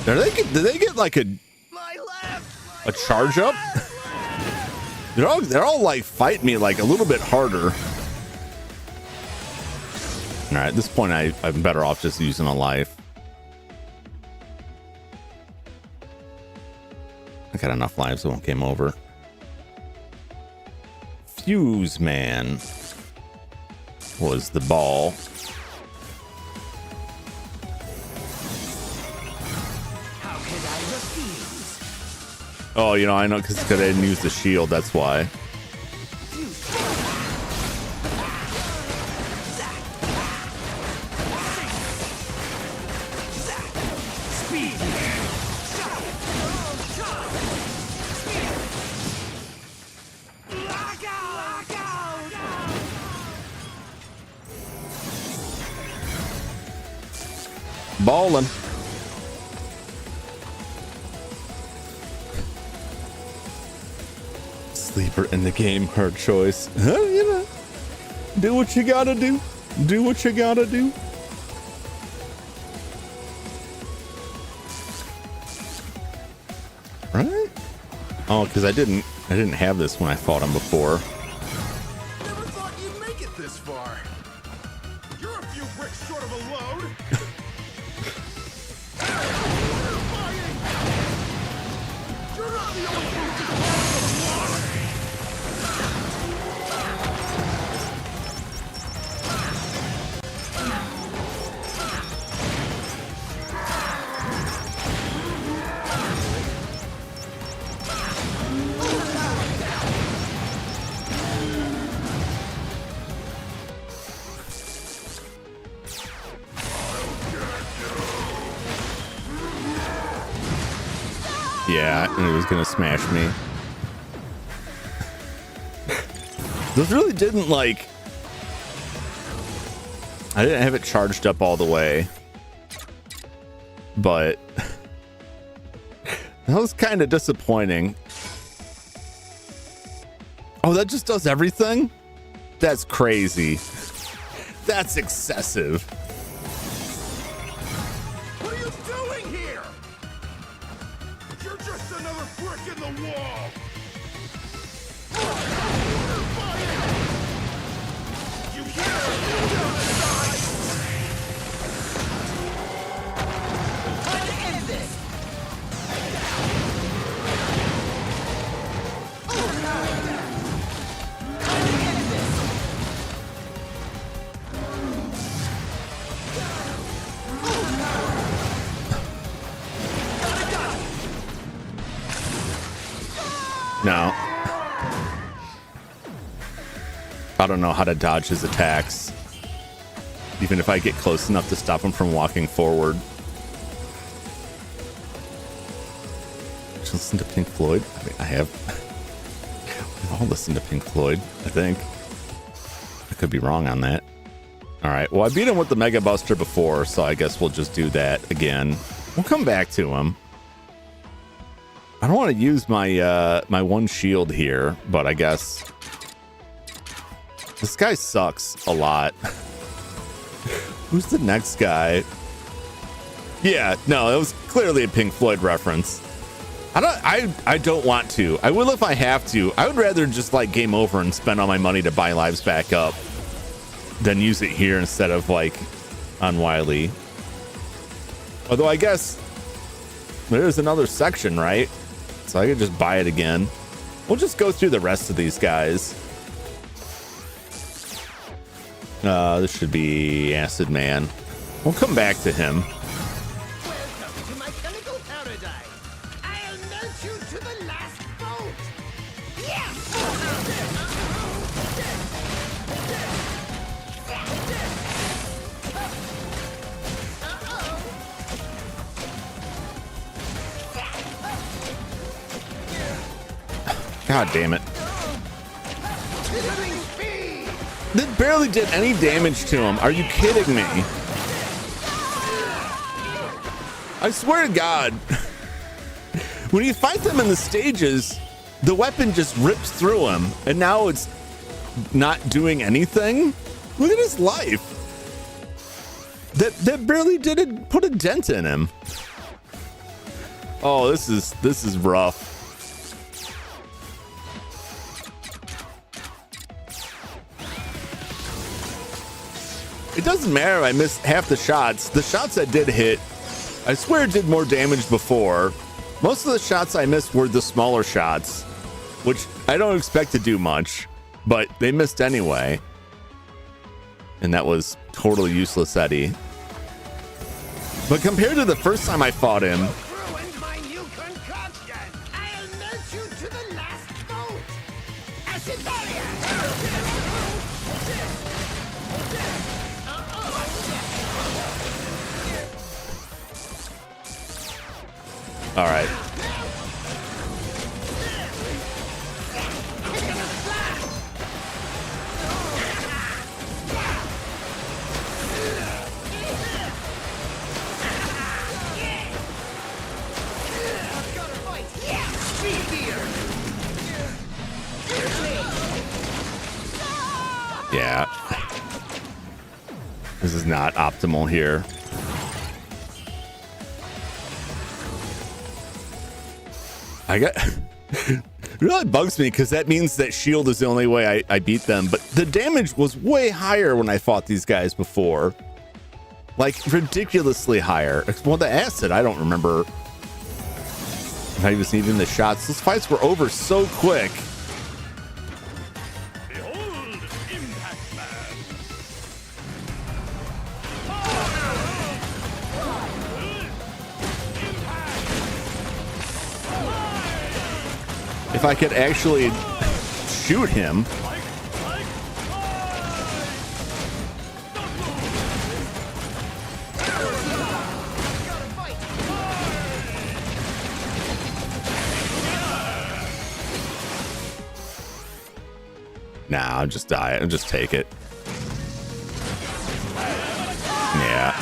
did they get like a charge up? They're all like fighting me like a little bit harder. All right, at this point, I'm better off just using a life. I got enough lives, so it won't game over. Fuse Man was the ball. How could I refuse? Oh, you know, I know because I didn't use the shield, that's why. Ballin'. Sleeper in the game, hard choice. Huh, you know, do what you gotta do. Do what you gotta do. Right? Oh, because I didn't have this when I fought him before. Never thought you'd make it this far. You're a few bricks short of a load. You're not the only one who can Yeah, and it was gonna smash me. Those really didn't like. I didn't have it charged up all the way, but that was kind of disappointing. Oh, that just does everything? That's crazy. That's excessive. What are you doing here? You're just another brick in the wall. You hear it? Time to end this. No. I don't know how to dodge his attacks. Even if I get close enough to stop him from walking forward. Just listen to Pink Floyd? I mean, I have. We've all listened to Pink Floyd, I think. I could be wrong on that. Alright, well, I beat him with the Mega Buster before, so I guess we'll just do that again. We'll come back to him. I don't want to use my my one shield here, but I guess this guy sucks a lot. Who's the next guy? Yeah, no, it was clearly a Pink Floyd reference. I don't want to. I will if I have to. I would rather just like game over and spend all my money to buy lives back up than use it here instead of like on Wily. Although I guess there's another section, right? So I could just buy it again. We'll just go through the rest of these guys. This should be Acid Man. We'll come back to him. Welcome to my chemical paradise. I'll melt you to the last bolt. God damn it. That barely did any damage to him. Are you kidding me? I swear to God. When you fight them in the stages, the weapon just rips through him, and now it's not doing anything. Look at his life. That barely put a dent in him. Oh, this is rough. It doesn't matter if I missed half the shots. The shots that did hit, I swear did more damage before. Most of the shots I missed were the smaller shots, which I don't expect to do much, but they missed anyway. And that was totally useless, Eddie. But compared to the first time I fought him, Ruined my new concoction. I'll melt you to the last bolt. Acid barrier. all right. Yeah. This is not optimal here. I got it really bugs me because that means that shield is the only way I beat them, but the damage was way higher when I fought these guys before. Like ridiculously higher. Well, the acid, I don't remember if I was even the shots. Those fights were over so quick. Behold, Impact Man. If I could actually shoot him. Nah, I'll just die. I'll just take it. Yeah.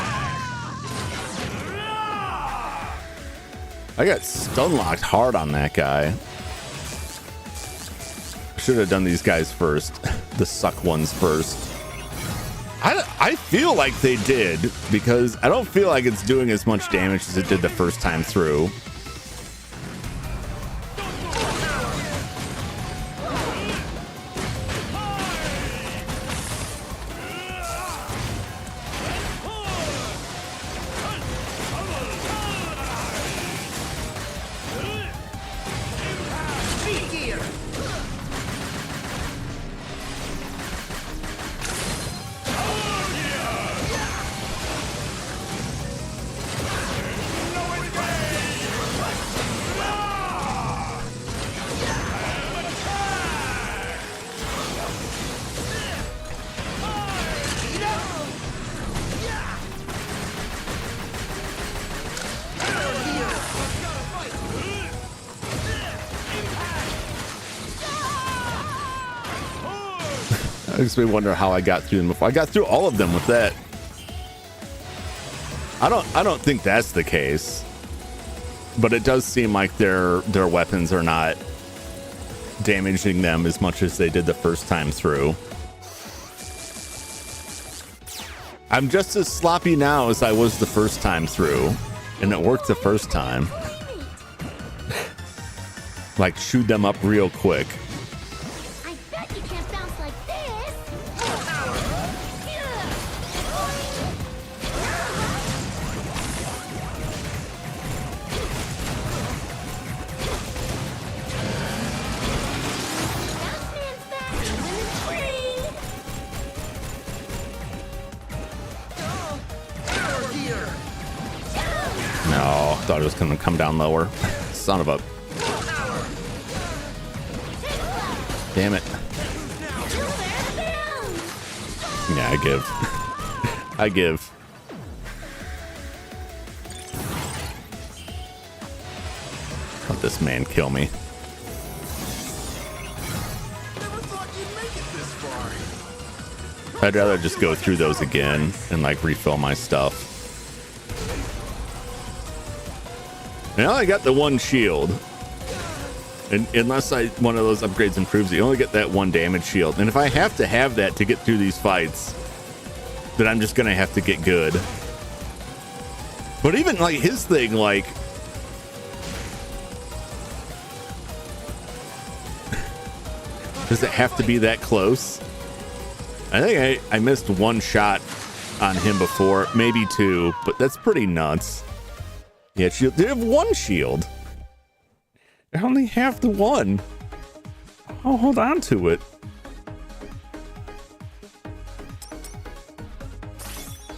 I got stun locked hard on that guy. Should have done these guys first. The suck ones first. I feel like they did because I don't feel like it's doing as much damage as it did the first time through. Makes me wonder how I got through them before. I got through all of them with that. I don't think that's the case. but it does seem like their weapons are not damaging them as much as they did the first time through. I'm just as sloppy now as I was the first time through, and it worked the first time. Like, shoot them up real quick. I bet you can't bounce like this. Batman's back. Women's free. No, I thought it was going to come down lower. Son of a... Damn it. Yeah, I give. I give. Let this man kill me. Never thought you'd make it this far. I'd rather just go through those again and like refill my stuff. Now I got the one shield. And unless one of those upgrades improves, you only get that one damage shield. And if I have to have that to get through these fights, then I'm just gonna have to get good. But even like his thing, like, does it have to be that close? I think I missed one shot on him before, maybe two, but that's pretty nuts. Yeah, shield. They have one shield. I only have the one. I'll hold on to it.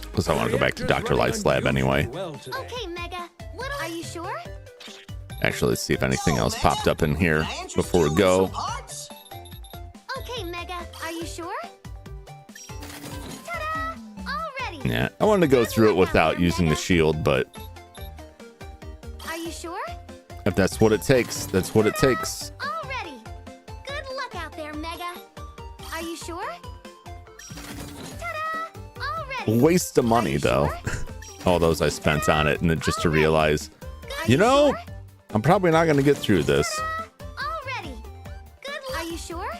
Because I want to go back to Dr. Light's lab anyway. Okay, Mega. Are you sure? Actually, let's see if anything else popped up in here before we go. Okay, Mega. Are you sure? Ta-da! All ready. Yeah, I wanted to go through it without using the shield, but Are you sure? if that's what it takes, that's what it takes. All ready. Good luck out there, Mega. Are you sure? Ta-da! All ready. Waste of money, though. All those I spent on it, and then just to realize, you know, I'm probably not going to get through this. Already. Good. Are you sure?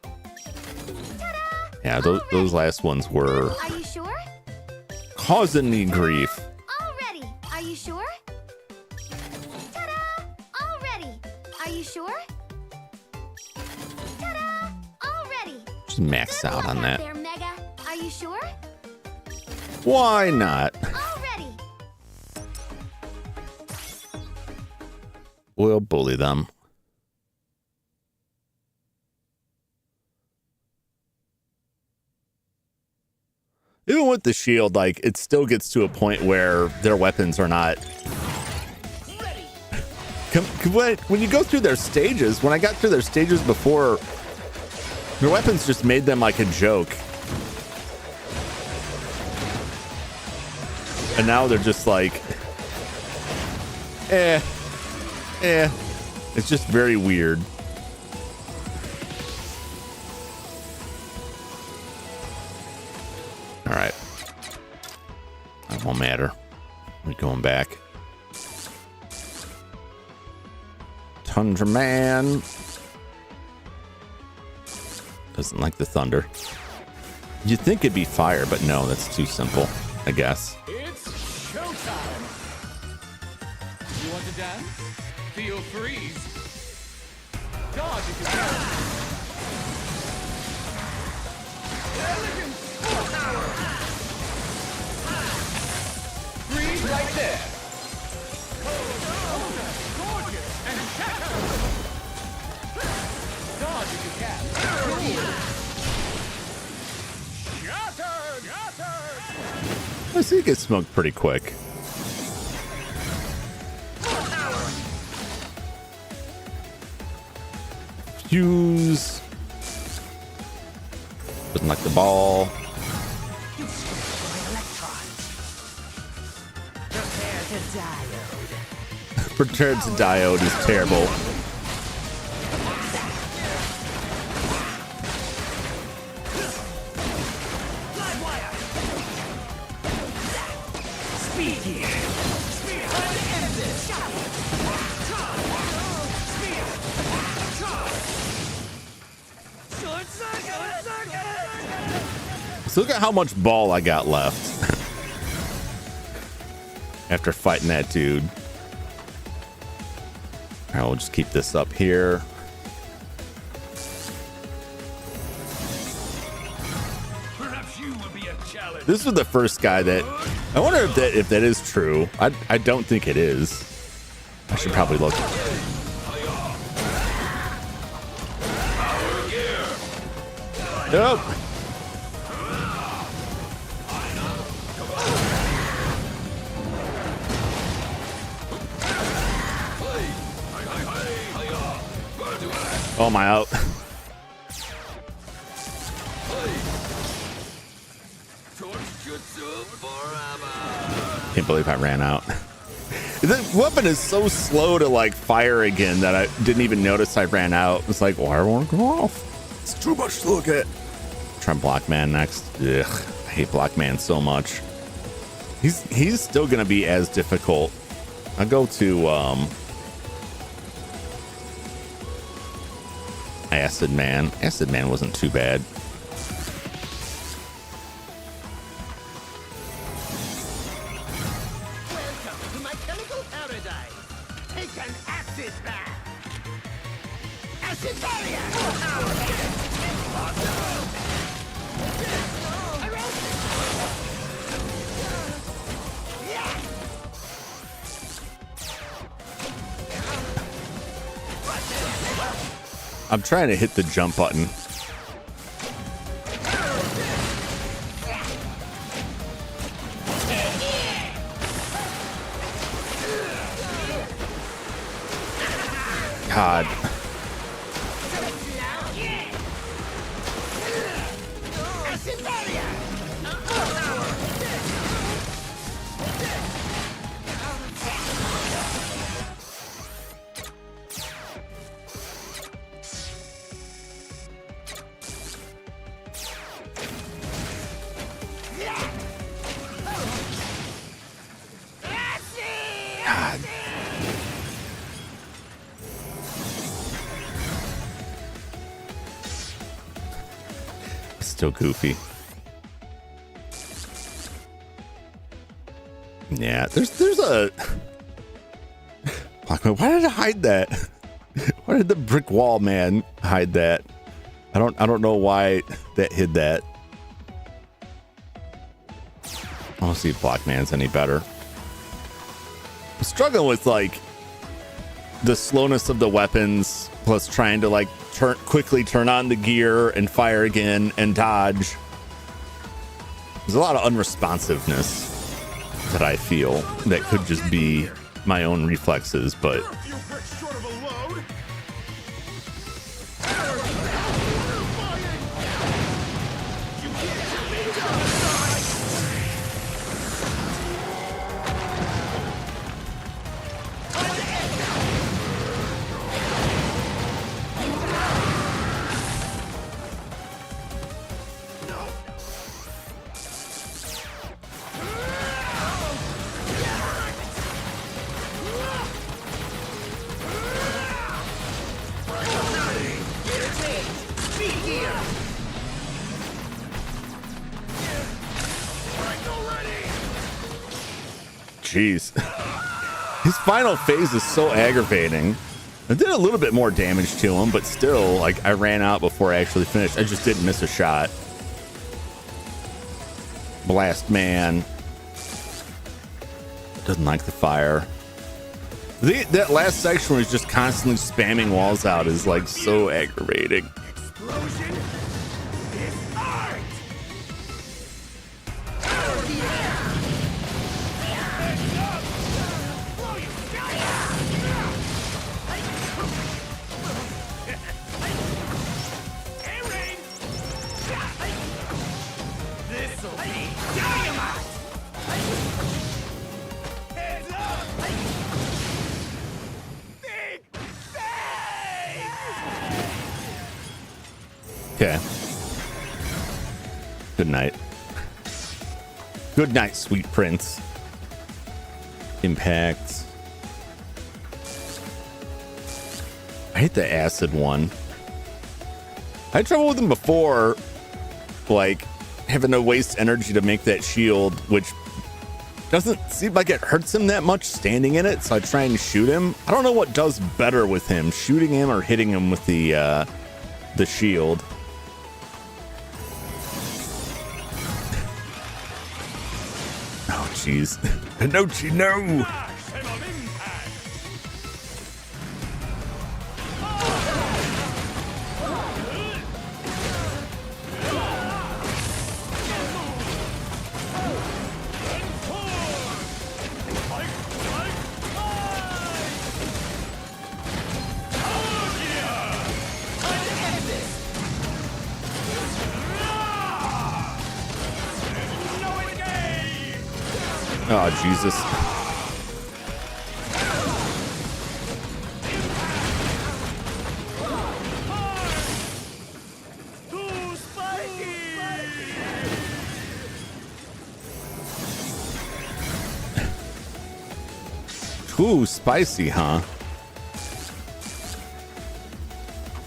Ta-da! Yeah, those last ones were Are you sure? causing me grief. Already. Are you sure? Ta-da! Already. Are you sure? Ta-da! Already. Just max out on that. There, Mega. Are you sure? Why not? Already. We'll bully them. Even with the shield, like, it still gets to a point where their weapons are not... When you go through their stages, when I got through their stages before, their weapons just made them like a joke. And now they're just like... It's just very weird. All right. That won't matter. We're going back. Tundra Man. Doesn't like the thunder. You'd think it'd be fire, but no, that's too simple, I guess. It's showtime. You want to dance? Feel freeze. Dodge if you can. Elegant freeze right there. Gorgeous and shatter. Dodge if you can. Shattered. I see it gets smoked pretty quick. Fuse. Doesn't like the ball. Prepare to diode is terrible. So look at how much ball I got left after fighting that dude. All right, we'll just keep this up here. Perhaps you will be a challenge. This was the first guy that I wonder if that is true. I don't think it is. I should probably look. Nope. Oh, am I out? Can't believe I ran out. The weapon is so slow to like fire again that I didn't even notice I ran out. It's like, why won't it go off? It's too much to look at. Try Black Man next. Ugh, I hate Black Man so much. He's still gonna be as difficult. I'll go to Acid Man. Acid Man wasn't too bad. Welcome to my chemical paradise. Take an acid bath. Acid barrier. I'm trying to hit the jump button. God. Acid barrier. God. Still goofy. Yeah, there's a Black Man. Why did I hide that? Why did the brick wall man hide that? I don't know why that hid that. I don't see if Black Man's any better. I'm struggling with like the slowness of the weapons plus trying to like quickly turn on the gear and fire again and dodge. There's a lot of unresponsiveness that I feel that could just be my own reflexes, but You're a few bricks short of a load. jeez. His final phase is so aggravating. I did a little bit more damage to him, but still, like, I ran out before I actually finished. I just didn't miss a shot. Blast Man. Doesn't like the fire. That last section where he's just constantly spamming walls out is, like, so aggravating. Explosion is art. This'll be dynamite. Heads up. Big bang. Okay. Good night. Good night, sweet prince. Impact. I hate the acid one. I had trouble with him before, like having to waste energy to make that shield, which doesn't seem like it hurts him that much standing in it. So I try and shoot him. I don't know what does better with him, shooting him or hitting him with the shield. Oh, jeez. Nochi, no! Oh, Jesus. Too spicy, huh?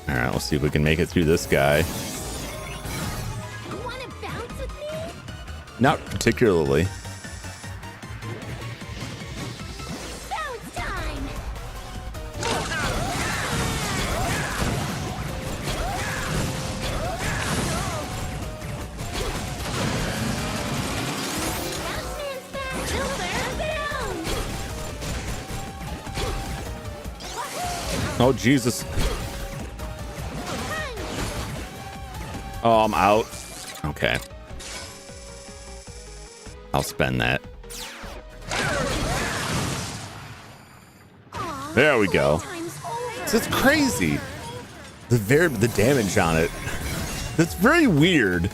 All right, we'll see if we can make it through this guy. Wanna bounce with me? Not particularly. Bounce time! Bounce man's back! Silver bound! Oh, Jesus. Oh, I'm out. Okay. I'll spend that. There we go. So it's crazy. The damage on it. That's very weird.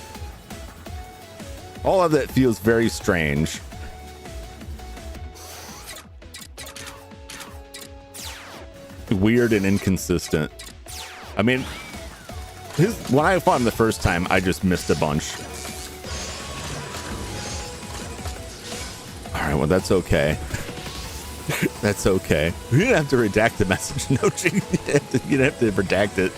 All of that feels very strange. Weird and inconsistent. I mean, when I fought him the first time, I just missed a bunch. All right, well, that's okay. That's okay. We didn't have to redact the message. No, you didn't have to redact it.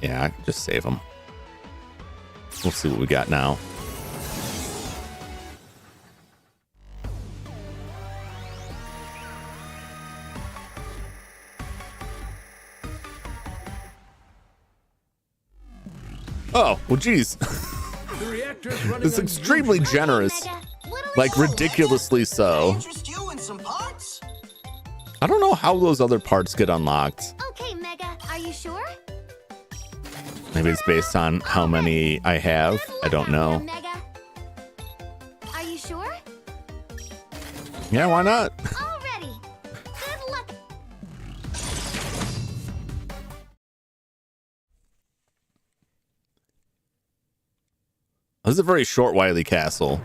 Yeah, just save them. We'll see what we got now. Oh, well, geez. It's extremely generous. Like, ridiculously so. Interest you in some parts? I don't know how those other parts get unlocked. Okay, Mega, are you sure? Maybe it's based on how many I have. I don't know. Mega. Are you sure? Yeah, why not? Already. Good luck. This is a very short Wily Castle,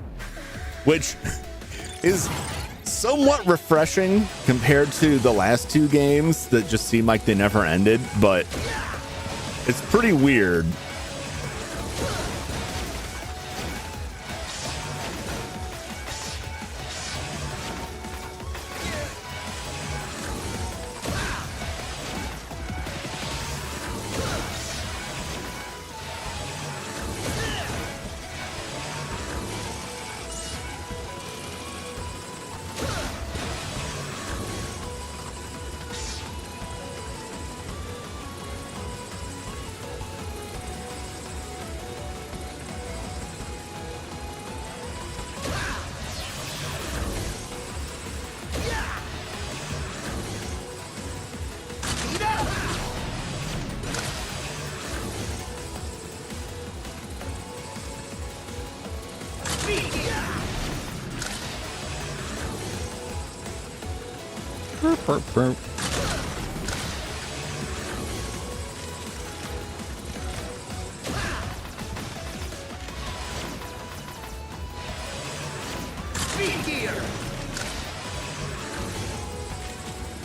which is somewhat refreshing compared to the last two games that just seem like they never ended, but it's pretty weird.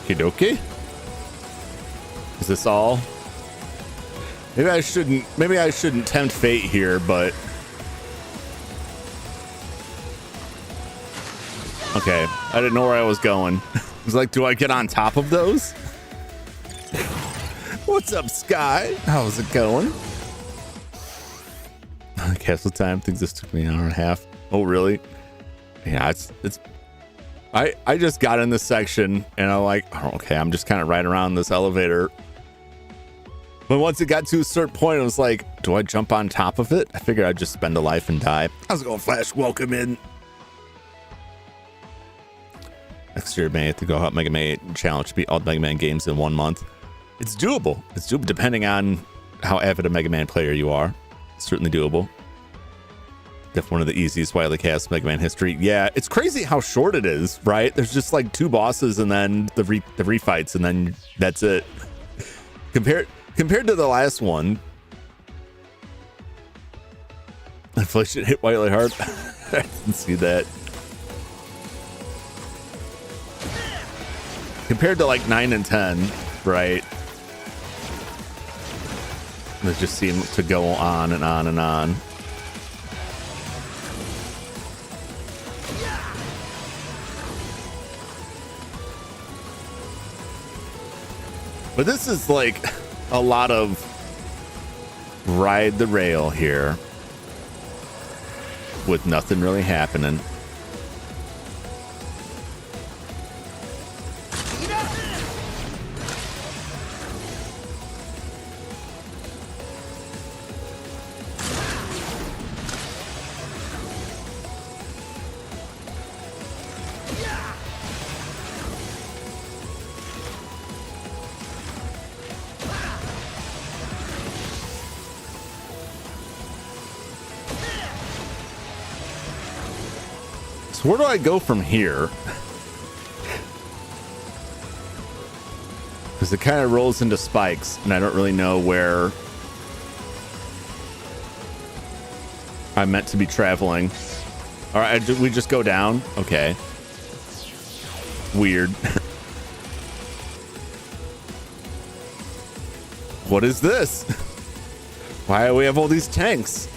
Okie dokie. Is this all? Maybe I shouldn't tempt fate here, but okay. I didn't know where I was going. I was like, do I get on top of those? What's up, Sky? How's it going? Castle time. I think this took me an hour and a half. Oh, really? Yeah, it's. I just got in this section and I'm like, oh, okay, I'm just kind of right around this elevator. But once it got to a certain point, I was like, do I jump on top of it? I figured I'd just spend a life and die. How's it going, Flash? Welcome in. Next year, may have to go out Mega Man challenge to beat all the Mega Man games in 1 month. It's doable. It's doable depending on how avid a Mega Man player you are. It's certainly doable. Definitely one of the easiest widely cast Mega Man history. Yeah, it's crazy how short it is, right? There's just like 2 bosses and then the refights, and then that's it. Compared to the last one, Inflation hit Whiteley hard. I didn't see that. Compared to like 9 and 10, right? They just seem to go on and on and on. But this is like a lot of ride the rail here with nothing really happening. So where do I go from here? Because it kind of rolls into spikes, and I don't really know where I'm meant to be traveling. All right, we just go down? Okay. Weird. What is this? Why do we have all these tanks?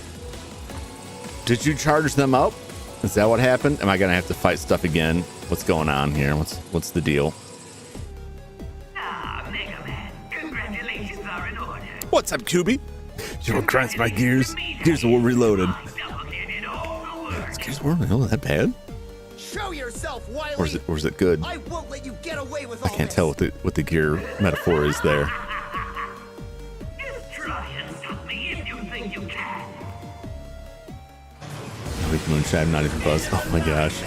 Did you charge them up? Is that what happened? Am I gonna have to fight stuff again? What's going on here? What's the deal? Ah, Mega Man, congratulations are in order. What's up, QB? You grinds my gears. Gears were reloaded. Gears were that bad? Show yourself, Wily. Or is it good? I won't let you get away with I can't tell what the gear metaphor is there. Just try and stop me if you think you can. Weak moonshine, not even buzz. Oh my gosh.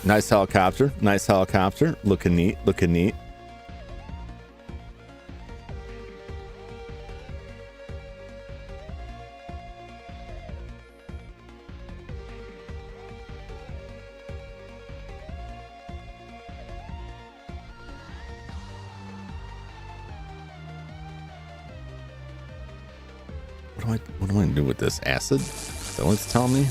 Nice helicopter. Nice helicopter. Looking neat. Looking neat. What do I do with this acid? Is that what it's telling me?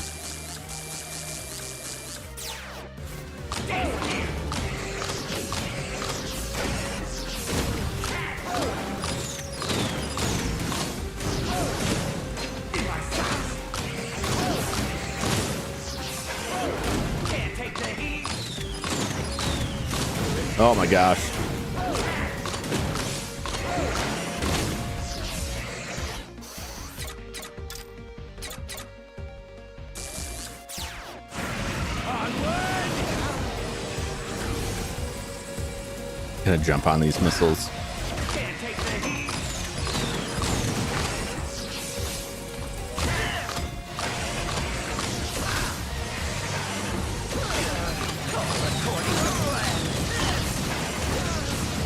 Oh my gosh. Gonna jump on these missiles.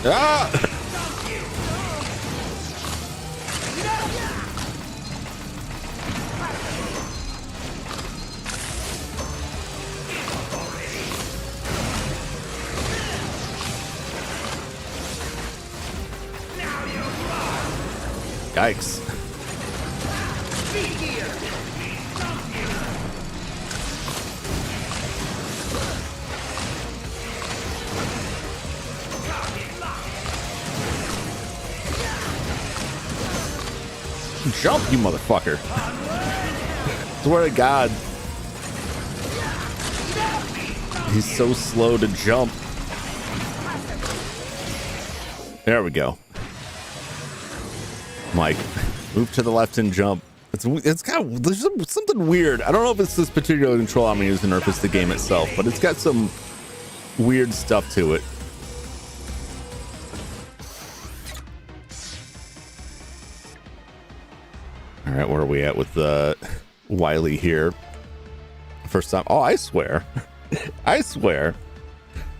Ah! Yikes. Jump, you motherfucker. Swear to God. He's so slow to jump. There we go. Mike, move to the left and jump. It's got there's something weird. I don't know if it's this particular control I'm using or if it's the game itself, but it's got some weird stuff to it. All right, where are we at with Wily here? First time. Oh, I swear. I swear.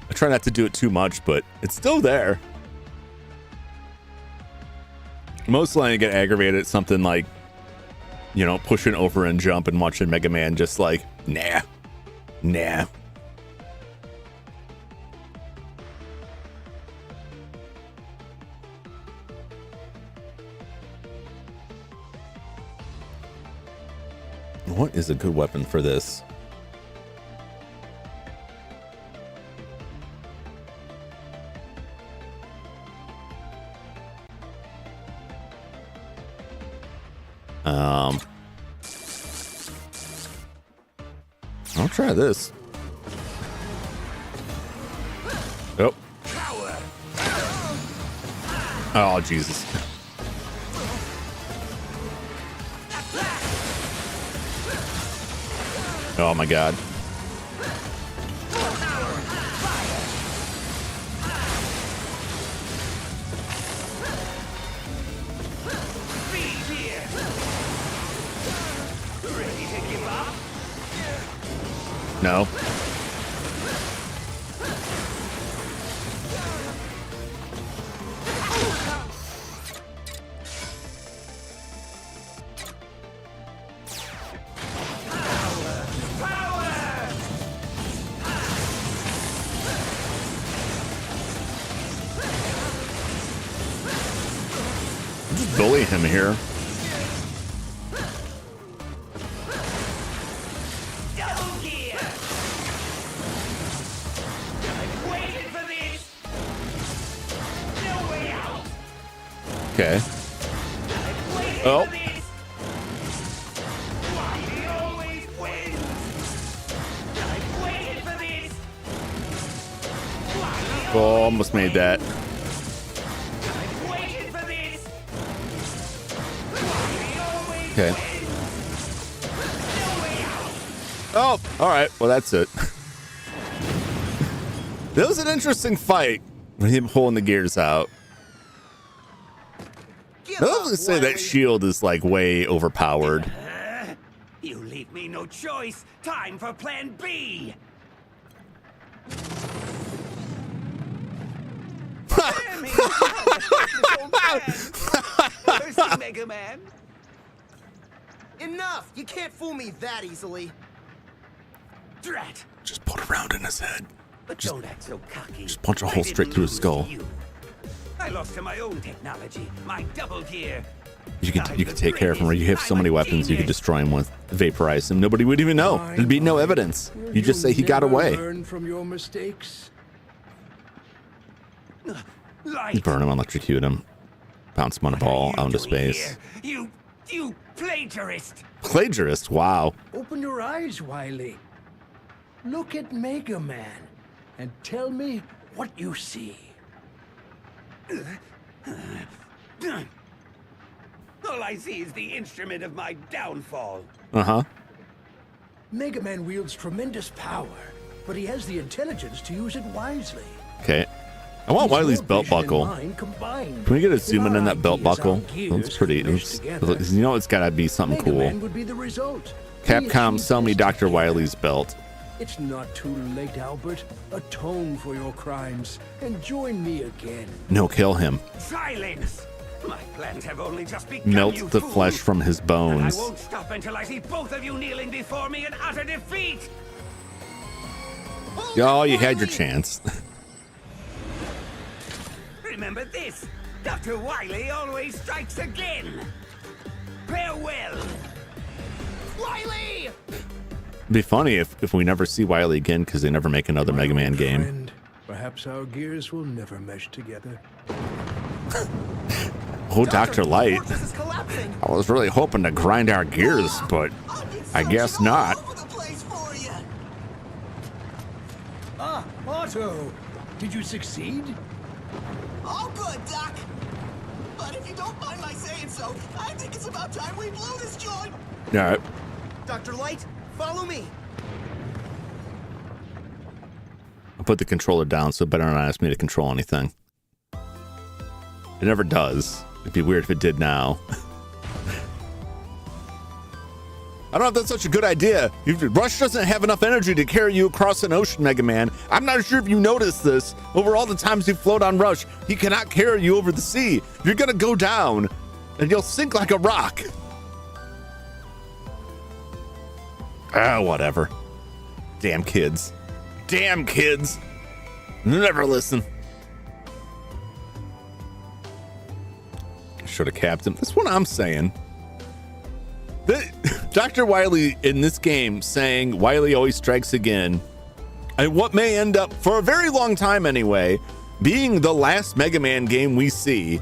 I try not to do it too much, but it's still there. Mostly I get aggravated at something like, you know, pushing over and jump and watching Mega Man just like, nah. What is a good weapon for this? I'll try this. Oh. Oh, Jesus. Oh my God. No. Just bully him here. Okay. Oh. Oh, almost made that. Okay. Oh, all right. Well, that's it. That was an interesting fight with him pulling the gears out. I love to say that shield is like way overpowered. You leave me no choice. Time for plan B. Mercy, Mega Man. Enough! You can't fool me that easily. Drat. Just put a round in his head. But don't act so cocky. Just punch a hole straight through his skull. I lost to my own technology, my double gear. You could take care of him, or you have so many weapons you could destroy him with, vaporize him. Nobody would even know. There'd be no evidence. You just say he got away. Learn from your mistakes. Light. Burn him, electrocute him, bounce him on a ball out into space. You plagiarist. Plagiarist? Wow. Open your eyes, Wily. Look at Mega Man and tell me what you see. All I see is the instrument of my downfall. Uh-huh. Mega Man wields tremendous power, but he has the intelligence to use it wisely. Okay. I want Wily's belt buckle. Can we get a zoom in on that belt buckle? That's pretty. You know, it's gotta be something cool. Would be the result. Capcom, sell me Dr. Wily's belt. It's not too late, Albert. Atone for your crimes and join me again. No, kill him. Silence! My plans have only just begun. Melt the flesh from his bones. And I won't stop until I see both of you kneeling before me in utter defeat. Oh, you had your chance. Remember this: Dr. Wily always strikes again. Farewell. Wily! It'd be funny if we never see Wily again because they never make another Mega Man game. Friend, perhaps our gears will never mesh together. Oh, Dr. Light. I was really hoping to grind our gears, but I guess not. Ah, Otto! Did you succeed? All good, Doc. But if you don't mind my saying so, I think it's about time we blew this joint. All right. Dr. Light, follow me. I put the controller down, so it better not ask me to control anything. It never does. It'd be weird if it did now. I don't know if that's such a good idea. Rush doesn't have enough energy to carry you across an ocean, Mega Man. I'm not sure if you noticed this. Over all the times you float on Rush, he cannot carry you over the sea. You're gonna go down, and you'll sink like a rock. Ah, whatever. Damn kids. Damn kids. Never listen. Should have capped him. That's what I'm saying. Dr. Wily in this game saying Wily always strikes again, and what may end up, for a very long time anyway, being the last Mega Man game we see,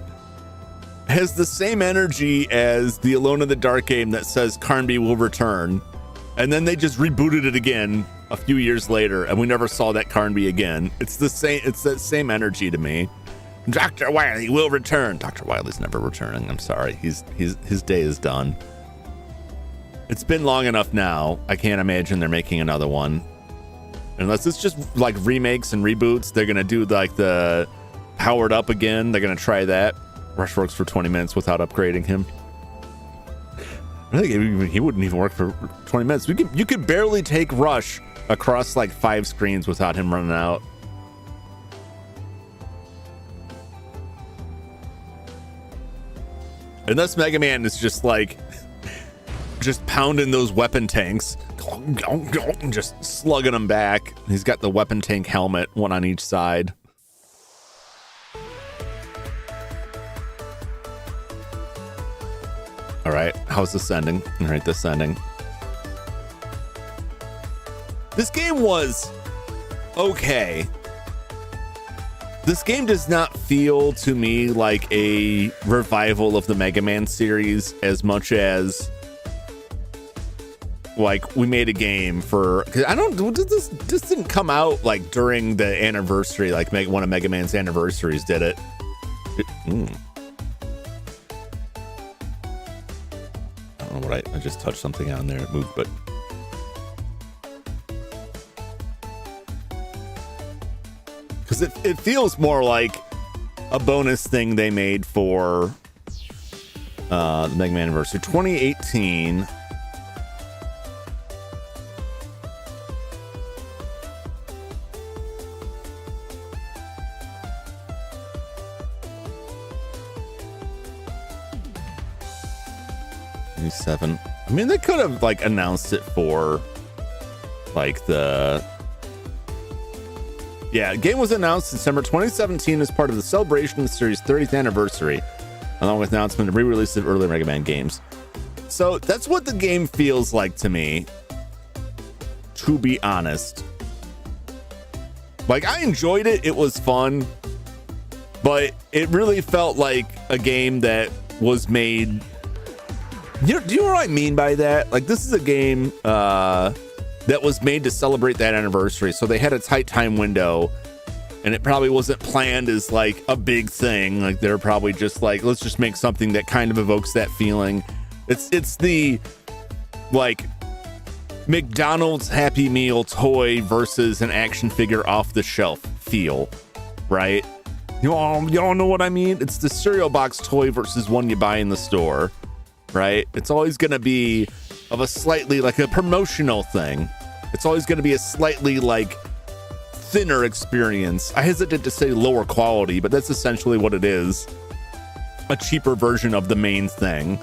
has the same energy as the Alone in the Dark game that says Carnby will return, and then they just rebooted it again a few years later, and we never saw that Carnby again. It's the same. It's that same energy to me. Dr. Wily will return. Dr. Wily's never returning. I'm sorry. His day is done. It's been long enough now. I can't imagine they're making another one. Unless it's just like remakes and reboots. They're going to do like the powered up again. They're going to try that. Rush works for 20 minutes without upgrading him. I think he wouldn't even work for 20 minutes. You could barely take Rush across like 5 screens without him running out. Unless Mega Man is just like just pounding those weapon tanks, just slugging them back. He's got the weapon tank helmet, one on each side. All right, how's this ending? All right, this ending. This game was okay. This game does not feel to me like a revival of the Mega Man series as much as like we made a game for, cause I don't, this didn't come out like during the anniversary, like one of Mega Man's anniversaries, did it? I don't know what I just touched something on there, it moved, but because it feels more like a bonus thing they made for the Mega Man anniversary 2018. I mean, they could have like announced it for like the game was announced December 2017 as part of the celebration of the series' 30th anniversary, along with announcement of re-release of earlier Mega Man games. So that's what the game feels like to me, to be honest. Like, I enjoyed it, it was fun, but it really felt like a game that was made. Do you know what I mean by that? Like, this is a game that was made to celebrate that anniversary, so they had a tight time window, and it probably wasn't planned as like a big thing. Like, they're probably just like, let's just make something that kind of evokes that feeling. It's the like McDonald's Happy Meal toy versus an action figure off the shelf feel, right? Y'all know what I mean? It's the cereal box toy versus one you buy in the store, right? It's always going to be of a slightly like a promotional thing. It's always going to be a slightly like thinner experience. I hesitate to say lower quality, but that's essentially what it is. A cheaper version of the main thing.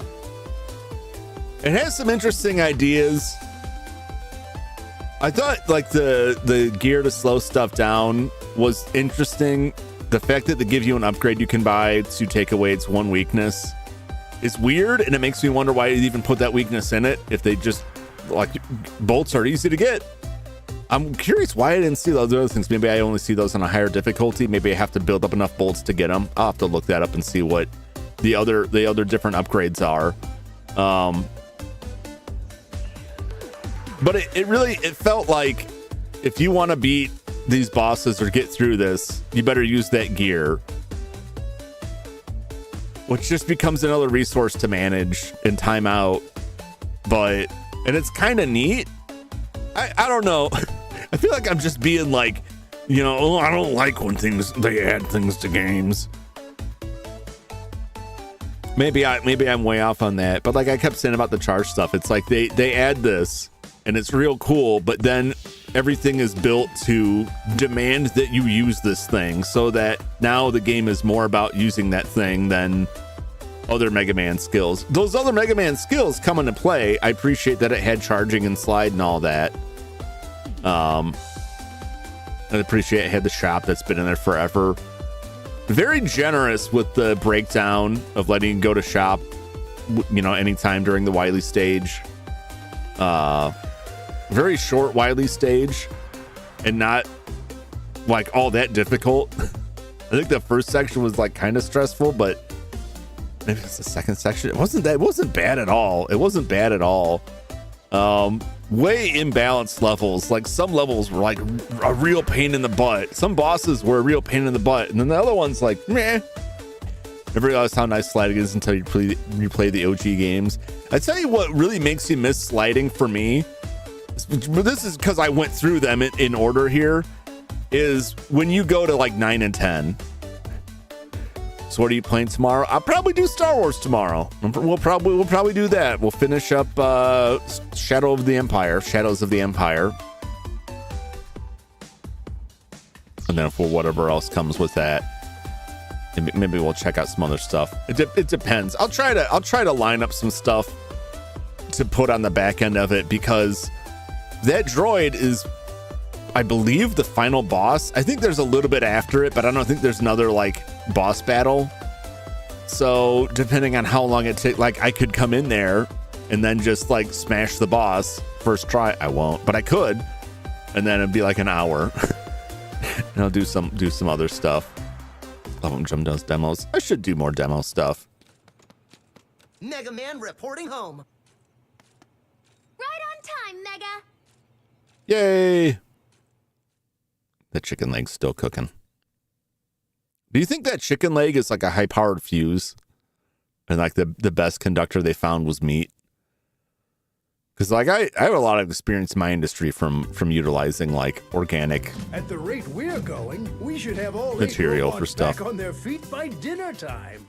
It has some interesting ideas. I thought like the gear to slow stuff down was interesting. The fact that they give you an upgrade you can buy to take away its one weakness is weird, and it makes me wonder why they even put that weakness in it if they just like bolts are easy to get. I'm curious why I didn't see those other things. Maybe I only see those on a higher difficulty. Maybe I have to build up enough bolts to get them. I'll have to look that up and see what the other different upgrades are. But it felt like if you want to beat these bosses or get through this, you better use that gear. which just becomes another resource to manage and time out. And it's kind of neat. I don't know. I feel like I'm just being like, you know, oh, I don't like when they add things to games. Maybe I'm way off on that, but like I kept saying about the charge stuff, it's like they add this and it's real cool, but then everything is built to demand that you use this thing, so that now the game is more about using that thing than other Mega Man skills. Those other Mega Man skills come into play. I appreciate that it had charging and slide and all that. I appreciate it had the shop that's been in there forever. Very generous with the breakdown of letting you go to shop, you know, anytime during the Wily stage. Very short Wily stage and not like all that difficult. I think the first section was like kind of stressful, but maybe it's the second section. It wasn't bad at all. It wasn't bad at all. Way imbalanced levels. Like some levels were like a real pain in the butt. Some bosses were a real pain in the butt, and then the other one's like meh. Never realized how nice sliding is until you play the OG games. I tell you what really makes you miss sliding for me. This is because I went through them in order here. Is when you go to like 9 and 10. So what are you playing tomorrow? I'll probably do Star Wars tomorrow. We'll probably do that. We'll finish up Shadows of the Empire. And then for whatever else comes with that, maybe we'll check out some other stuff. It depends. I'll try to line up some stuff to put on the back end of it, because that droid is, I believe, the final boss. I think there's a little bit after it, but I don't think there's another like boss battle. So depending on how long it takes, like I could come in there and then just like smash the boss first try. I won't, but I could, and then it'd be like an hour. And I'll do some other stuff. Love when Jum does demos. I should do more demo stuff. Mega Man reporting home. Right on time, Mega. Yay! The chicken leg's still cooking. Do you think that chicken leg is like a high-powered fuse? And like the best conductor they found was meat? Because like I have a lot of experience in my industry from utilizing like organic At the rate we're going, we should have all material for stuff. back on their feet by dinner time.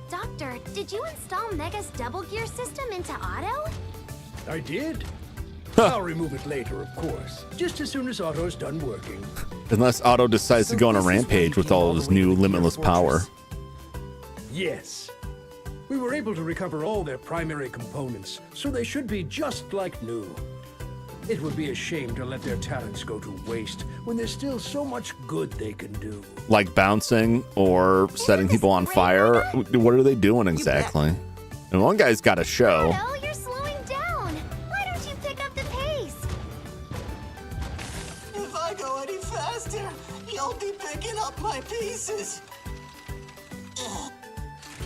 Doctor, did you install Mega's double gear system into auto? I did. I'll remove it later, of course. Just as soon as Otto's done working. Unless Otto decides to go on a rampage with all of his new limitless power. Yes. We were able to recover all their primary components, so they should be just like new. It would be a shame to let their talents go to waste when there's still so much good they can do. Like bouncing or setting people on fire? What are they doing exactly? And one guy's got a show. Otto, you're slowing down. Why don't you pick up the pace? If I go any faster, you'll be picking up my pieces.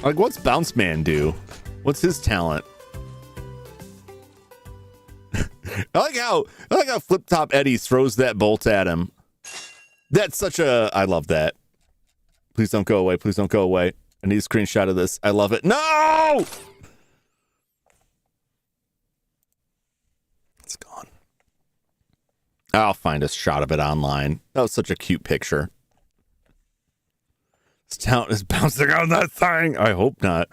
Like, what's Bounce Man do? What's his talent? I like how Flip Top Eddie throws that bolt at him. That's such a... I love that. Please don't go away. Please don't go away. I need a screenshot of this. I love it. No! It's gone. I'll find a shot of it online. That was such a cute picture. His talent is bouncing on that thing. I hope not.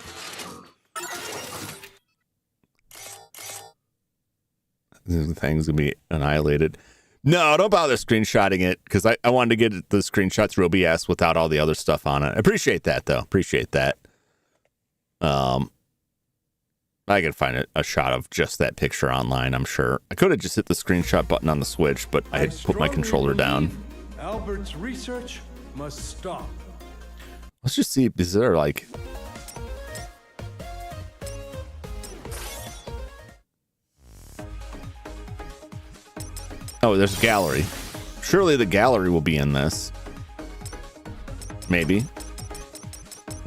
The thing's gonna be annihilated. No, don't bother screenshotting it, because I wanted to get the screenshot through OBS without all the other stuff on it. I appreciate that, though. Appreciate that. I can find a shot of just that picture online, I'm sure. I could have just hit the screenshot button on the Switch, but I had put my controller down. Albert's research must stop. Let's just see, is there like... Oh, there's a gallery. Surely the gallery will be in this. Maybe.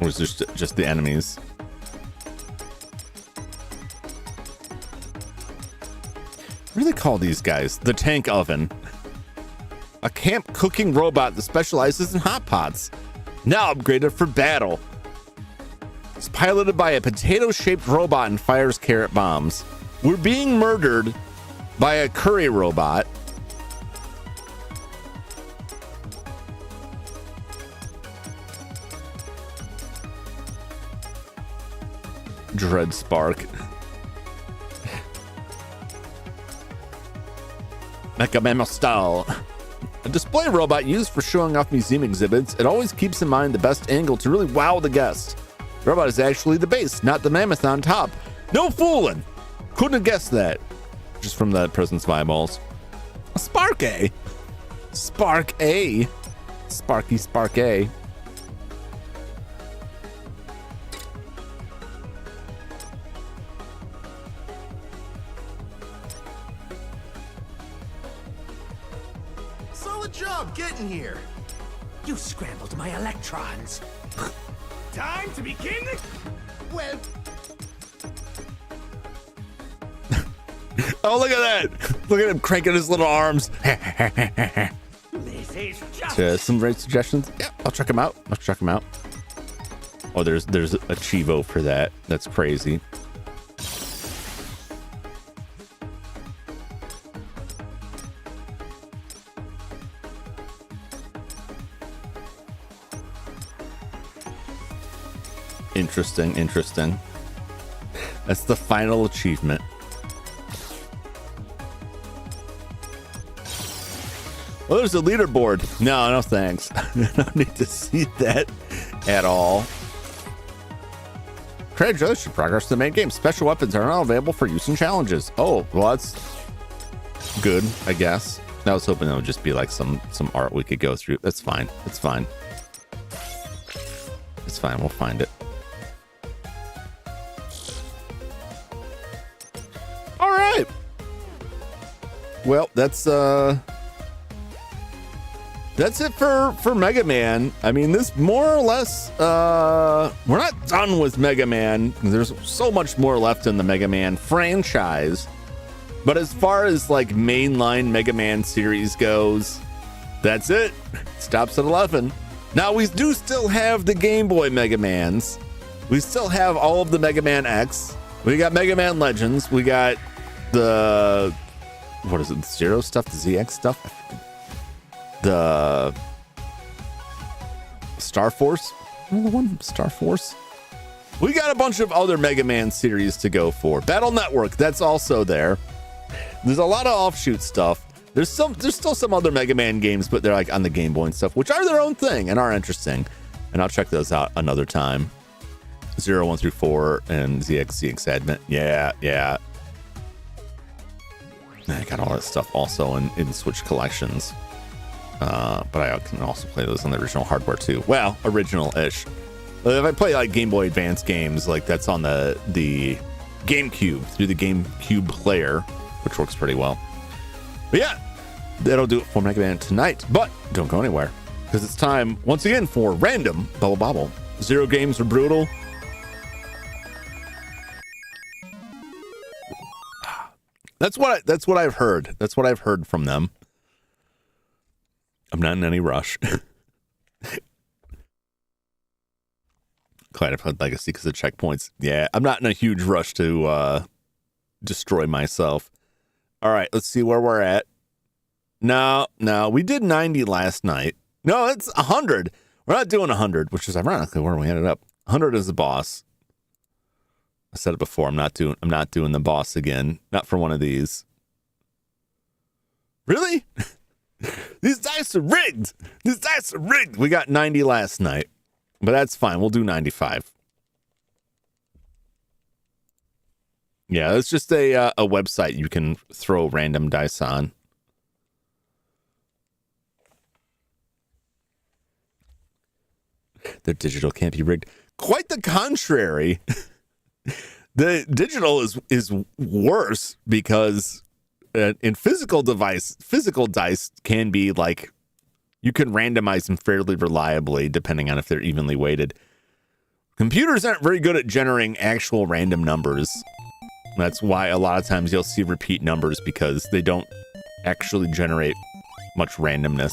Or is this just the enemies? What do they call these guys? The tank oven. A camp cooking robot that specializes in hot pots. Now upgraded for battle. It's piloted by a potato-shaped robot and fires carrot bombs. We're being murdered by a curry robot. Dread Spark. Mecha Mammal style. A display robot used for showing off museum exhibits. It always keeps in mind the best angle to really wow the guest. The robot is actually the base, not the mammoth on top. No fooling. Couldn't have guessed that. Just from that person's eyeballs. A Spark A. Spark A. Sparky Spark A. Solid job getting here. You scrambled my electrons. Time to begin the... Well, Oh, look at that. Look at him cranking his little arms. This is just... Some great suggestions. Yeah, I'll check them out. Oh, there's a Chivo for that. That's crazy. Interesting. That's the final achievement. Well, there's a leaderboard. No thanks. I don't need to see that at all. Congratulations, progress to the main game. Special weapons are now available for use in challenges. Oh, well, that's good, I guess. I was hoping it would just be like some art we could go through. That's fine. It's fine. We'll find it. All right. Well, that's it for Mega Man. I mean, this more or less, we're not done with Mega Man. There's so much more left in the Mega Man franchise. But as far as like mainline Mega Man series goes, that's it. Stops at 11. Now, we do still have the Game Boy Mega Mans. We still have all of the Mega Man X. We got Mega Man Legends. We got the, what is it, the Zero stuff, the ZX stuff? The Star Force? Another one? Star Force? We got a bunch of other Mega Man series to go for. Battle Network, that's also there. There's a lot of offshoot stuff. There's still some other Mega Man games, but they're like on the Game Boy and stuff, which are their own thing and are interesting. And I'll check those out another time. 0, 1 through 4 and ZX Advent. Yeah. I got all that stuff also in Switch collections. But I can also play those on the original hardware too. Well, original-ish. If I play like Game Boy Advance games, like that's on the GameCube through the GameCube player, which works pretty well. But yeah, that'll do it for Mega Man tonight. But don't go anywhere, because it's time once again for random Bubble Bobble. 0 games are brutal. That's what I've heard. That's what I've heard from them. I'm not in any rush. Glad I played Legacy because of checkpoints. Yeah, I'm not in a huge rush to destroy myself. All right, let's see where we're at. No, we did 90 last night. No, it's 100. We're not doing 100, which is ironically where we ended up. 100 is the boss. I said it before. I'm not doing the boss again. Not for one of these. Really? These dice are rigged. We got 90 last night, but that's fine. We'll do 95. Yeah, it's just a website you can throw random dice on. The digital can't be rigged. Quite the contrary. The digital is worse because in physical dice can be like, you can randomize them fairly reliably depending on if they're evenly weighted. Computers aren't very good at generating actual random numbers. That's why a lot of times you'll see repeat numbers, because they don't actually generate much randomness.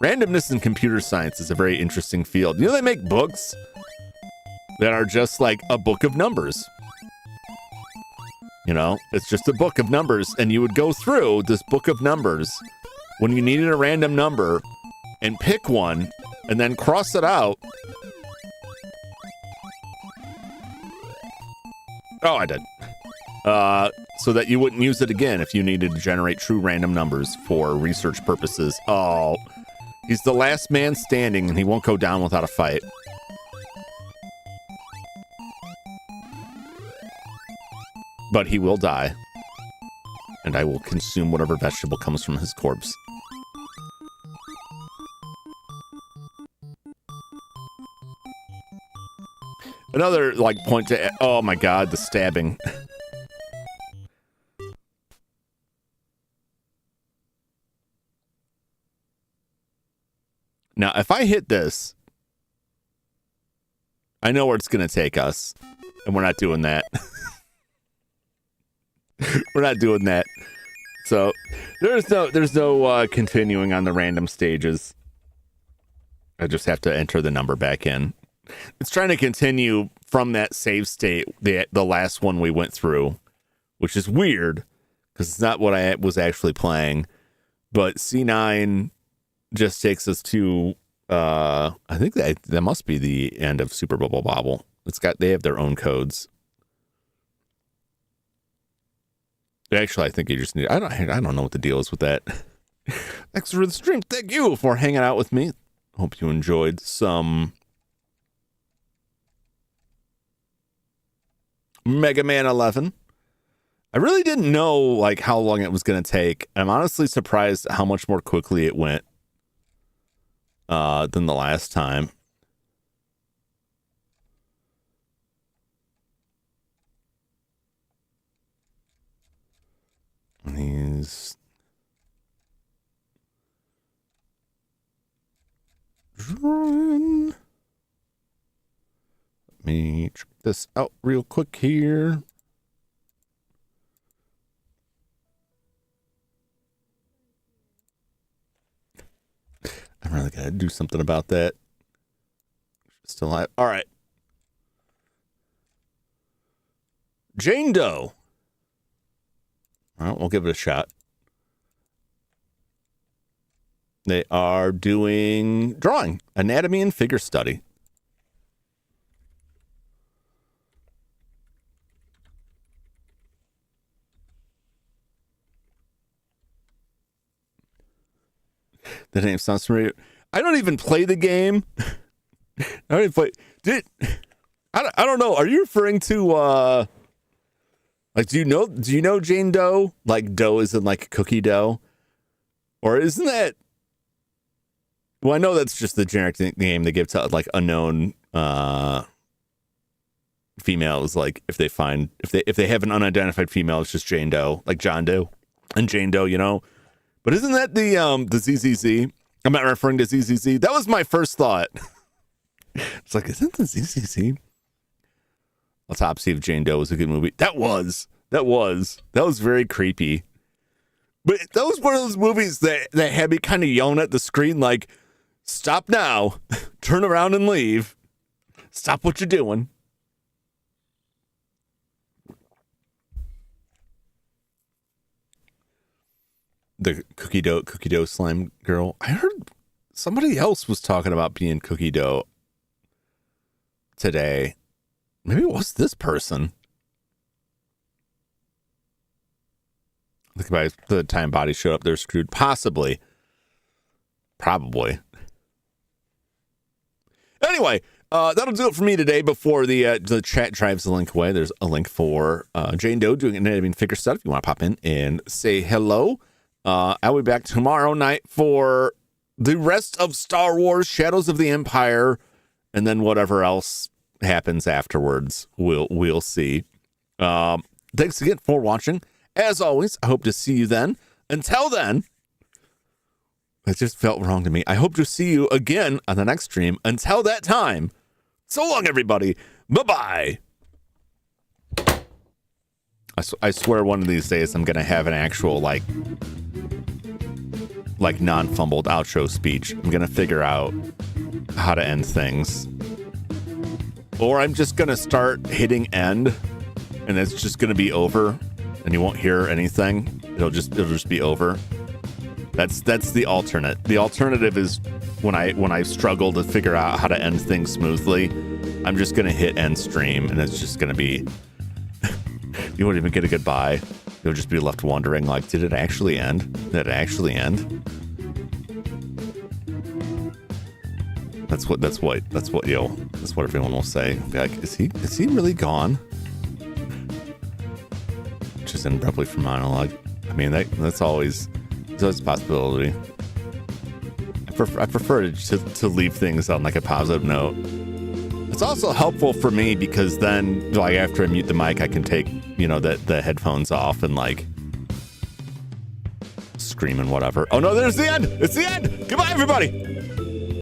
Randomness in computer science is a very interesting field. You know, they make books. that are just like a book of numbers. You know, it's just a book of numbers, and you would go through this book of numbers when you needed a random number and pick one and then cross it out. Oh, I did. So that you wouldn't use it again if you needed to generate true random numbers for research purposes. Oh, he's the last man standing, and he won't go down without a fight. But he will die, and I will consume whatever vegetable comes from his corpse. Another, like, point to... Oh, my God, the stabbing. Now, if I hit this, I know where it's going to take us, and we're not doing that. We're not doing that. So, there's no continuing on the random stages. I just have to enter the number back in. It's trying to continue from that save state, the last one we went through, which is weird because it's not what I was actually playing. But C9 just takes us to, I think that must be the end of Super Bubble Bobble. They have their own codes. Actually, I think you just need. I don't know what the deal is with that. Thanks for the stream. Thank you for hanging out with me. Hope you enjoyed some Mega Man 11. I really didn't know like how long it was going to take. I'm honestly surprised at how much more quickly it went than the last time. These drawing. Let me check this out real quick here. I'm really gotta do something about that. Still alive. All right. Jane Doe. All right, we'll give it a shot. They are doing drawing, anatomy, and figure study. The name sounds familiar. I don't even play the game. I don't even play. I don't know. Are you referring to like do you know Jane Doe? Like dough is in like cookie dough? Or isn't that? Well, I know that's just the generic name they give to like unknown females. Like if they have an unidentified female, it's just Jane Doe, like John Doe and Jane Doe, you know. But isn't that the ZZZ? I'm not referring to ZZZ. That was my first thought. It's like, isn't the ZZZ? Autopsy of Jane Doe was a good movie. That was very creepy. But that was one of those movies that had me kind of yelling at the screen like, stop now, turn around and leave. Stop what you're doing. The cookie dough slime girl. I heard somebody else was talking about being cookie dough today. Maybe it was this person. Look, by the time body showed up, they're screwed. Possibly. Probably. Anyway, that'll do it for me today before the chat drives the link away. There's a link for Jane Doe doing anatomy and figure stuff if you want to pop in and say hello. I'll be back tomorrow night for the rest of Star Wars Shadows of the Empire, and then whatever else happens afterwards, we'll see. Thanks again for watching. As always, I hope to see you then. Until then, it just felt wrong to me. I hope to see you again on the next stream. Until that time, so long, everybody. Bye-bye. I swear one of these days I'm going to have an actual, like non-fumbled outro speech. I'm going to figure out how to end things. Or I'm just gonna start hitting end, and it's just gonna be over, and you won't hear anything. It'll just be over. That's the alternate. The alternative is when I struggle to figure out how to end things smoothly, I'm just gonna hit end stream, and it's just gonna be you won't even get a goodbye. You'll just be left wondering, like, did it actually end? Did it actually end? That's what everyone will say. Be like, is he really gone? Which is probably from monologue. I mean, that's always a possibility. I prefer to leave things on like a positive note. It's also helpful for me because then, like, after I mute the mic, I can take, the headphones off and like scream and whatever. Oh no, there's the end. It's the end. Goodbye, everybody.